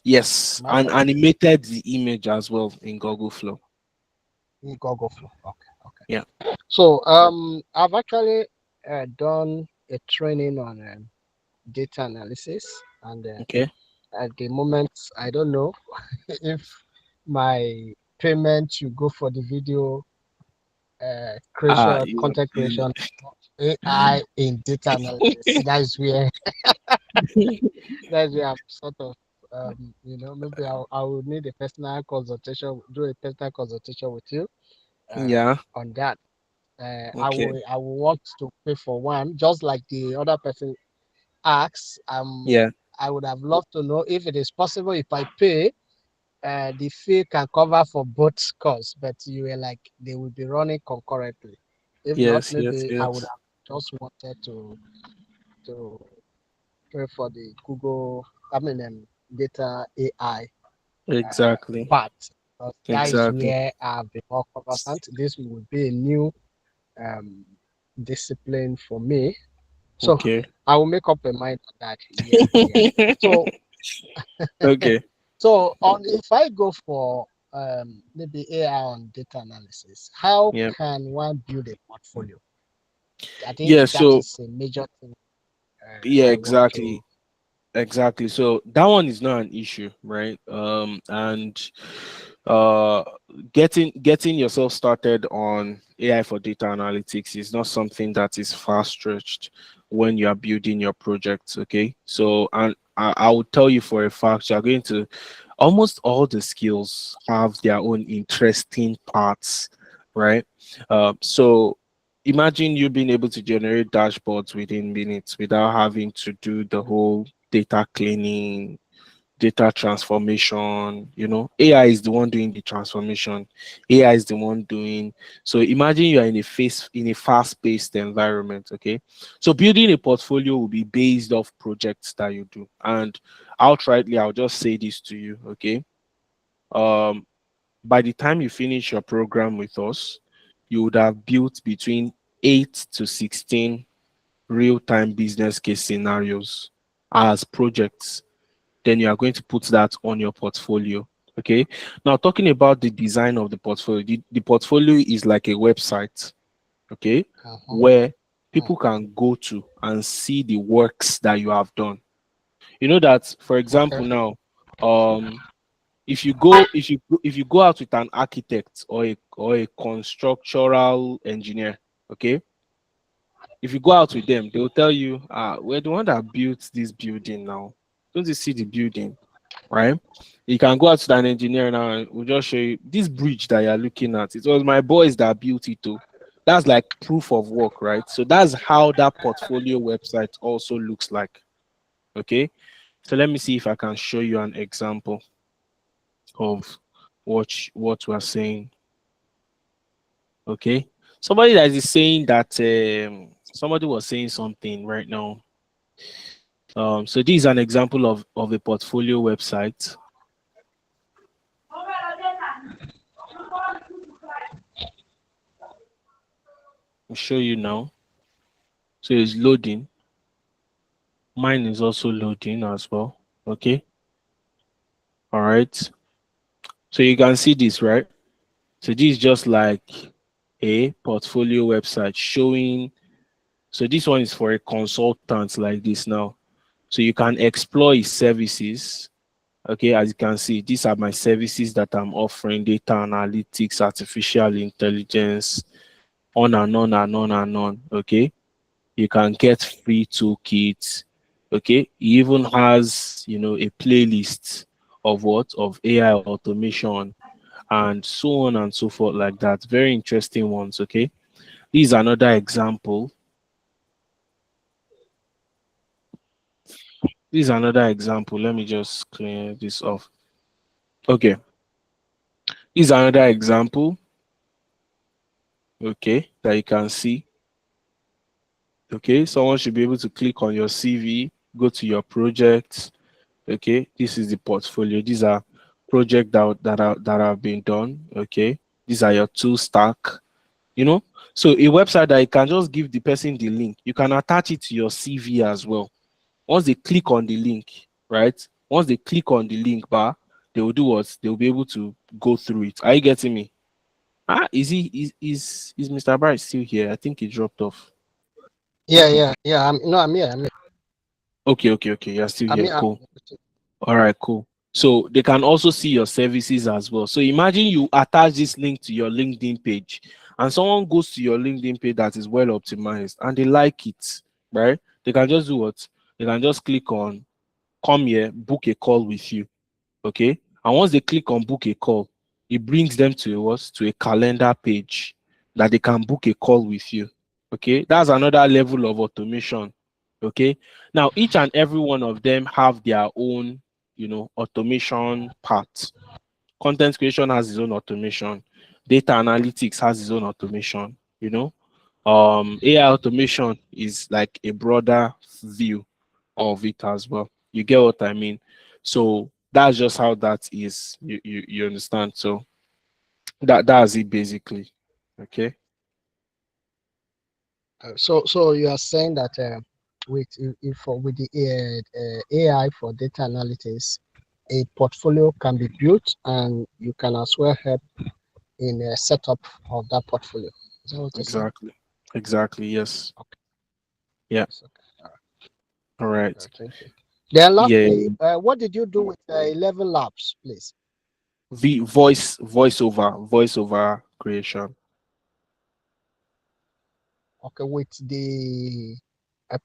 S1: Yes,
S11: Am I
S1: and
S11: correct?
S1: animated the image as well in Google Flow.
S11: In Google Flow. Okay. Okay.
S1: Yeah.
S11: So I've actually done a training on data analysis, and
S1: Okay.
S11: at the moment I don't know if my payment should go for the video
S1: Ah,
S11: creation, content creation. AI in data analysis. That's where I'm sort of maybe I will need a personal consultation, do a personal consultation with you
S1: Yeah.
S11: on that.
S1: Okay.
S11: I will want to pay for one, just like the other person asks.
S1: Yeah.
S11: I would have loved to know if it is possible if I pay, the fee can cover for both costs, but you were like they will be running concurrently. If not,
S1: Yes. Yes.
S11: maybe I would
S1: Yes.
S11: have just wanted to pay for the Google, data AI
S1: Exactly.
S11: part. Because that is
S1: Exactly.
S11: where I've been more conversant. This will be a new um, discipline for me. So
S1: Okay.
S11: I will make up a mind on that. Yeah, yeah. So
S1: Okay.
S11: on if I go for maybe AI on data analysis, how
S1: Yeah.
S11: can one build a portfolio? I think
S1: Yeah.
S11: that
S1: So
S11: is a major thing
S1: yeah,
S11: I want to.
S1: exactly. Exactly. So that one is not an issue, right? And uh getting yourself started on AI for data analytics is not something that is far stretched when you are building your projects. Okay. So and I will tell you for a fact you're going to almost all the skills have their own interesting parts, right? So imagine you being able to generate dashboards within minutes without having to do the whole data cleaning, data transformation. AI is the one doing the transformation. AI is the one doing. So imagine you are in a fast-paced environment. Okay, so building a portfolio will be based off projects that you do. And outrightly, I'll just say this to you. Okay, um by the time you finish your program with us, you would have built between 8 to 16 real-time business case scenarios as projects. Then you are going to put that on your portfolio. Okay. Now, talking about the design of the portfolio, the portfolio is like a website. Okay.
S11: Uh-huh.
S1: Where people can go to and see the works that you have done. You know that, for
S11: Okay.
S1: example, now, um, if you go out with an architect or a constructural engineer, okay, if you go out with them, they will tell you, we're the one that built this building now. Don't you see the building? Right? You can go out to an engineer now and we'll just show you this bridge that you're looking at. It was my boys that built it too. That's like proof of work, right? So that's how that portfolio website also looks like. Okay. So let me see if I can show you an example of what we're saying. Okay. Somebody that is saying that somebody was saying something right now. So this is an example of a portfolio website. I'll show you now. So it's loading. Mine is also loading as well. Okay. All right. So you can see this, right? So this is just like a portfolio website showing. So this one is for a consultant like this now. So you can explore his services. Okay, as you can see, these are my services that I'm offering: data analytics, artificial intelligence, on and on and on and on. Okay, you can get free toolkits. Okay, he even has a playlist of AI automation and so on and so forth, like that. Very interesting ones. Okay, this is another example. This is another example. Let me just clear this off. Okay, this is another example. Okay, that you can see. Okay, someone should be able to click on your CV, go to your projects. Okay, this is the portfolio. These are projects that have been done. Okay, these are your tool stack. So a website that you can just give the person the link. You can attach it to your CV as well. Once they click on the link, right? Once they click on the link bar, they will do what? They will be able to go through it. Are you getting me? Is he is Mr. Bright still here? I think he dropped off.
S11: Yeah, yeah, yeah. I'm here. I'm here.
S1: Okay, okay, okay. You're still
S11: I'm
S1: here.
S11: here.
S1: Cool. All right, cool. So they can also see your services as well. So imagine you attach this link to your LinkedIn page and someone goes to your LinkedIn page that is well optimized and they like it, right? They can just do what? They can just click on come here, book a call with you. Okay. And once they click on book a call, it brings them to a what? To a calendar page that they can book a call with you. Okay. That's another level of automation. Okay. Now each and every one of them have their own, automation part. Content creation has its own automation. Data analytics has its own automation. AI automation is like a broader view of it as well. You get what I mean? So that's just how that is. You understand? So that's it basically. Okay.
S11: So you are saying that with the AI for data analytics, a portfolio can be built, and you can as well help in a setup of that portfolio. Is that what you're saying?
S1: Exactly. Exactly. Yes.
S11: Okay.
S1: Yeah.
S11: Yes, okay.
S1: All right.
S11: Thank you. Then
S1: Yeah.
S11: lastly, what did you do with 11 labs, please?
S1: Voiceover creation.
S11: Okay, with the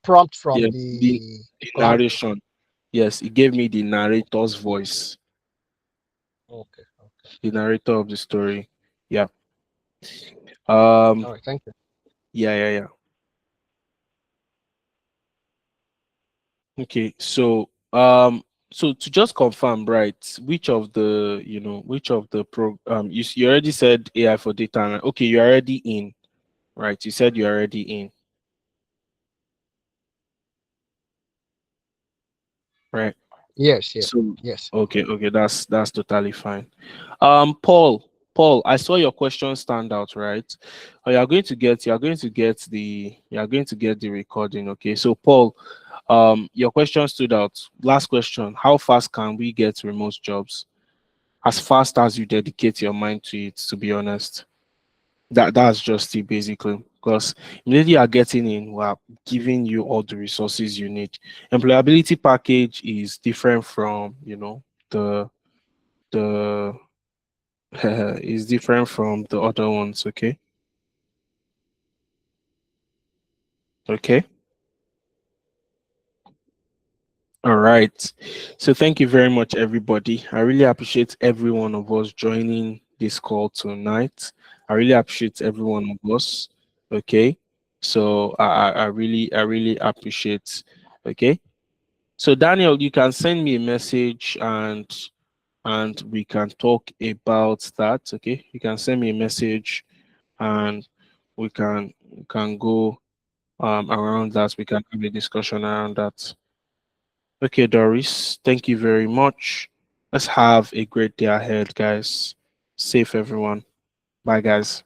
S11: prompt from
S1: Yeah.
S11: the
S1: The
S11: cloud.
S1: narration. Yes, it gave me the narrator's voice,
S11: Okay, okay.
S1: the narrator of the story. Yeah.
S11: All right, thank you.
S1: Yeah. Okay, so to just confirm, right, which of the you already said AI for data okay, you're already in, right? You said you're already in, right?
S11: Yes, yes,
S1: So
S11: yes.
S1: okay, that's totally fine. Paul, I saw your question stand out, right? You are going to get the recording, okay? So Paul, your question stood out. Last question, how fast can we get remote jobs? As fast as you dedicate your mind to it, to be honest. That's just it basically. Because immediately you are getting in, we're giving you all the resources you need. Employability package is different from, the is different from the other ones, okay? Okay. All right. So thank you very much, everybody. I really appreciate every one of us joining this call tonight. I really appreciate every one of us. Okay. So I really appreciate. Okay. So Daniel, you can send me a message and we can talk about that. Okay. You can send me a message and we can go around that. We can have a discussion around that. Okay, Doris, thank you very much. Let's have a great day ahead, guys. Safe, everyone. Bye, guys.